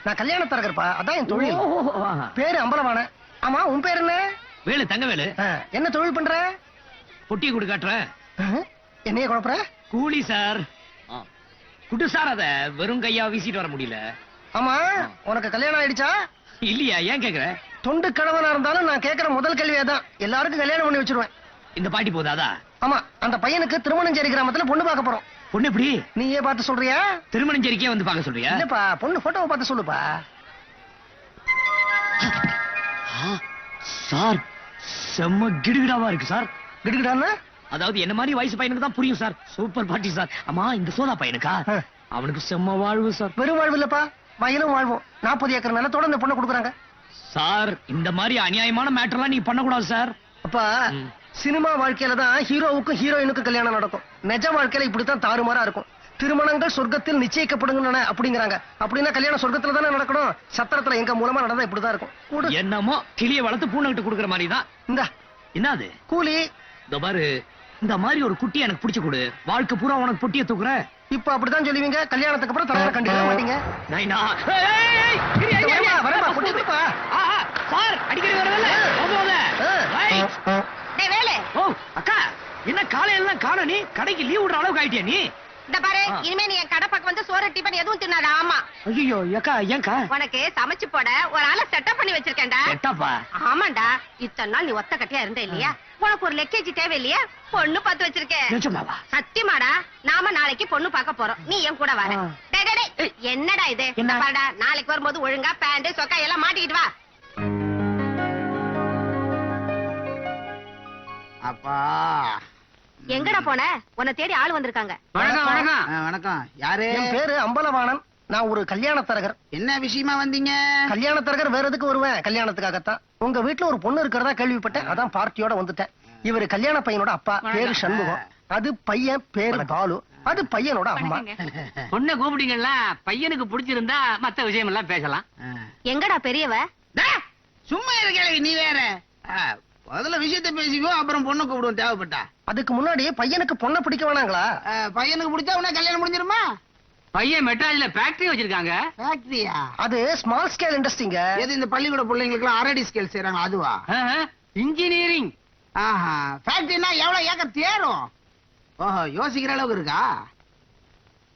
நான் கல்யாண தரகர்ப்பா. அதான் என் தொழில். பேரு அம்பலவான. ஆமா உன் பேர் என்ன? வேலு. தங்கவேலு. என்ன தொழில் பண்ற? பொட்டியை கொடு காட்டுறேன். என்னைய குழப்பற? கூலி சார். குடு சார். அத வெறும் கையா வீசிட்டு வர முடியல. ஆமா உனக்கு கல்யாணம் ஆயிடுச்சா? இல்லையா? ஏன் கேக்குற? தொண்டு கணவனா இருந்தாலும் நான் கேக்குற முதல் கேள்வியே தான். எல்லாருக்கும் கல்யாணம் பண்ணி வச்சிருவேன். இந்த பாட்டி போதாதா? ஆமா அந்த பையனுக்கு திருமணஞ்சேரி கிராமத்துல பொண்ணு பார்க்க போறோம். பொண்ணு எப்படி? நீயே பார்த்து சொல்றியா? திருமணஞ்சேரிக்கே வந்து பார்க்க சொல்றியா? இல்லப்பா, பொண்ணு போட்டோவை பார்த்து சொல்லுப்பா. சார் செம்ம கிடுகிடாவா இருக்கு சார். கிடுகிடான்னா? அதாவது என்ன மாதிரி வயசு பையனுக்கு தான் புரியும் சார். சூப்பர் பாட்டி சார். ஆமா இந்த சோதா பையனுக்கா? அவனுக்கு செம்ம வாழ்வு சார். வெறும் வாழ்வு இல்லப்பா, வயலும் வாழ்வும். 40 ஏக்கர் நிலத்தோட இந்த பொண்ணை கொடுக்குறாங்க சார். இந்த மாதிரி அநியாயமான மேட்டர்லாம் நீ பண்ணக்கூடாது சார். அப்பா சினிமா வாழ்க்கையில தான் ஹீரோவுக்கும் ஹீரோயினுக்கும் கல்யாணம் நடக்கும். நிஜ வாழ்க்கையில இப்படித்தான் தாறுமாறா இருக்கும். திருமணங்கள் சொர்க்கத்தில் நிச்சயிக்கப்படுங்க அப்படிங்கிறாங்க. அப்படின்னா கல்யாணம் சொர்க்கத்துல தானே நடக்கணும். சத்திரத்துல எங்க மூலமா நடந்தா இப்படிதான் இருக்கும். என்னமோ கிளிய வளர்த்து பூனைகிட்ட குடுக்கற மாதிரிதான். இந்த என்னது கூலி? இந்த பாரு, இந்த மாதிரி ஒரு குட்டி எனக்கு பிடிச்சு கொடு, வாழ்க்கை பூரா உனக்கு பொட்டிய தூக்குற. இப்ப அப்படிதான் சொல்லுவீங்க. கல்யாணத்துக்கு அப்புறம் தலைவரை கண்டிப்பா மாட்டீங்க. நைனா சார் அடிக்கடி வரல. டேய் வேலு, ஓ அக்கா, என்ன காலையில காண, நீ கடைக்கு லீவ் விடுற அளவுக்கு ஆயிட்டியா நீ? இந்த பாரு, இனிமே நீ என் கடை பக்கம் வந்து சோறு டிபன் எதுவும் தின்னாத. ஆமா, ஐயோ அக்கா, ஏன்க்கா? உனக்கு சமைச்சு போட ஒரு ஆளை செட்டப் பண்ணி வச்சிருக்கேன்டா. செட்டப்பா? ஆமாண்டா, இத்தனை நாள் நீ ஒத்த கட்டியா இருந்த இல்லையா, உனக்கு ஒரு லக்கேஜ் தேவை இல்லையா, பொண்ணு பார்த்து வச்சிருக்கேன். நிஜமாவா? சத்தியமாடா, நாம நாளைக்கு பொண்ணு பார்க்க போறோம். நீ என் கூட வர. டேய் டேய் டேய், என்னடா இது? என்ன? பாருடா, நாளைக்கு வரும்போது ஒழுங்கா பேண்ட் சொக்கா எல்லாம் மாட்டிக்கிட்டு வா. அப்பா எங்கடா போன? உன்னை தேடி ஆள் வந்திருக்காங்க. வணக்கம் வணக்கம். வணக்கம். யாரு? என் பேரு அம்பலவாணன். நான் ஒரு கல்யாண தரகர். என்ன விஷயமா வந்தீங்க? கல்யாண தரகர் வேற எதுக்கு வருவேன்? கல்யாணத்துக்காகத்தான். உங்க வீட்டுல ஒரு பொண்ணு இருக்கிறதா கேள்விப்பட்டேன். அதான் பார்ட்டியோட வந்துட்டேன். இவரு கல்யாண பையனோட அப்பா, பேரு சண்முகம். அது பையன் பேரு பாலு. அது பையனோட அம்மா. பொண்ணை கூப்பிட்டீங்களா? பையனுக்கு பிடிச்சிருந்தா மத்த விஷயம் எல்லாம் பேசலாம். எங்கடா பெரியவ? சும்மா இருக்கல, நீ வேற. முதல்ல விஷயத்த பேசிக்குவோம், அப்புறம் பொண்ணு கூப்பிடுவோம் தேவைப்பட்டா. அதுக்கு முன்னாடி பையனுக்கு பொண்ணை பிடிக்க வேணாங்களா? பையனுக்கு பிடிச்சா உடனே கல்யாணம் முடிஞ்சிருமா? பையன் மெட்ராஸ்ல ஃபேக்டரி வச்சிருக்காங்க. ஃபேக்டரியா? அது ஸ்மால் ஸ்கேல் இண்டஸ்ட்ரிங்க. எது இந்த பள்ளிக்கூட பிள்ளைங்களுக்கு எல்லாம் அரடி ஸ்கேல் செய்யறாங்க அதுவா? இன்ஜினியரிங். ஆஹா, ஃபேக்டரினா எவ்வளவு ஏக்கர் தேரும்? ஓஹோ, யோசிக்கிற அளவுக்கு இருக்கா?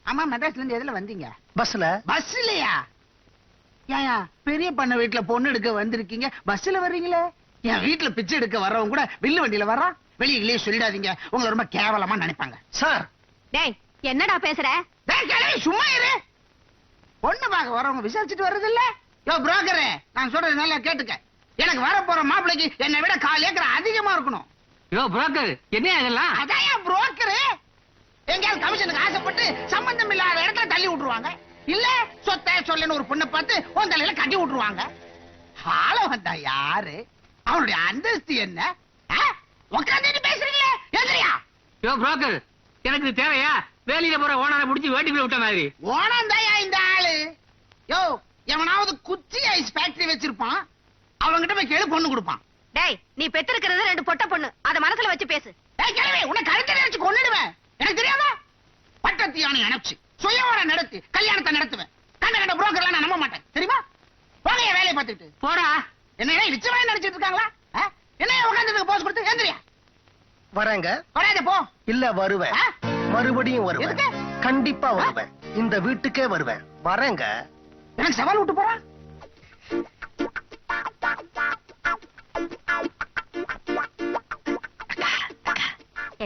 ஆமா, மெட்ராஸ்ல இருந்து எதுல வந்தீங்க? பஸ்ல. பஸ்லயா? ஏயா, பெரிய பண்ண வீட்டுல பொண்ணு எடுக்க வந்திருக்கீங்க, பஸ்ல வர்றீங்களே? என் வீட்டுல பிச்சை எடுக்க வர்றவங்க கூட வில்லு வண்டியில வர்றான். வெளியிலேயே சொல்லிடாதீங்க, உங்களை ரொம்ப கேவலமா நினைப்பாங்க. சார், டேய் என்னடா பேசுற? டேய் கிழவி, சும்மா இரு. பொண்ணு பார்க்க வரவங்க விசாரிச்சுட்டு வர்றது இல்ல? யோ புரோக்கரே, நான் சொல்றது நல்லா கேட்டுக்க. எனக்கு வர போற மாப்பிளைக்கு என்னை விட 4 ஏக்கர் அதிகமா இருக்கணும். யோ புரோக்கர், என்ன இதெல்லாம்? அதான் புரோக்கரு. எங்கேயாவது கமிஷனுக்கு ஆசைப்பட்டு சம்பந்தம் இல்லாத இடத்துல தள்ளி விட்டுருவாங்க. இல்ல சொத்தை சொல்லுன்னு ஒரு பொண்ணை பார்த்து உன் தலையில கட்டி விட்டுருவாங்க. ஆள வந்தா யாரு? அவனுடைய அந்தஸ்து என்ன? உட்காந்து பேசுறீங்களே, எதிரியா? யோ புரோக்கர், எனக்கு இது தேவையா? வேலையில போற ஓனரை முடிச்சு வேட்டிக்குள்ள விட்ட மாதிரி. ஓனந்தாயா இந்த ஆளு? யோ, எவனாவது குச்சி ஐஸ் ஃபேக்டரி வச்சிருப்பான், அவங்கிட்ட போய் கேளு, பொண்ணு கொடுப்பான். டேய், நீ பெத்திருக்கிறது 2 பொட்ட பொண்ணு, அத மனசுல வச்சு பேசு. டேய் கிழவி, உன்னை கழுத்தை நினைச்சு கொன்னுடுவேன். எனக்கு தெரியாதா? பட்டத்து யானை அணைச்சு சுயவரம் நடத்தி கல்யாணத்தை நடத்துவேன். கண்ட புரோக்கர்லாம் நான் நம்ப மாட்டேன், தெரியுமா? போங்க என் வேலையை பார்த்துட்டு. போடா. என்ன நிச்சயமா நினைச்சிட்டு இருக்காங்களா? என்ன உட்கார்ந்ததுக்கு போஸ் கொடுத்து எந்திரியா? வரேங்க. வராத போ. இல்ல வருவேன். மறுபடியும் வருவேன். எதுக்கு? கண்டிப்பா வருவேன். இந்த வீட்டுக்கே வருவேன். வரேங்க. எனக்கு சவால் விட்டு போறான்.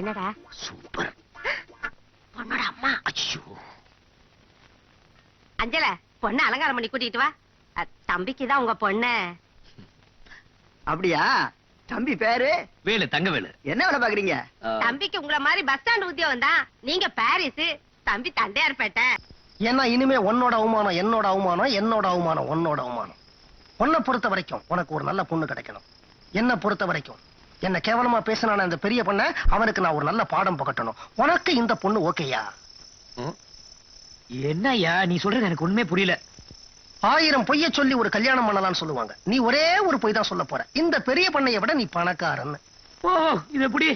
என்னடா? சூப்பர். பொண்ணோட அம்மா. ஐயோ, அஞ்சல, பொண்ணு அலங்காரம் பண்ணி கூட்டிட்டு வா. தம்பிக்கு தான் உங்க பொண்ணு. அப்படியா? தம்பி பேரு? வேலு, தங்க வேலு. என்ன வேலை பாக்குறீங்க? தம்பிக்கு உங்கள மாதிரி பஸ் ஸ்டாண்ட் உத்தியோகம் தான். நீங்க பாரிஸ், தம்பி தண்டையார்பேட்டை. ஏன்னா இனிமே உன்னோட அவமானம் என்னோட அவமானம், என்னோட அவமானம் உன்னோட அவமானம். உன்னை பொறுத்த வரைக்கும் உனக்கு ஒரு நல்ல பொண்ணு கிடைக்கணும். என்ன பொறுத்த வரைக்கும் என்ன கேவலமா பேசினான அந்த பெரிய பொண்ண, அவனுக்கு நான் ஒரு நல்ல பாடம் புகட்டணும். உனக்கு இந்த பொண்ணு ஓகேயா? என்னய்யா நீ சொல்றது எனக்கு உண்மையே புரியல. 1000 பொய்ய சொல்லி ஒரு கல்யாணம் பண்ணலாம்னு சொல்லுவாங்க. நீ ஒரே ஒரு பொய் தான் சொல்ல போற. இந்த பெரிய பண்ணைய விட நீ பணக்காரன்னு. ஓ, இது எப்படி?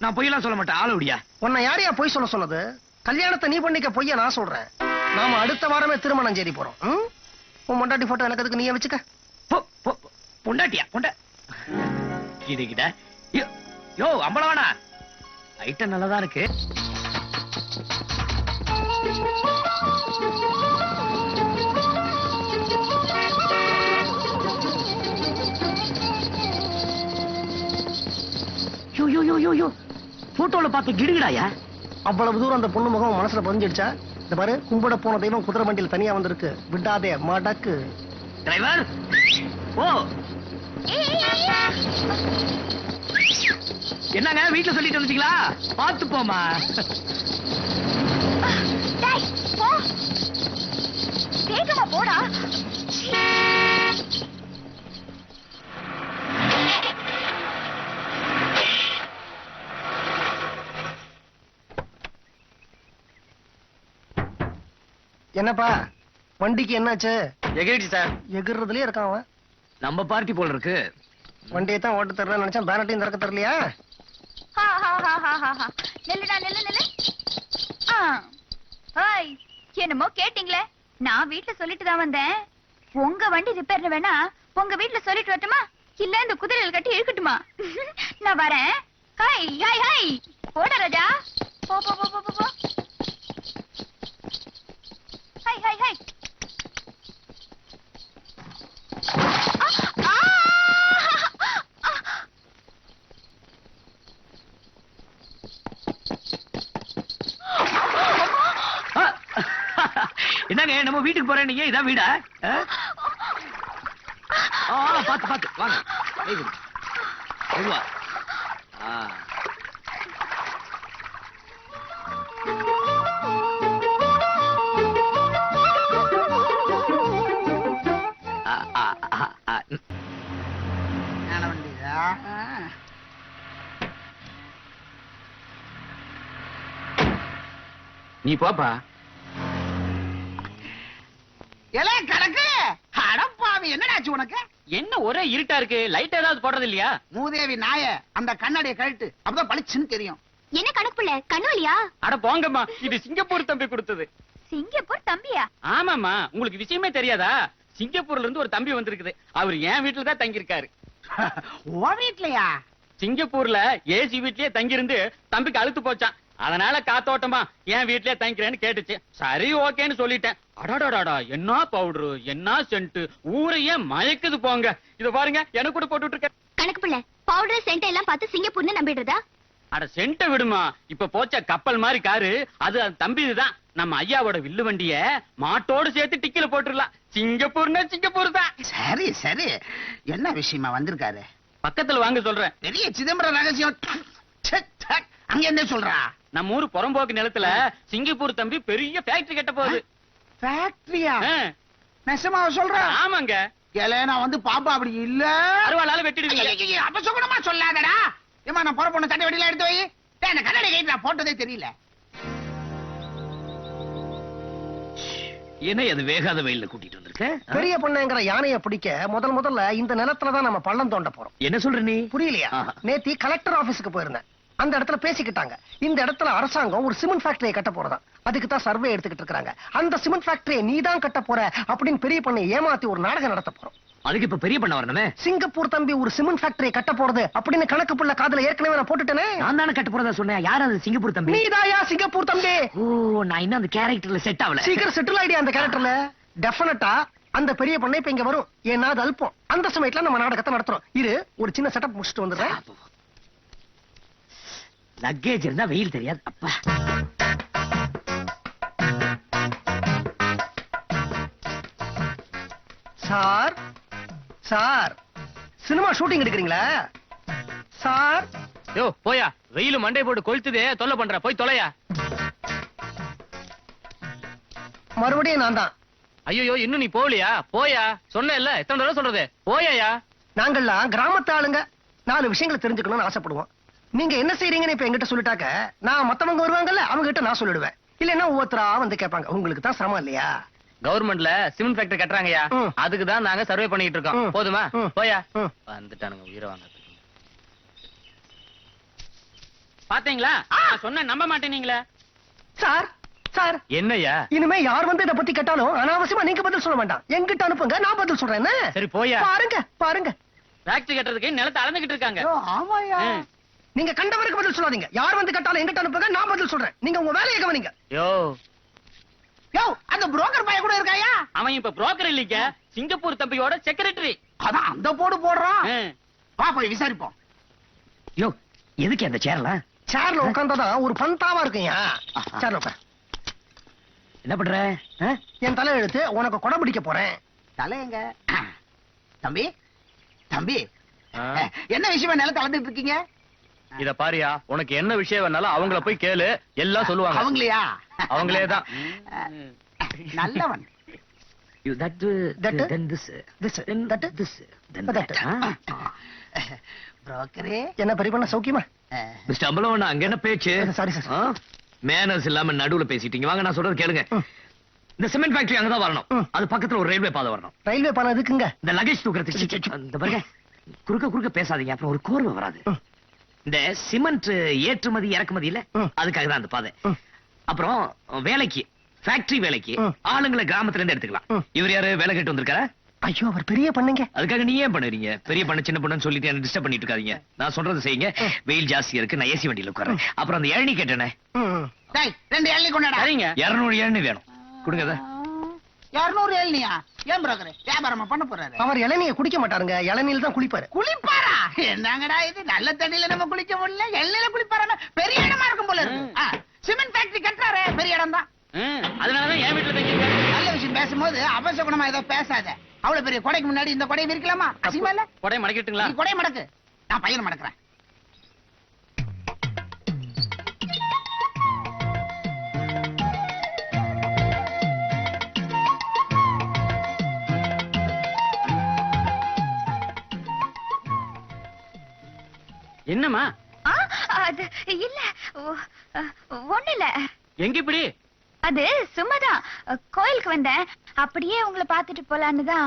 நான் பொய்யெல்லாம் சொல்ல மாட்டேன், ஆளுடியா. உன்னை யாரையா பொய் சொல்ல சொன்னது? கல்யாணத்தை நீ பண்ணிக்க பொய்ய நான் சொல்றேன். நாம அடுத்த வாரமே திருமணம் செய்தி போறோம். உன் பொண்டாட்டி போட்டோ எனக்கு அதுக்கு நீயே வச்சுக்க. பொண்டாட்டியா? கிட்ட யோ அம்பளவானா, ஐட்டம் நல்லதா இருக்கு. போட்டோல பார்த்த கிடுகிடாயா? அவ்வளவு தூரம் அந்த பொண்ணு முகம் மனசுல பதிஞ்சிடுச்சா? இந்த பாரு, கும்பிட போன தெய்வம் குதிரை வண்டியில் தனியா வந்திருக்கு. விடாதே, மடக்கு. டிரைவர், ஓ என்னங்க வீட்டுல சொல்லிட்டு வந்துட்டீங்களா? பாத்து போமா. டேய், போ. வேகமா போடா. என்னப்பா வண்டிக்கு என்னாச்சு? எகிரிச்சு சார். எகிர்றதுலயே இருக்கான் அவன். நம்ம பார்ட்டி போல இருக்கு. வண்டியை தான் ஓட்ட தரலன்னு நினைச்சா பேனட்டையும் திறக்க தரலையா? நில்லுடா நில்லு. ஹாய், என்னமோ கேட்டீங்களே, நான் வீட்டுல சொல்லிட்டு தான் வந்தேன். உங்க வண்டி ரிப்பேர்னு வேணா உங்க வீட்டுல சொல்லிட்டு வரட்டுமா, இல்ல இந்த குதிரைகள் கட்டி இழுக்கட்டுமா? நான் வரேன். ஹாய் ஹாய் ஹாய், போட ராஜா, போ போ போ போ போ. Hi hi hi. என்னங்க நம்ம வீட்டுக்கு போறேன், நீங்க இதான் வீடா? பாத்து பாத்து வாங்க. நீ போப்பா. எலே கணக்கு அடப்பாவி, என்னடாச்சு உனக்கு? என்ன ஒரே இருட்டா இருக்கு, லைட் ஏதாவது போடுறது இல்லையா? மூதேவி நாய, அந்த கண்ணாடியை கழட்டு, அப்பதான் பளிச்சுன்னு தெரியும். என்ன கணக்கு பிள்ளை, கண்ணுவலியா? அட போங்கம்மா, இது சிங்கப்பூர் தம்பி கொடுத்தது. சிங்கப்பூர் தம்பியா? ஆமாமா, உங்களுக்கு விஷயமே தெரியாதா? சிங்கப்பூர்ல இருந்து ஒரு தம்பி வந்திருக்குது. அவர் என் வீட்டுல தான் தங்கி இருக்காரு. ஓ வீட்லயா? சிங்கப்பூர்ல ஏசி வீட்லயே தங்கி இருந்து தம்பிக்கு அழுத்து போச்சான். அதனால காத்தோட்டமா என் வீட்லயே தங்கிக்கிறேன்னு கேட்டுச்சு. சரி ஓகேன்னு சொல்லிட்டேன். அடாடாடா, என்ன பவுடரு, என்ன சென்ட், ஊரையே மயக்குது போங்க. இத பாருங்க, எனக்கு கூட போட்டுட்டு இருக்க. கணக்கு பிள்ளை, பவுடர் சென்ட் எல்லாம் பார்த்து சிங்கப்பூர்னு நம்பிடுறதா? அட சென்ட்ட விடுமா, இப்ப போச்ச கப்பல் மாதிரி காரு அது தம்பிதுதான். நம்ம ஐயாவோட வில்லு வண்டிய மாட்டோடு சேர்த்து டிக்கில போட்டுடலாம். சிங்கப்பூர்னா சிங்கப்பூர் தான். சரி சரி, என்ன விஷயமா வந்திருக்காரு? பக்கத்துல வாங்க சொல்றேன். பெரிய சிதம்பரம் ரகசியம். அங்க என்ன சொல்றா? நம்ம ஊரு புறம்போக்கு நிலத்துல சிங்கப்பூர் தம்பி பெரிய ஃபேக்டரி கட்ட போகுது. ஃபேக்டரியா? ஆ, நெசமாவ சொல்றா? ஆமாங்க. ஏலே, நான் வந்து பாப்பா அப்படி இல்ல. அருவாளால வெட்டிடுவீங்க. அப்ப சுகனமா சொல்லாதடா. ஏமா, நான் போற பொண்ணு தட்டை வெட்டில எடுத்து வை. டேய், அந்த கண்ணாடி கைட்டு நான் போட்டதே தெரியல. என்ன அது வேகாத வெயில்ல கூட்டிட்டு வந்திருக்க? பெரிய பொண்ணுங்கிற யானையை பிடிக்க முதல்ல இந்த நிலத்துலதான் நம்ம பள்ளம் தோண்ட போறோம். என்ன சொல்ற நீ? புரியலையா? நேத்தி கலெக்டர் ஆபீஸ்க்கு போயிருந்தேன். அந்த இடத்துல பேசிக்கிட்டாங்க. இந்த இடத்துல அரசாங்கம் ஒரு சிமெண்ட் ஃபேக்டரியை கட்ட போறதா. அதுக்கு தான் சர்வே எடுத்துக்கிட்டு இருக்காங்க. அந்த சிமெண்ட் ஃபேக்டரியை நீதான் கட்ட போற அப்படின்னு பெரிய பண்ணை ஏமாத்தி ஒரு நாடகம் நடத்த போறோம். அதுக்கு இப்ப பெரிய பண்ண வரணுமே. சிங்கப்பூர் தம்பி ஒரு சிமெண்ட் ஃபேக்டரியை கட்ட போறது அப்படின்னு கணக்கு புள்ள காதுல ஏற்கனவே நான் போட்டுட்டேனே. நான் தானே கட்ட போறதா சொன்னேன். யார் அது சிங்கப்பூர் தம்பி? நீதாயா சிங்கப்பூர் தம்பி? ஓ, நான் இன்னும் அந்த கேரக்டர்ல செட் ஆகல. சீக்கிரம் செட்டில் ஆயிடியா அந்த கேரக்டர்ல. டெஃபினட்டா அந்த பெரிய பண்ணை இப்ப இங்க வரும். ஏன்னா அது அல்பம். அந்த சமயத்துல நம்ம நாடகத்தை நடத்துறோம். இரு, ஒரு சின்ன செட்டப் முடிச்சுட்டு வந்துடுறேன். லக்கேஜ் இருந்தா வெயில் தெரியாது. அப்பா, சார் சார், சினிமா ஷூட்டிங் எடுக்கிறீங்களா சார்? யோ போயா, வெயிலு மண்டை போட்டு கொளுத்துதே, தொல்லை பண்ற, போய் தொலையா. மறுபடியும் நான் தான். ஐயோ, இன்னும் நீ போகலையா? போயா, சொன்ன இல்ல, எத்தனை தடவை சொல்றது, போயா. நாங்கெல்லாம் கிராமத்து ஆளுங்க, 4 விஷயங்களை தெரிஞ்சுக்கணும்னு ஆசைப்படுவோம். நீங்க என்ன செய்றீங்கன்னு இப்ப என்கிட்ட சொல்லிட்டாக்க, நான் மத்தவங்க வருவாங்கல்ல, அவங்க கிட்ட நான் சொல்லிடுவேன். இல்லன்னா ஒவ்வொருத்தரா வந்து கேட்பாங்க. உங்களுக்கு தான் சிரமம் இல்லையா? கவர்மெண்ட்ல சிமெண்ட் ஃபேக்டரி கட்டுறாங்கயா, அதுக்கு தான் நாங்க சர்வே பண்ணிட்டு இருக்கோம். போதுமா? போயா. வந்துட்டானுங்க உயிரை வாங்க. பாத்தீங்களா, சொன்ன நம்ப மாட்டேனீங்களே. சார் சார், என்னய்யா? இனிமே யார் வந்து இத பத்தி கேட்டாலும் அனாவசியமா நீங்க பதில் சொல்ல வேண்டாம். என்கிட்ட அனுப்புங்க, நான் பதில் சொல்றேன். என்ன? சரி போயா. பாருங்க பாருங்க, ஃபேக்டரி கட்டுறதுக்கு நிலத்தை அளந்துகிட்டு இருக்காங்க. ஆமாயா. நீங்க கண்டவருக்கு பதில் சொல்லாதீங்க. யார் வந்து கேட்டாலும் என்கிட்ட அனுப்புங்க, நான் பதில் சொல்றேன். நீங்க உங்க வேலையை கவனிங்க. யோ யோ, அந்த புரோக்கர் பையன் கூட இருக்காயா? அவன் இப்ப புரோக்கர் இல்லைங்க, சிங்கப்பூர் தம்பியோட செக்ரட்டரி. அதான் அந்த போடு போடுறான். வா போய் விசாரிப்போம். யோ, எதுக்கு அந்த சேர்லாம்? சேர்ல உட்கார்ந்தாதான் ஒரு பந்தாவா இருக்குயா. சேர்ல உட்கார். என்ன பண்ற? என் தலை எழுத்து உனக்கு கொடை பிடிக்க போறேன். தலையங்க. தம்பி தம்பி, என்ன விஷயமா நிலத்தை அளந்துட்டு இருக்கீங்க? இத பாரியா, உனக்கு என்ன விஷயம் வேணாலும் அவங்கள போய் கேளு, எல்லாம் சொல்லுவாங்க. அவங்களையா? அவங்களேதான். நல்லவன். You that then this that this then that. புரோக்கரே, என்ன பெரிய பண்ண சௌக்கியமா? மிஸ்டர் அம்பலவன், அங்க என்ன பேச்சு? Sorry sir. மேனர்ஸ் இல்லாம நடுவுல பேசிட்டீங்க. வாங்க, நான் சொல்றது கேளுங்க. இந்த சிமெண்ட் ஃபேக்டரி அங்கதான் வரணும். ம். அது பக்கத்துல ஒரு ரயில்வே பாதை வரணும். ரயில்வே பாலம் எதுக்குங்க? இந்த லகேஜ் தூக்குறதுக்கு. இந்த பாருங்க, குறுக்க பேசாதீங்க, அப்புறம் ஒரு கோர்வை வராது. ம். இந்த சிமெண்ட் ஏற்றுமதி இறக்குமதி இல்ல, ம். அதுக்காக தான் அந்த பாதை. ம். அப்புறம் வேலைக்கு, ஃபேக்டரி வேலைக்கு ம். ஆளுங்களை கிராமத்துல இருந்து எடுத்துக்கலாம். ம். இவர் யாரு வேலை கேட்டு வந்திருக்காரா? ஐயோ, அவர் பெரிய பண்ணுங்க. அதுக்காக நீ ஏன் பண்ணுறீங்க? பெரிய பண்ண சின்ன பண்ணு சொல்லிட்டு என்ன டிஸ்டர்ப் பண்ணிட்டு இருக்காதீங்க. நான் சொல்றது செய்யுங்க. வெயில் ஜாஸ்தியா இருக்கு, நான் ஏசி வண்டியில உட்காரேன். அப்புறம் அந்த இளநீ கேட்டேனே, ம். டேய் 2 இளநீ கொண்டாடா. சரிங்க. 200 இளநீ வேணும், கொடுங்க அதை. 200 இளநியா? ஏன் புரோக்கர் வியாபாரமா பண்ண போறாரு? அவர் இளநியை குடிக்க மாட்டாருங்க, இளநில தான் குளிப்பாரு. குளிப்பாரா? என்னங்கடா இது, நல்ல தண்ணியில நம்ம குளிக்க முடியல, எண்ணெயில குளிப்பாரா? பெரிய இடமா இருக்கும் போல இருக்கு. சிமெண்ட் ஃபேக்டரி கட்டுறாரு, பெரிய இடம் தான். அதனாலதான் என் வீட்டுல தங்கியிருக்காரு. நல்ல விஷயம் பேசும்போது அபசகுணமா ஏதோ பேசாத. அவ்வளவு பெரிய கொடைக்கு முன்னாடி இந்த கொடையை விரிக்கலாமா? அசிங்கமா இல்ல? கொடை மடக்கிட்டுங்களா? நீ கொடையை மடக்கு, நான் பையனை மடக்குறேன். என்னம்மா? ஆ, அது இல்ல, ஒண்ணு இல்ல. எங்க இப்படி? அது சும்மாதான் கோயிலுக்கு வந்தேன், அப்படியே உங்களை பாத்துட்டு போலான்னு தான்.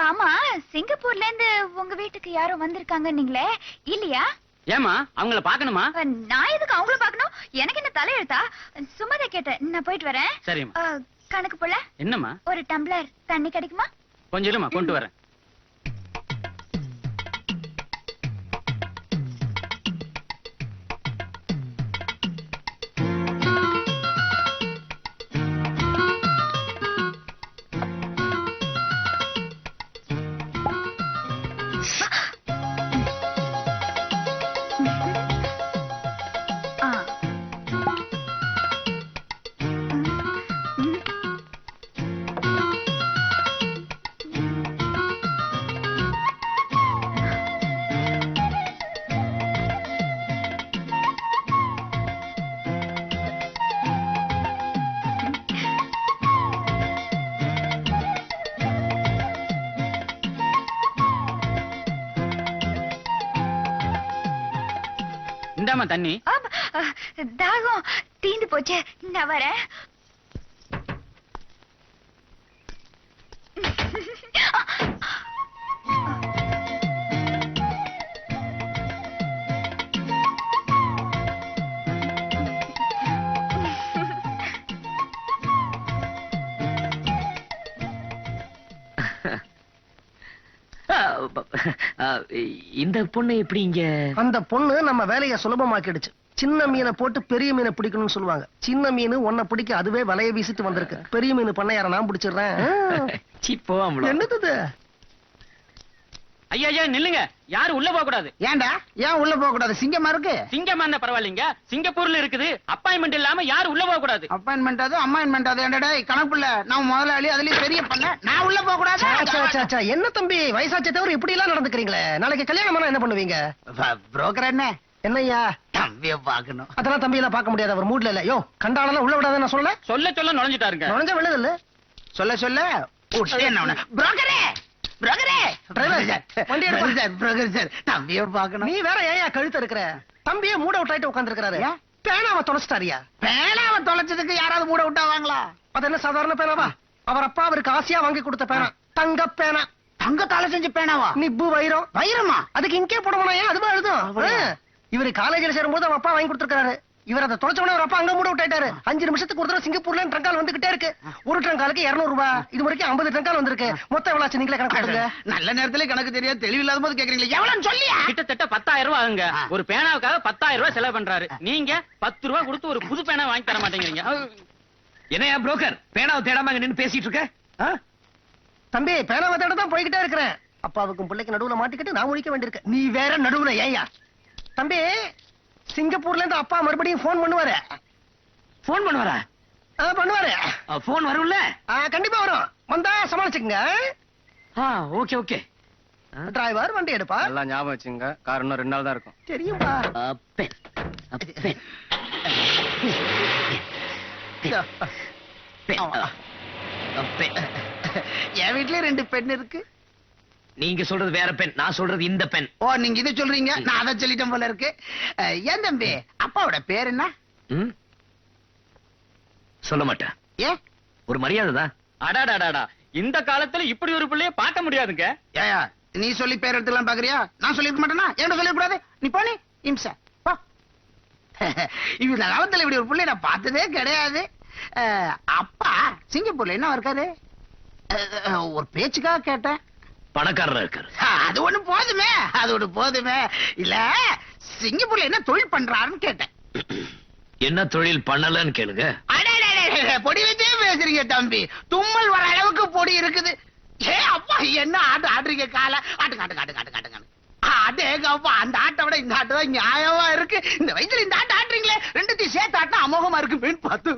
ஆமா, சிங்கப்பூர்ல இருந்து உங்க வீட்டுக்கு யாரும் வந்திருக்காங்க நீங்களே, இல்லையா? ஏமா அவங்கள பாக்கணுமா? நான் எதுக்கு அவங்கள பாக்கணும்? எனக்கு என்ன தலையெழுத்தா? சும்மாதான் கேட்டேன், நான் போயிட்டு வரேன். சரிம்மா. கணக்கு போல என்னம்மா? ஒரு டம்ளர் தண்ணி கிடைக்குமா? கொஞ்சம் இருமா, கொண்டு வரேன். ஆ. இந்தாம்மா தண்ணி. தாகம் தீந்து போச்சு, நான் வரேன். இந்த பொண்ணு எப்படி இங்க? அந்த பொண்ணு நம்ம வேலையை சுலபமாக்கிடுச்சு. சின்ன மீனை போட்டு பெரிய மீனை பிடிக்கணும்னு சொல்லுவாங்க. சின்ன மீன் ஒன்ன பிடிக்க அதுவே வலைய வீசிட்டு வந்திருக்கு. பெரிய மீன் பண்ணையார நான் பிடிச்சிடுறேன். சிப்போ என்னது இது? ஐயா நில்லுங்க, யாரும் உள்ள போக கூடாது. ஏன்டா, ஏன் உள்ள போக கூடாது? சிங்கமா இருக்கு. சிங்கமா இருந்தா பரவாயில்லைங்க, சிங்கப்பூர்ல இருக்குது. அப்பாயின்மெண்ட் இல்லாம யாரும் உள்ள போக கூடாது. அப்பாயின்மெண்ட் அது அம்மாயின்மெண்ட் அது. என்னடா கணக்குள்ள நான் முதலாளி, அதுலயும் பெரிய பண்ண, நான் உள்ள போக கூடாது. என்ன தம்பி, வயசாச்சே தவிர இப்படி எல்லாம் நடந்துக்கிறீங்களே? நாளைக்கு கல்யாணம் பண்ணா என்ன பண்ணுவீங்க? புரோக்கர் என்ன என்னய்யா? தம்பிய பாக்கணும். அதெல்லாம் தம்பி எல்லாம் பார்க்க முடியாது, அவர் மூட்ல இல்ல. யோ, கண்டாளெல்லாம் உள்ள விடாத நான் சொல்ல. சொல்ல நுழைஞ்சிட்டாருங்க. நுழைஞ்ச விழுது இல்ல. சொல்ல புரோக்கரே புரோக்கரே வண்டி எடுப்பா. சார், புரோக்கர் சார், தம்பிய பாக்கணும். நீ வேற ஏயா கழுத்து இருக்கிற? தம்பியே மூட விட்டாயிட்டு உட்கார்ந்து இருக்காரு. ஏன்? பேனாவை தொலைச்சிட்டாரியா? பேனாவை தொலைச்சதுக்கு யாராவது மூட விட்டாவாங்களா? அது என்ன சாதாரண பேனாவா? அவர் அப்பா அவருக்கு ஆசையா வாங்கி கொடுத்த பேனா, தங்க பேனா. தங்கத்தால செஞ்ச பேனாவா? நிப்பு வைரம். வைரமா? அதுக்கு இங்கே போடணும், ஏன் அதுவா எழுதும்? இவரு காலேஜில் சேரும்போது அவன் அப்பா வாங்கி கொடுத்திருக்காரு. இவர் அதை தொலைச்சவனே அவர் அப்பா அங்க மூட விட்டாரு. 5 நிமிஷத்துக்கு ஒரு தடவை சிங்கப்பூர்ல ட்ரங்கால் வந்துகிட்டே இருக்கு. ஒரு ட்ரங்காலுக்கு 200 ரூபாய். இது வரைக்கும் 50 ட்ரங்கால் வந்திருக்கு. மொத்தம் எவ்வளவு நீங்களே கணக்கு பண்ணுங்க. நல்ல நேரத்துல கணக்கு தெரியாது, தெளிவில்லாத போது கேக்குறீங்களா? எவ்வளவு சொல்லியா? கிட்டத்தட்ட 10,000 ரூபாய் ஆகுங்க. ஒரு பேனாவுக்காக 10,000 ரூபாய் செலவு பண்றாரு. நீங்க 10 ரூபாய் கொடுத்து ஒரு புது பேனா வாங்கி தர மாட்டேங்கிறீங்க. என்னையா புரோக்கர், பேனாவை தேடாம நின்னு பேசிட்டு இருக்க? தம்பி, பேனாவை தேட தான் போய்கிட்டே இருக்கிறேன். அப்பாவுக்கும் பிள்ளைக்கு நடுவுல மாட்டிக்கிட்டு நான் முடிக்க வேண்டியிருக்கு. நீ வேற நடுவுல ஏயா? தம்பி, சிங்கப்பூர்ல இருந்து அப்பா மறுபடியும் போன் பண்ணுவாரு. போன் பண்ணுவாரா? பண்ணுவாரு. போன் வரும்ல? கண்டிப்பா வரும். வந்தா சமாளிச்சுக்குங்க. Okay okay. டிரைவர் வண்டி எடுப்பா. எல்லாம் ஞாபகம் வச்சுங்க, கார் இன்னும் 2 நாள் தான் இருக்கும். தெரியும்பா. பென் என் வீட்லயே 2 பெண் இருக்கு. நீங்க சொல்றது வேற பெண், நான் சொல்றது இந்த பெண். ஓ, நீங்க இதை சொல்றீங்க, நான் அதை சொல்லிட்டேன் போல இருக்கு. ஏன் தம்பி, அப்பாவோட பேர் என்ன? சொல்ல மாட்டேன். ஏன்? ஒரு மரியாதை தான். அடாடாடாடா இந்த காலத்துல இப்படி ஒரு பிள்ளைய பார்க்க முடியாதுங்க. ஏயா நீ சொல்லி பேர் எடுத்துலாம் பாக்குறியா? நான் சொல்லிருக்க மாட்டேனா? என்ன சொல்லிட கூடாது? நீ போனி இம்சா போ. இந்த காலத்துல இப்படி ஒரு பிள்ளை நான் பார்த்ததே கிடையாது. அப்பா சிங்கப்பூர்ல என்ன இருக்காரு? ஒரு பேச்சுக்காக கேட்டேன். பணக்காரரா இருக்காரு. அது ஒண்ணு போதுமே, அது ஒண்ணு போதுமே. இல்ல சிங்கப்பூர்ல என்ன தொழில் பண்றாருன்னு கேட்டேன். என்ன தொழில் பண்ணலன்னு கேளுங்க. பொடி வச்சே பேசுறீங்க தம்பி. தும்மல் வர அளவுக்கு பொடி இருக்குது. ஏ அப்பா என்ன ஆட்டு ஆடுறீங்க? கால ஆட்டு காட்டு காட்டு காட்டு காட்டுங்க. அடேங்க அப்பா, அந்த ஆட்டை விட இந்த ஆட்டு தான் நியாயமா இருக்கு. இந்த வயசுல இந்த ஆட்டு ஆட்டுறீங்களே, ரெண்டுத்தையும் சேர்த்து ஆட்டினா அமோகமா இருக்கு. மீன் பார்த்து